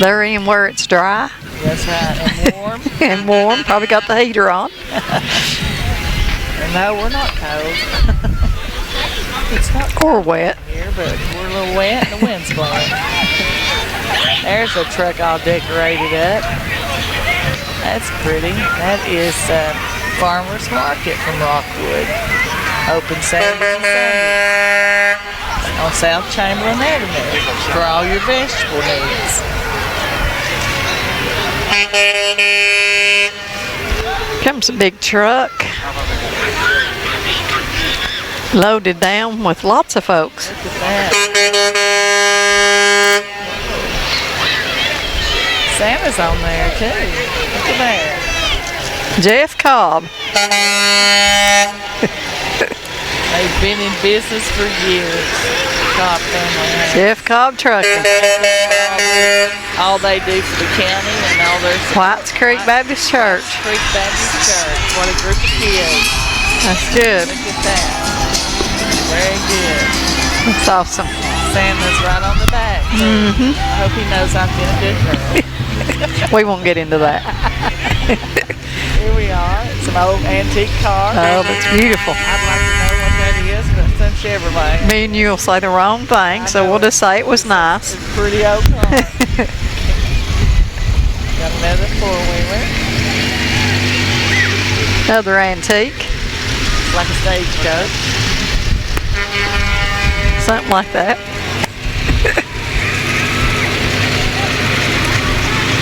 They're in where it's dry. That's right, and warm. And warm. Probably got the heater on. No, we're not cold. It's not or wet here, but we're a little wet and the wind's blowing. There's a truck all decorated up. That's pretty. That is Farmer's Market from Rockwood. Open Saturday and Sunday on South Chamberlain Avenue for all your vegetable needs. Comes a big truck. Loaded down with lots of folks. Look at that. Santa's on there too. Look at that. Jeff Cobb. They've been in business for years. Cobb family. Jeff Cobb Trucking. All they do for the county and all their Whites Creek Baptist Church. Creek Baptist Church. What a group of kids. That's good. Look at that. Very good. That's awesome. Santa's right on the back. Mm-hmm. I hope he knows I've been a good girl. We won't get into that. Here we are. It's an old antique car. Oh, that's beautiful. I'd like to know what that is, but some Chevrolet. Me and you will say the wrong thing, so we'll just say it was nice. It's a pretty old car. Got another four-wheeler. Another antique. It's like a stagecoach. Something like that.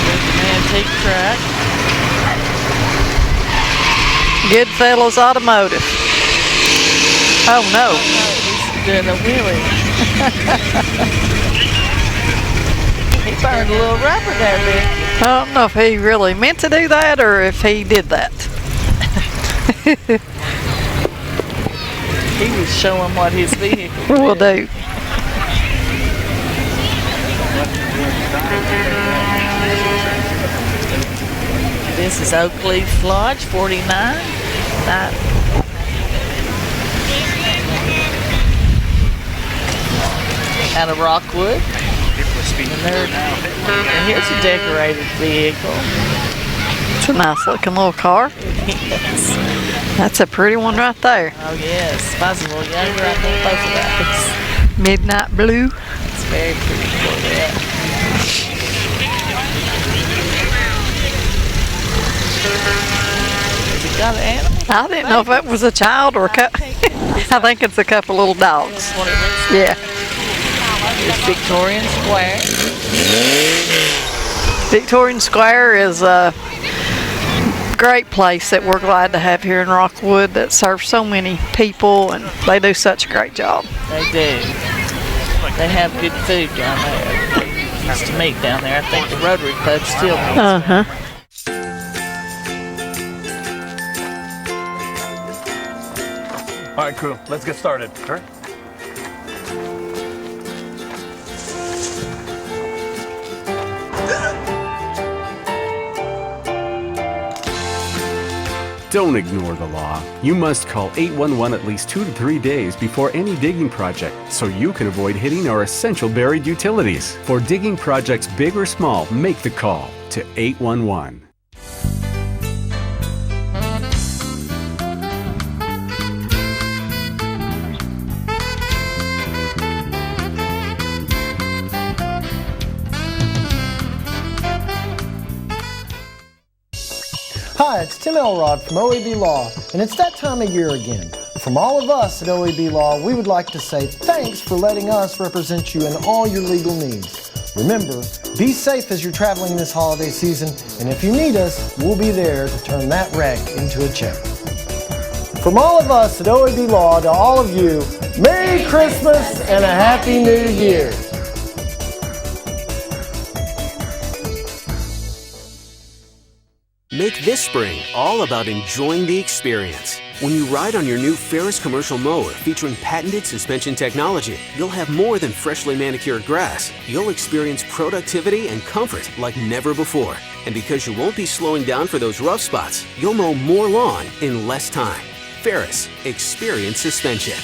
There's an antique truck. Goodfellas Automotive. Oh no. He's doing a wheelie. He burned a little rubber there, Vic. I don't know if he really meant to do that or if he did that. He was showing what his vehicle Will do. This is Oak Leaf Lodge, 49. Out of Rockwood. And here's a decorated vehicle. It's a nice looking little car. Yes. That's a pretty one right there. Oh yes, possible younger, I think both of those. Midnight blue. It's very pretty Corvette. Has it got an animal? I didn't know if it was a child or a couple. I think it's a couple little dogs. That's what it looks like. Yeah. It's Victorian Square. Victorian Square is a great place that we're glad to have here in Rockwood that serves so many people, and they do such a great job. They do. They have good food down there. They used to meet down there. I think the Rotary Club still meets. Uh-huh. All right, crew, let's get started. All right. Don't ignore the law. You must call 811 at least 2 to 3 days before any digging project so you can avoid hitting our essential buried utilities. For digging projects big or small, make the call to 811. Hi, it's Tim Elrod from OEB Law, and it's that time of year again. From all of us at OEB Law, we would like to say thanks for letting us represent you in all your legal needs. Remember, be safe as you're traveling this holiday season, and if you need us, we'll be there to turn that wreck into a check. From all of us at OEB Law to all of you, Merry Christmas and a Happy New Year! Make this spring all about enjoying the experience. When you ride on your new Ferris commercial mower featuring patented suspension technology, you'll have more than freshly manicured grass. You'll experience productivity and comfort like never before. And because you won't be slowing down for those rough spots, you'll mow more lawn in less time. Ferris, experience suspension.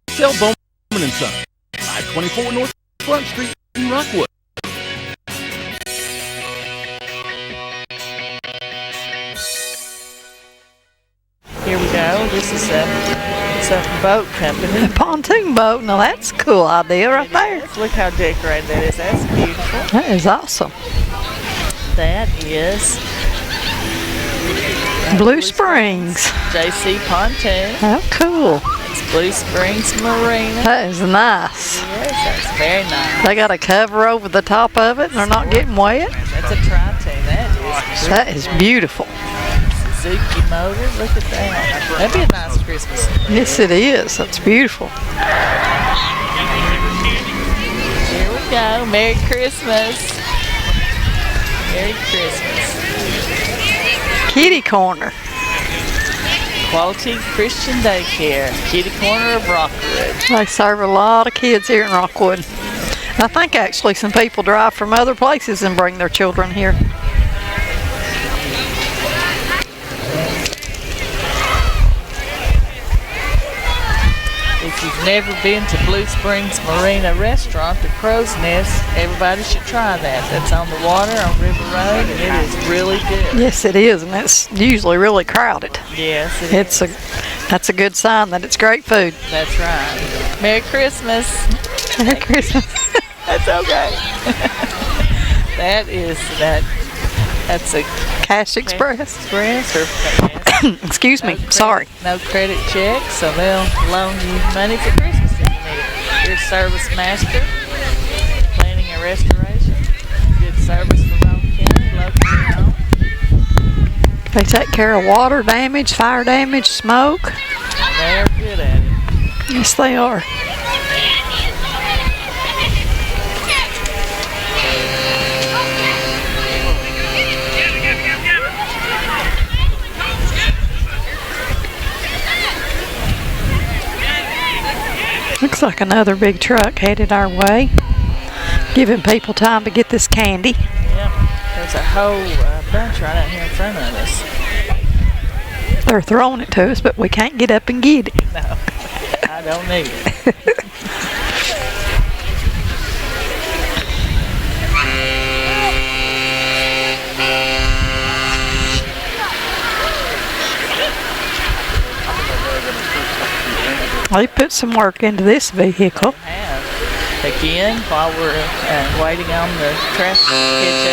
Sell Bowman & Son, 524 North Front Street in Rockwood. Here we go. This is a boat company. A pontoon boat. Now that's a cool idea right there. Look how decorated that is. That's beautiful. That is awesome. That is Blue Springs. JC Pontoon. How cool. It's Blue Springs Marina. That is nice. Yes, that's very nice. They got a cover over the top of it and they're not getting wet. That's a Tri-Toon. That is beautiful. Suzuki motor. Look at that. That'd be a nice Christmas. Yes, it is. That's beautiful. Here we go. Merry Christmas. Merry Christmas. Kitty Corner. Quality Christian Daycare. Kitty Corner of Rockwood. They serve a lot of kids here in Rockwood. I think actually some people drive from other places and bring their children here. If you've never been to Blue Springs Marina Restaurant, the Crow's Nest, everybody should try that. That's on the water on River Road, and it is really good. Yes, it is, and it's usually really crowded. Yes, it is. That's a good sign that it's great food. That's right. Merry Christmas. Merry Christmas. That's okay. That's a Cash Express. Express or yes. Excuse me. Sorry. No credit check, so they'll loan you money for Christmas if you need it. Your Service Master, planning and restoration, good service for Rome County, locally owned. They take care of water damage, fire damage, smoke. They're good at it. Yes, they are. Looks like another big truck headed our way, giving people time to get this candy. Yep, there's a whole bunch right out here in front of us. They're throwing it to us, but we can't get up and get it. No, I don't need it. They put some work into this vehicle. Again, while we're waiting on the traffic to catch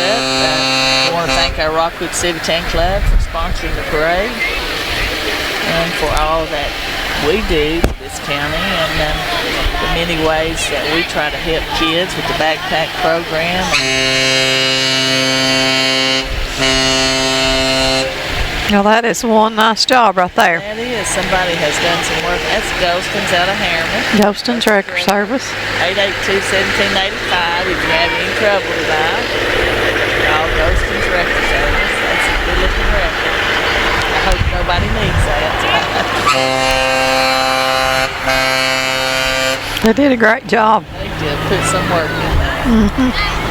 up, we want to thank our Rockwood Civitan Club for sponsoring the parade and for all that we do for this county and the many ways that we try to help kids with the backpack program. Now that is one nice job right there. That is. Somebody has done some work. That's Ghostins out of Harriman. Ghostins Wrecker Service. 882-1785 if you have any trouble tonight. Call Ghostins Wrecker Service. That's a good looking record. I hope nobody needs that. They did a great job. They did put some work in there. Mm-hmm.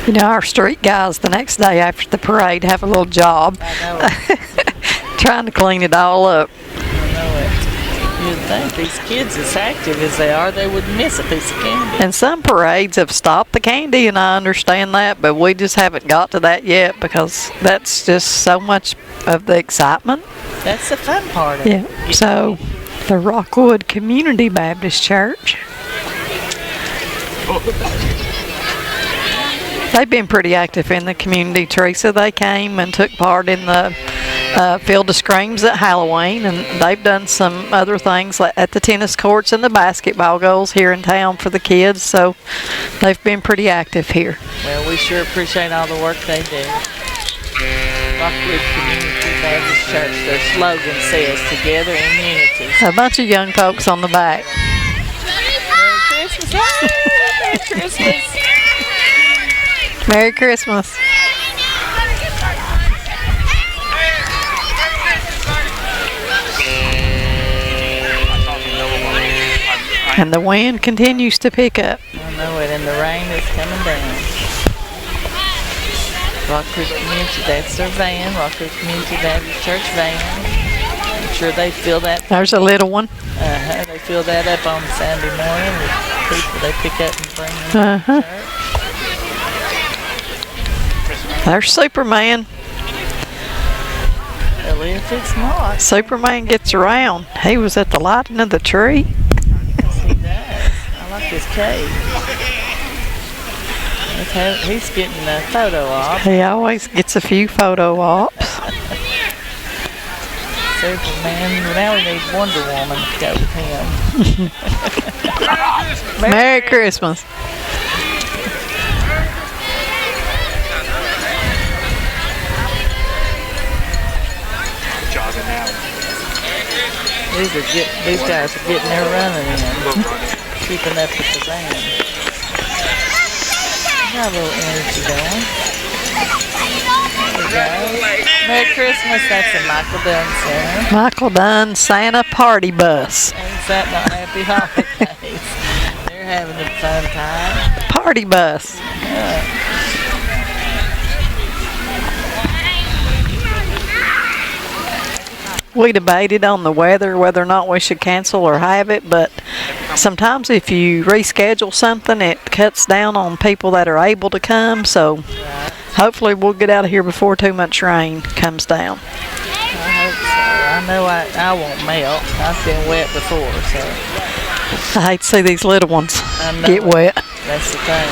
You know, our street guys the next day after the parade have a little job trying to clean it all up. I know it. You'd think these kids, as active as they are, they wouldn't miss a piece of candy. And some parades have stopped the candy, and I understand that, but we just haven't got to that yet because that's just so much of the excitement. That's the fun part of it. Yeah. So, the Rockwood Community Baptist Church. They've been pretty active in the community, Teresa. They came and took part in the Field of Screams at Halloween, and they've done some other things like at the tennis courts and the basketball goals here in town for the kids, so they've been pretty active here. Well, we sure appreciate all the work they do. Rockwood Community Baptist Church, their slogan says, "Together in unity." A bunch of young folks on the back. Merry Christmas! Merry Christmas! Merry Christmas. And the wind continues to pick up. I know it, and the rain is coming down. Rockwood Community, that's their van, Rockwood Community Baptist Church van. I'm sure they fill that. There's a little one. They fill that up on Sunday morning with people they pick up and bring them to church. There's Superman. Well, if it's not. Superman gets around. He was at the lighting of the tree. Yes, he does. I like his cape. He's getting a photo op. He always gets a few photo ops. Superman. Now we need Wonder Woman to go with him. Merry Christmas. These guys are getting their running in, keeping up with the van. Got a little energy going. There we go. Merry Christmas. That's the Michael Dunn Center. Michael Dunn Santa Party Bus. Is that not Happy Holidays? They're having a fun time. Party bus. We debated on the weather, whether or not we should cancel or have it, but sometimes if you reschedule something, it cuts down on people that are able to come, so hopefully we'll get out of here before too much rain comes down. I hope so. I know I won't melt. I've been wet before, so. I hate to see these little ones I know get wet. That's the thing.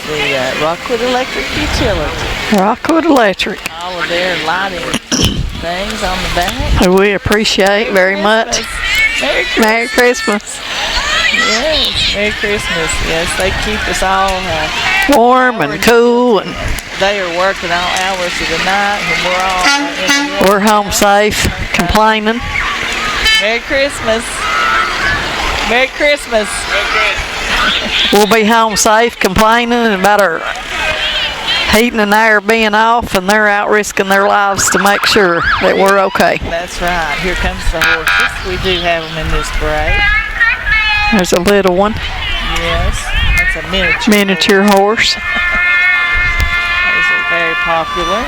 the Rockwood Electric Utility. Rockwood Electric. All of their lighting things on the back. Who we appreciate very much. Merry Christmas. Yes, Merry Christmas. Yes, they keep us all warm and cool, and they are working all hours of the night when we're all in the we're home safe, complaining. Merry Christmas. Merry Christmas. We'll be home safe, complaining about our heating and air being off, and they're out risking their lives to make sure that we're okay. That's right. Here comes the horses. We do have them in this parade. There's a little one. Yes, that's a miniature horse. Those are very popular.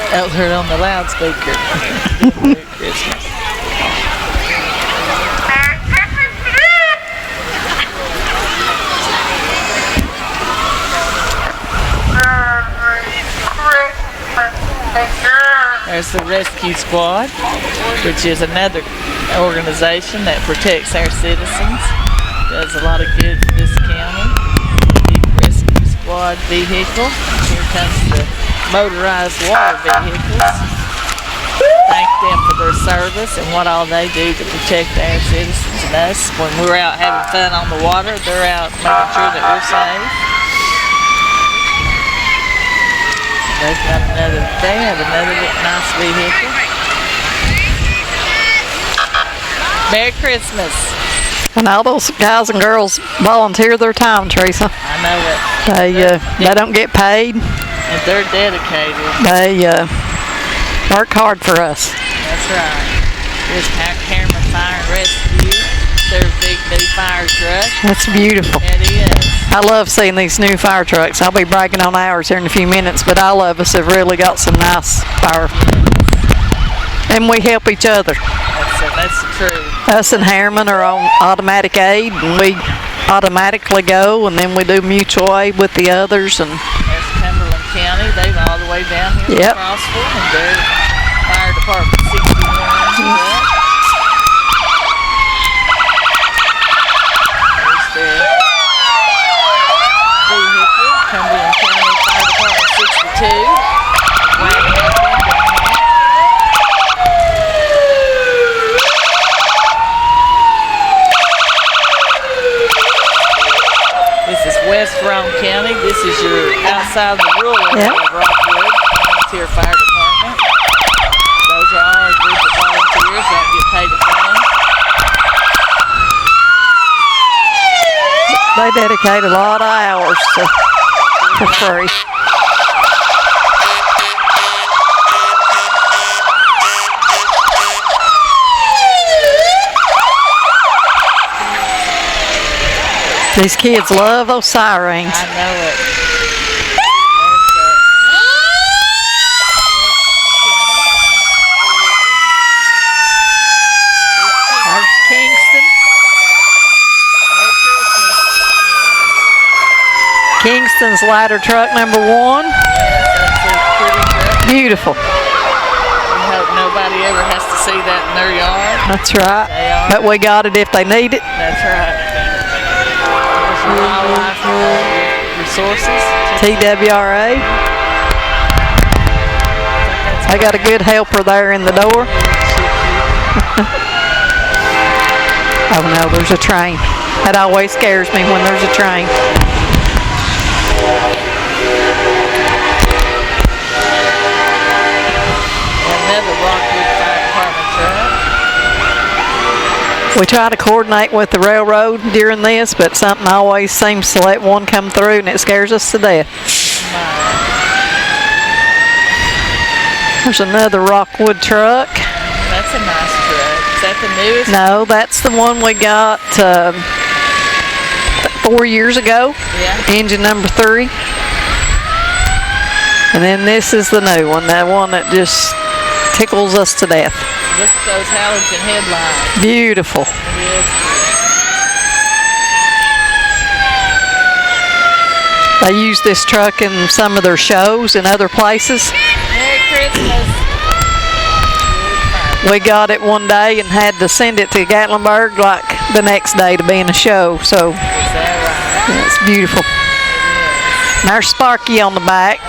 Out heard on the loudspeaker. Merry Christmas. There's the Rescue Squad, which is another organization that protects our citizens. Does a lot of good for this county. Big Rescue Squad vehicle. Here comes the motorized water vehicles. Thank them for their service and what all they do to protect our citizens and us. When we're out having fun on the water, they're out making sure that we're safe. They have another nice vehicle. Merry Christmas. And all those guys and girls volunteer their time, Teresa. I know it. They don't get paid. And they're dedicated. They work hard for us. That's right. Here's Cameron Fire and Rescue. Their big new fire truck. That's beautiful. It is. I love seeing these new fire trucks. I'll be bragging on ours here in a few minutes, but all of us have really got some nice fire. And we help each other. That's the truth. Us and Harriman are on automatic aid, and we automatically go, and then we do mutual aid with the others. And there's Cumberland County. They're all the way down here yep. to Crossville, and their fire department 61. Cumberland County Fire Department 62. This is West Rome County. This is your outside the rural area of Rockwood Volunteer Fire Department. Those are all a group of volunteers that get paid to fly. They dedicate a lot of hours for free. These kids love those sirens. I know it. There's Kingston. Kingston's ladder truck number 1. Yes, that's a pretty truck. Beautiful. We hope nobody ever has to see that in their yard. That's right. But we got it if they need it. That's right. There's wildlife resources. TWRA. I got a good helper there in the door. Oh no, there's a train. That always scares me when there's a train. Another Rockwood Fire Department truck. We try to coordinate with the railroad during this, but something always seems to let one come through, and it scares us to death. There's another Rockwood truck. That's a nice truck. Is that the newest? No, that's the one we got 4 years ago. Yeah. Engine number 3. And then this is the new one, that one that just tickles us to death. Look at those halogen headlights. Beautiful. It is. They use this truck in some of their shows in other places. Merry Christmas. We got it one day and had to send it to Gatlinburg like the next day to be in a show. So it's beautiful. And there's Sparky on the back.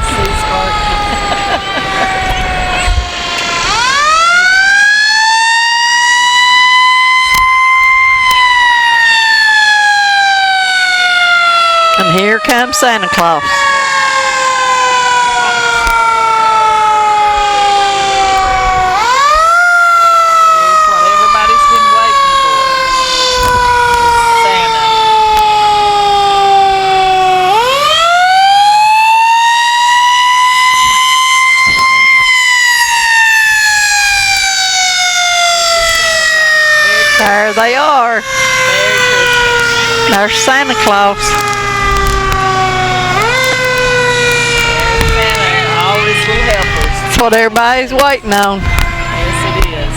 And here comes Santa Claus. It's what everybody's been waiting for. Santa. There they are. There's Santa Claus. That's what everybody's waiting on. Yes, it is.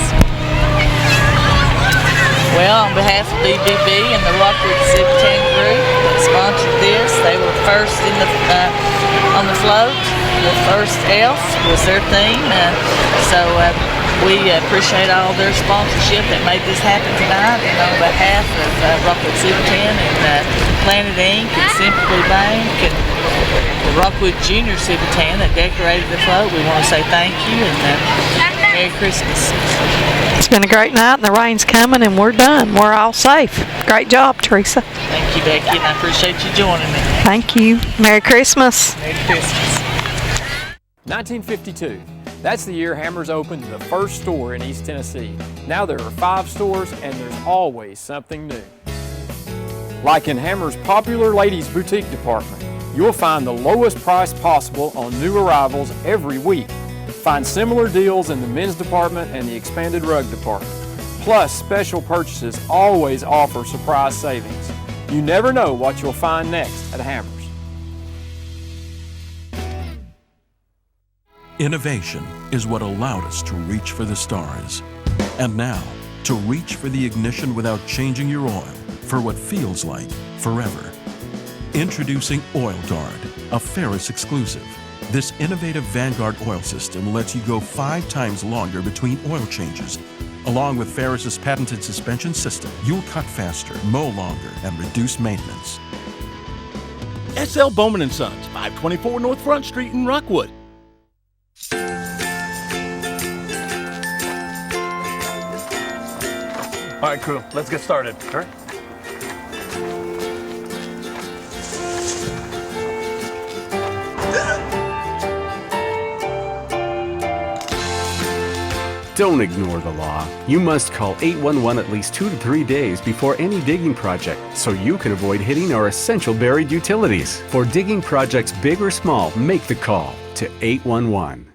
Well, on behalf of BBB and the Rockwood Civitan Group that sponsored this, they were first in the on the float. The first elf was their theme, so we appreciate all their sponsorship that made this happen tonight. And on behalf of Rockwood Civitan and Planet Inc. and Simply Bank and the Rockwood Junior Civitan that decorated the float, we want to say thank you and Merry Christmas. It's been a great night and the rain's coming and we're done. We're all safe. Great job, Teresa. Thank you, Becky, and I appreciate you joining me. Thank you. Merry Christmas. Merry Christmas. 1952. That's the year Hammers opened the first store in East Tennessee. Now there are 5 stores and there's always something new. Like in Hammers' popular ladies boutique department, you'll find the lowest price possible on new arrivals every week. Find similar deals in the men's department and the expanded rug department. Plus, special purchases always offer surprise savings. You never know what you'll find next at Hammers. Innovation is what allowed us to reach for the stars. And now, to reach for the ignition without changing your oil for what feels like forever. Introducing Oil Guard, a Ferris exclusive. This innovative Vanguard oil system lets you go 5 times longer between oil changes. Along with Ferris's patented suspension system, you'll cut faster, mow longer, and reduce maintenance. S.L. Bowman & Sons, 524 North Front Street in Rockwood. All right, crew, let's get started. All right. Don't ignore the law. You must call 811 at least 2 to 3 days before any digging project so you can avoid hitting our essential buried utilities. For digging projects big or small, make the call to 811.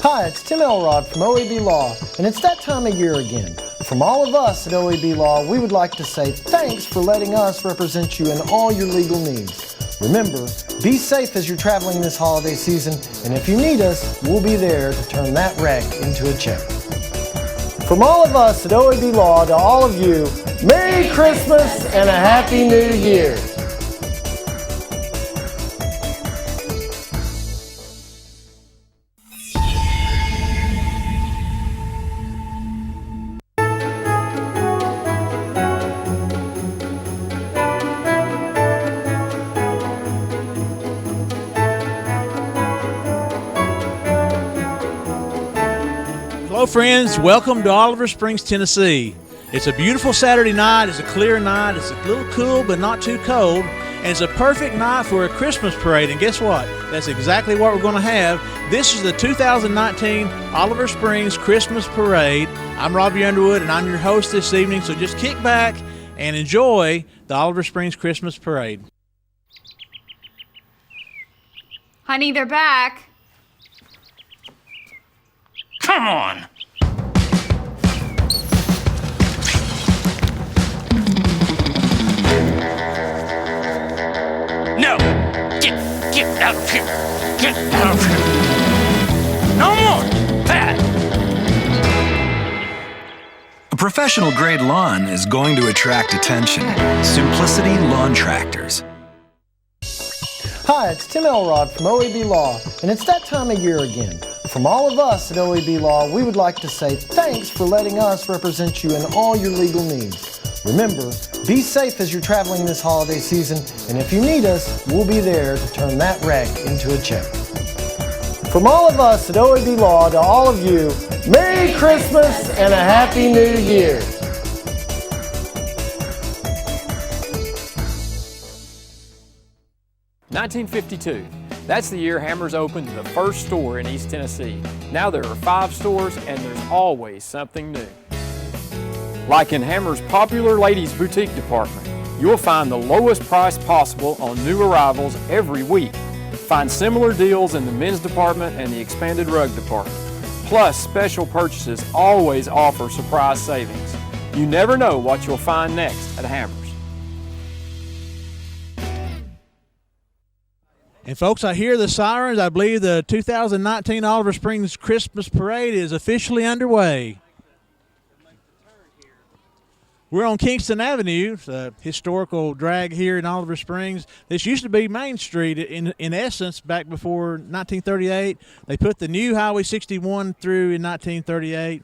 Hi, it's Tim Elrod from OEB Law, and it's that time of year again. From all of us at OEB Law, we would like to say thanks for letting us represent you in all your legal needs. Remember, be safe as you're traveling this holiday season, and if you need us, we'll be there to turn that wreck into a check. From all of us at OEB Law to all of you, Merry Christmas and a Happy New Year! Hello friends, welcome to Oliver Springs, Tennessee. It's a beautiful Saturday night, it's a clear night, it's a little cool but not too cold, and it's a perfect night for a Christmas parade, and guess what? That's exactly what we're going to have. This is the 2019 Oliver Springs Christmas Parade. I'm Robbie Underwood and I'm your host this evening, so just kick back and enjoy the Oliver Springs Christmas Parade. Honey, they're back. Come on. Get out of here. No more. Pat. A professional-grade lawn is going to attract attention. Simplicity Lawn Tractors. Hi, it's Tim Elrod from OEB Law, and it's that time of year again. From all of us at OEB Law, we would like to say thanks for letting us represent you in all your legal needs. Remember, be safe as you're traveling this holiday season, and if you need us, we'll be there to turn that wreck into a check. From all of us at OEB Law to all of you, Merry Christmas and a Happy New Year. (1952). That's the year Hammers opened the first store in East Tennessee. Now there are 5 stores and there's always something new. Like in Hammers' popular ladies boutique department, you'll find the lowest price possible on new arrivals every week. Find similar deals in the men's department and the expanded rug department. Plus, special purchases always offer surprise savings. You never know what you'll find next at Hammers. And folks, I hear the sirens. I believe the 2019 Oliver Springs Christmas Parade is officially underway. We're on Kingston Avenue, a historical drag here in Oliver Springs. This used to be Main Street in essence back before 1938. They put the new Highway 61 through in 1938,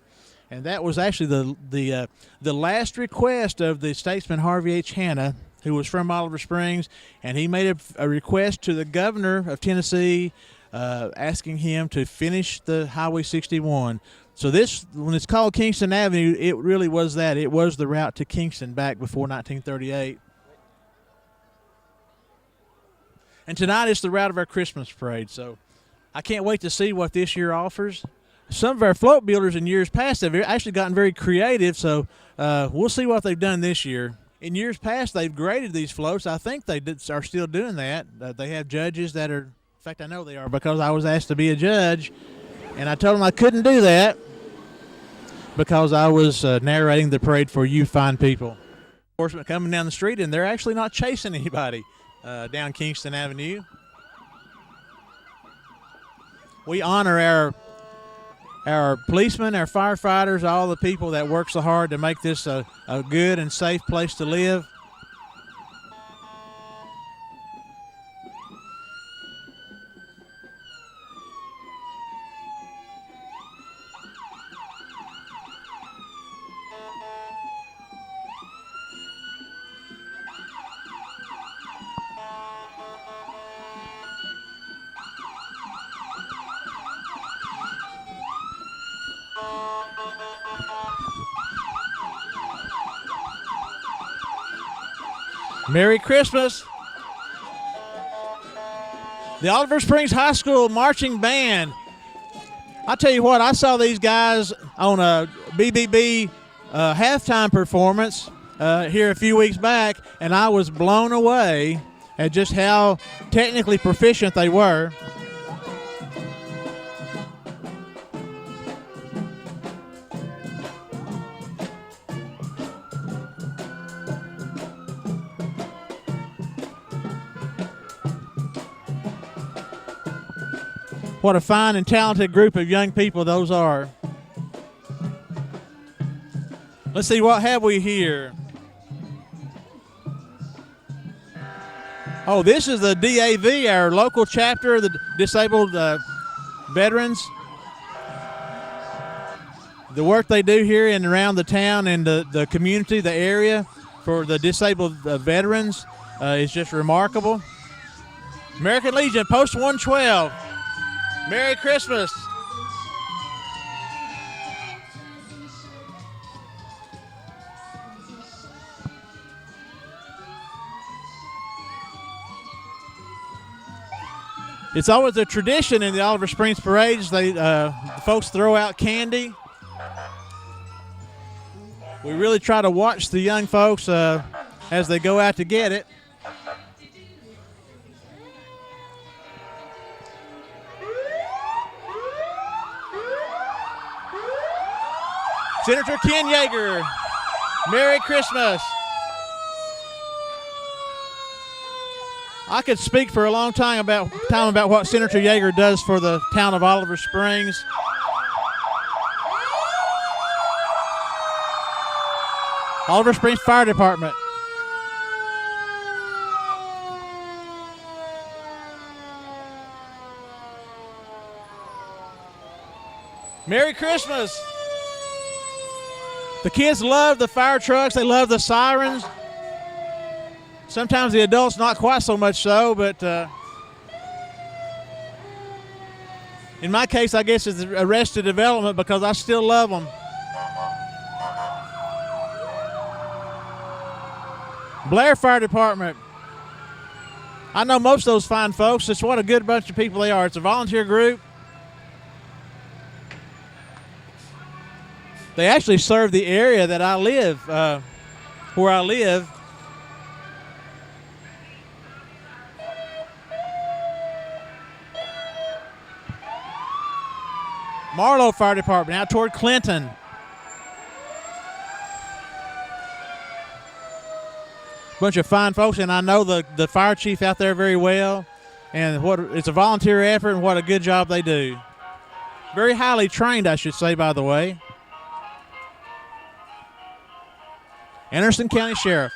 and that was actually the last request of the statesman Harvey H. Hanna, who was from Oliver Springs, and he made a request to the governor of Tennessee asking him to finish the Highway 61. So this, when it's called Kingston Avenue, it really was that. It was the route to Kingston back before 1938. And tonight is the route of our Christmas parade, so I can't wait to see what this year offers. Some of our float builders in years past have actually gotten very creative, so we'll see what they've done this year. In years past, they've graded these floats. I think they are still doing that. They have judges that are, in fact, I know they are because I was asked to be a judge, and I told them I couldn't do that because I was narrating the parade for you fine people. Enforcement coming down the street, and they're actually not chasing anybody down Kingston Avenue. We honor our policemen, our firefighters, all the people that work so hard to make this a good and safe place to live. Merry Christmas. The Oliver Springs High School Marching Band. I tell you what, I saw these guys on a BBB halftime performance here a few weeks back, and I was blown away at just how technically proficient they were. What a fine and talented group of young people those are. Let's see, what have we here? Oh, this is the DAV, our local chapter of the Disabled Veterans. The work they do here and around the town and the community, the area for the disabled veterans is just remarkable. American Legion, Post 112. Merry Christmas. It's always a tradition in the Oliver Springs parades. The folks throw out candy. We really try to watch the young folks as they go out to get it. Senator Ken Yeager, Merry Christmas. I could speak for a long time about what Senator Yeager does for the town of Oliver Springs. Oliver Springs Fire Department. Merry Christmas. The kids love the fire trucks. They love the sirens. Sometimes the adults not quite so much so, but in my case, I guess it's Arrested Development because I still love them. Blair Fire Department. I know most of those fine folks. It's what a good bunch of people they are. It's a volunteer group. They actually serve the area that I live, where I live. Marlow Fire Department out toward Clinton. Bunch of fine folks, and I know the fire chief out there very well. And it's a volunteer effort, and what a good job they do. Very highly trained, I should say, by the way. Anderson County Sheriff.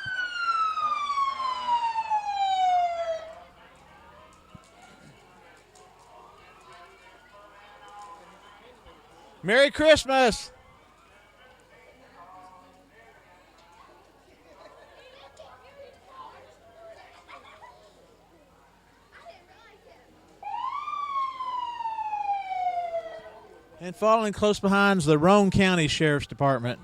Merry Christmas. And following close behind is the Roane County Sheriff's Department.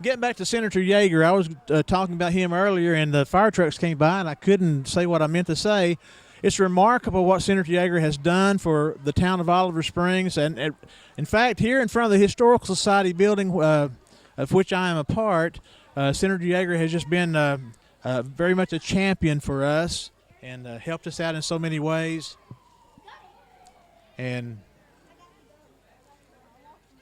Getting back to Senator Yeager, I was talking about him earlier, and the fire trucks came by, and I couldn't say what I meant to say. It's remarkable what Senator Yeager has done for the town of Oliver Springs. And in fact, here in front of the Historical Society building, of which I am a part, Senator Yeager has just been very much a champion for us and helped us out in so many ways. And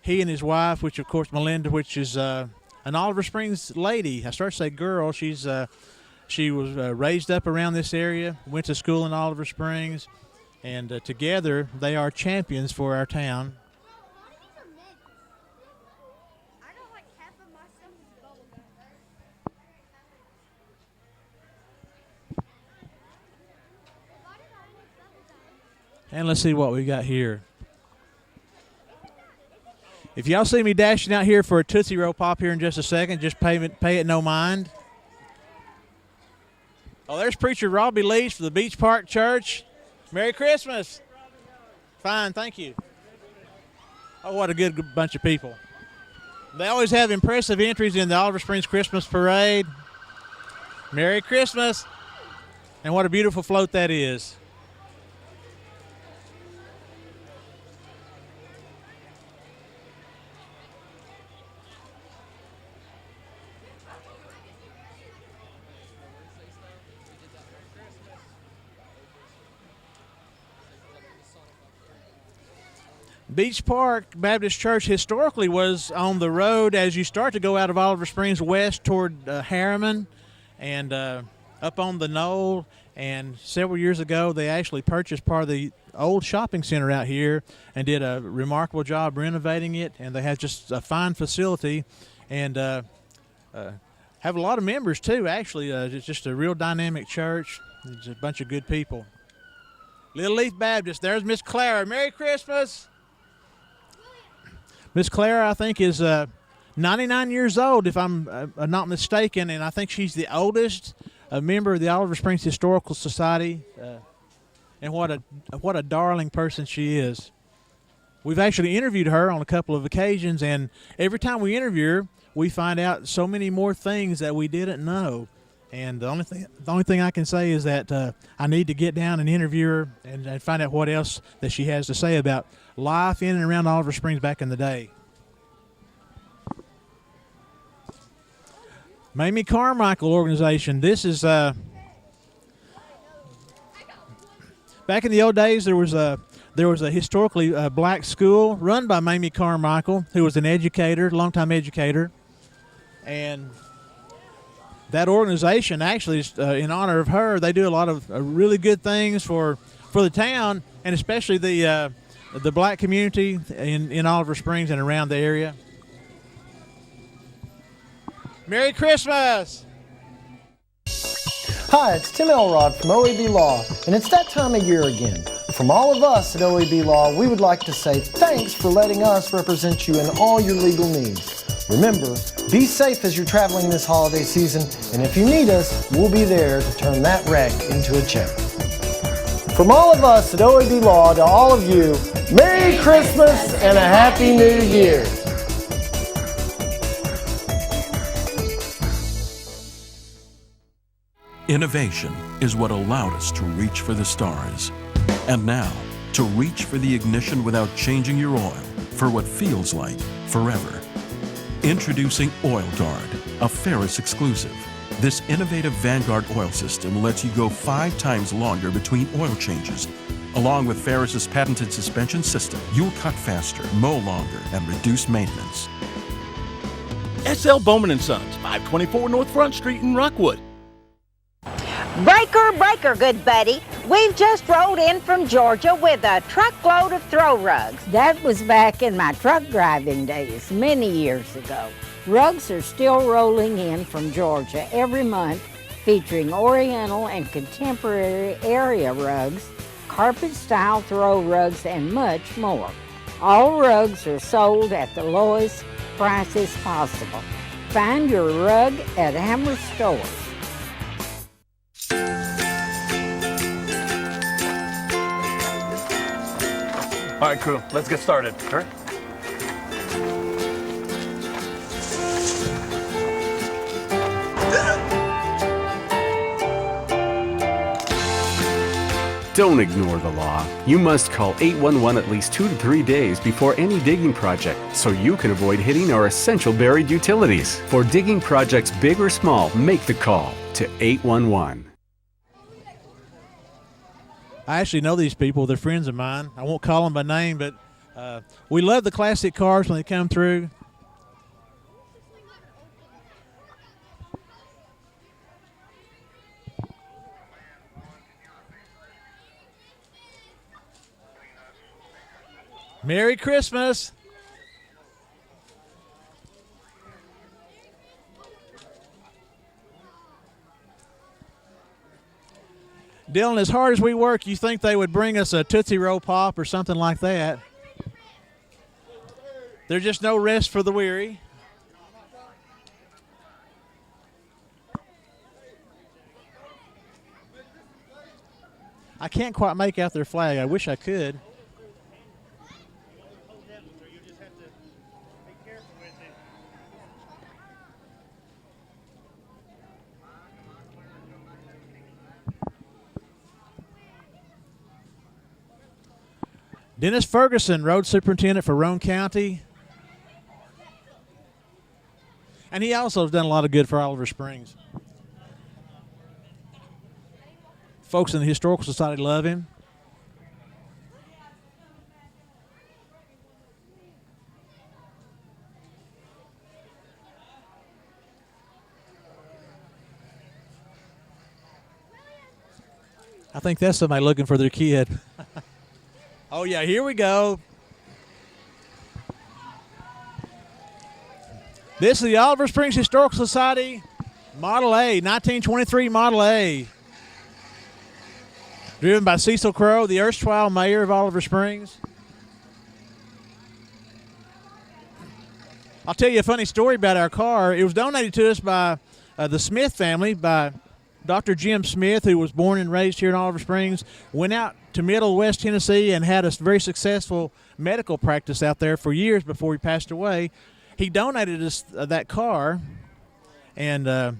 he and his wife, which of course Melinda, which is an Oliver Springs lady. I started to say girl. She was raised up around this area, went to school in Oliver Springs, and together they are champions for our town. And let's see what we got here. If y'all see me dashing out here for a Tootsie Roll Pop here in just a second, just pay it no mind. Oh, there's Preacher Robbie Leach for the Beach Park Church. Merry Christmas. Fine, thank you. Oh, what a good bunch of people. They always have impressive entries in the Oliver Springs Christmas Parade. Merry Christmas. And what a beautiful float that is. Beach Park Baptist Church historically was on the road as you start to go out of Oliver Springs west toward Harriman and up on the knoll. And several years ago, they actually purchased part of the old shopping center out here and did a remarkable job renovating it. And they have just a fine facility and have a lot of members, too, actually. It's just a real dynamic church. It's a bunch of good people. Little Leaf Baptist, there's Miss Clara. Merry Christmas. Miss Clara, I think, is 99 years old, if I'm not mistaken, and I think she's the oldest member of the Oliver Springs Historical Society. And what a darling person she is. We've actually interviewed her on a couple of occasions, and every time we interview her, we find out so many more things that we didn't know. And the only thing I can say is that I need to get down and interview her and find out what else that she has to say about life in and around Oliver Springs back in the day. Mamie Carmichael organization. This is back in the old days. There was a historically black school run by Mamie Carmichael, who was an educator, longtime educator, and that organization actually, is, in honor of her, they do a lot of really good things for the town, and especially the black community in Oliver Springs and around the area. Merry Christmas! Hi, it's Tim Elrod from OEB Law, and it's that time of year again. From all of us at OEB Law, we would like to say thanks for letting us represent you in all your legal needs. Remember, be safe as you're traveling this holiday season, and if you need us, we'll be there to turn that wreck into a check. From all of us at OEB Law to all of you, Merry Christmas and a Happy New Year! Innovation is what allowed us to reach for the stars. And now, to reach for the ignition without changing your oil for what feels like forever. Introducing Oil Guard, a Ferris exclusive. This innovative Vanguard oil system lets you go 5 times longer between oil changes. Along with Ferris's patented suspension system, you'll cut faster, mow longer, and reduce maintenance. S.L. Bowman & Sons, 524 North Front Street in Rockwood. Breaker, breaker, good buddy. We've just rolled in from Georgia with a truckload of throw rugs. That was back in my truck driving days, many years ago. Rugs are still rolling in from Georgia every month, featuring Oriental and contemporary area rugs, carpet-style throw rugs, and much more. All rugs are sold at the lowest prices possible. Find your rug at Hammer Stores. All right, crew, let's get started. All right. Don't ignore the law. You must call 811 at least 2 to 3 days before any digging project so you can avoid hitting our essential buried utilities. For digging projects big or small, make the call to 811. I actually know these people. They're friends of mine. I won't call them by name, but we love the classic cars when they come through. Merry Christmas. Dylan, as hard as we work, you think they would bring us a Tootsie Roll Pop or something like that? There's just no rest for the weary. I can't quite make out their flag. I wish I could. Dennis Ferguson, Road Superintendent for Roane County. And he also has done a lot of good for Oliver Springs. Folks in the Historical Society love him. I think that's somebody looking for their kid. Oh, yeah, here we go. This is the Oliver Springs Historical Society Model A, 1923 Model A. Driven by Cecil Crow, the erstwhile mayor of Oliver Springs. I'll tell you a funny story about our car. It was donated to us by the Smith family, by Dr. Jim Smith, who was born and raised here in Oliver Springs, went out to Middle West Tennessee and had a very successful medical practice out there for years before he passed away. He donated us that car, and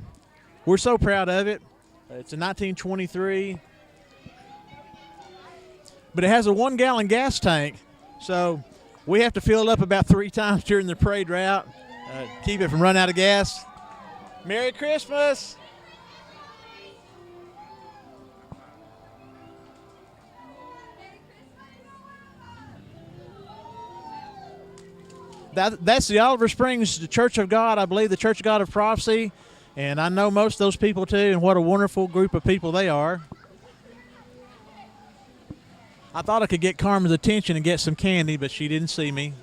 we're so proud of it. It's a 1923, but it has a 1-gallon gas tank, so we have to fill it up about 3 times during the parade route, keep it from running out of gas. Merry Christmas! That's the Oliver Springs Church of God, I believe, the Church of God of Prophecy. And I know most of those people too, and what a wonderful group of people they are. I thought I could get Carmen's attention and get some candy, but she didn't see me.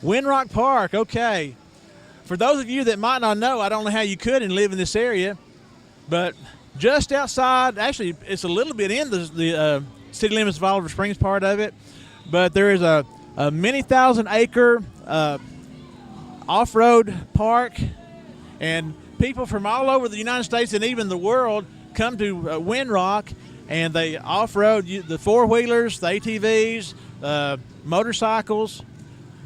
Windrock Park, okay. For those of you that might not know, I don't know how you could and live in this area, but just outside, actually it's a little bit in the city limits of Oliver Springs part of it, but there is a many thousand acre off-road park, and people from all over the United States and even the world come to Windrock, and they off-road the four-wheelers, the ATVs, motorcycles.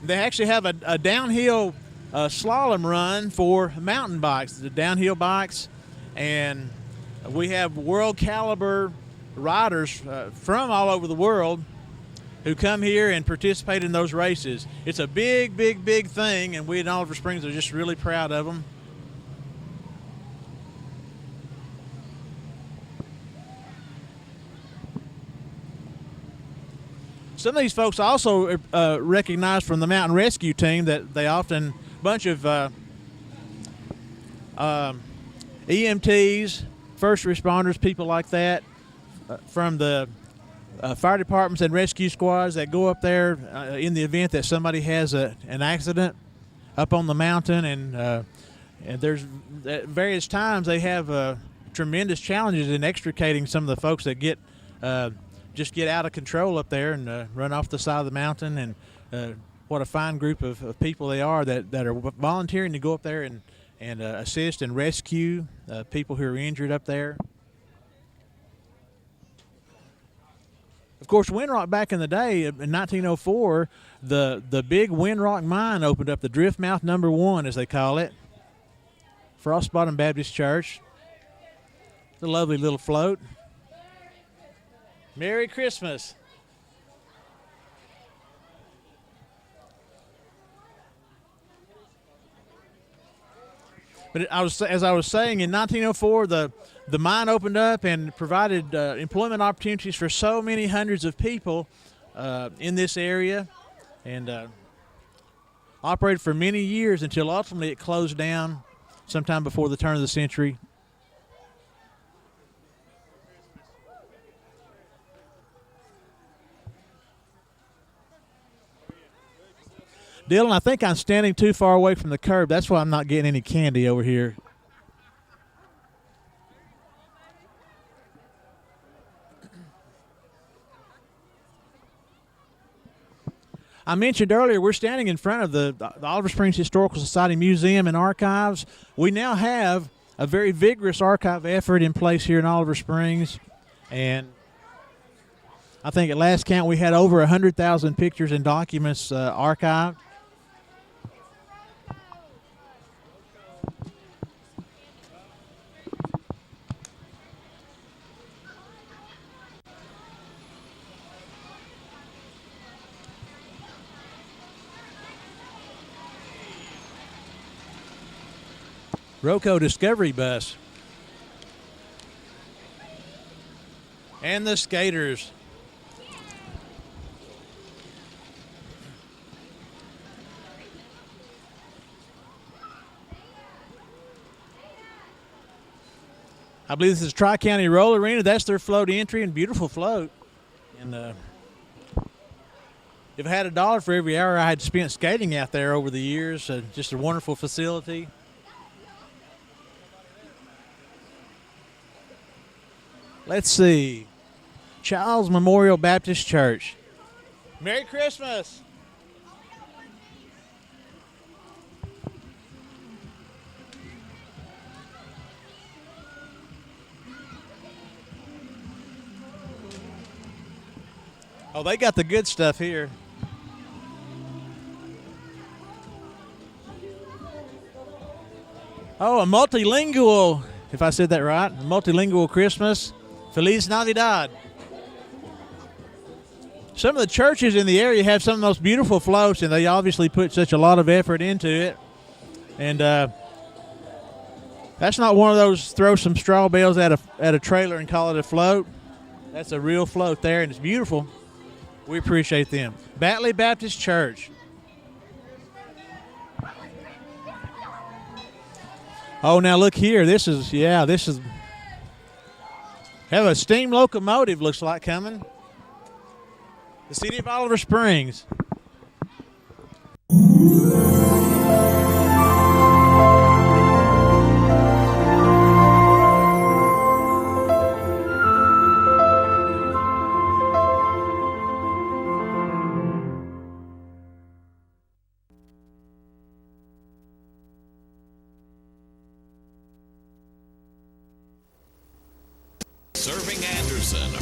They actually have a downhill slalom run for mountain bikes, the downhill bikes, and we have world caliber riders from all over the world who come here and participate in those races. It's a big, big, big thing, and we in Oliver Springs are just really proud of them. Some of these folks also recognize from the mountain rescue team that they often, bunch of EMTs, first responders, people like that, from the fire departments and rescue squads that go up there in the event that somebody has an accident up on the mountain, and there's at various times they have tremendous challenges in extricating some of the folks that just get out of control up there and run off the side of the mountain. And what a fine group of people they are that are volunteering to go up there and assist and rescue people who are injured up there. Of course, Windrock back in the day, in 1904, the big Windrock mine opened up, the Drift Mouth number 1, as they call it, Frostbottom Baptist Church. It's a lovely little float. Merry Christmas. But as I was saying, in 1904, the mine opened up and provided employment opportunities for so many hundreds of people in this area, and operated for many years until ultimately it closed down sometime before the turn of the century. Dylan, I think I'm standing too far away from the curb. That's why I'm not getting any candy over here. I mentioned earlier we're standing in front of the Oliver Springs Historical Society Museum and Archives. We now have a very vigorous archive effort in place here in Oliver Springs, and I think at last count we had over 100,000 pictures and documents archived. Roco Discovery Bus. And the skaters. I believe this is Tri-County Roller Arena. That's their float entry, and beautiful float. And if I had $1 for every hour I had spent skating out there over the years, just a wonderful facility. Let's see. Child's Memorial Baptist Church. Merry Christmas. Oh, they got the good stuff here. Oh, a multilingual, if I said that right, a multilingual Christmas. Feliz Navidad. Some of the churches in the area have some of the most beautiful floats, and they obviously put such a lot of effort into it. And that's not one of those throw some straw bales at a trailer and call it a float. That's a real float there, and it's beautiful. We appreciate them. Batley Baptist Church. Oh, now look here. This is have a steam locomotive, looks like, coming. The city of Oliver Springs. Serving Anderson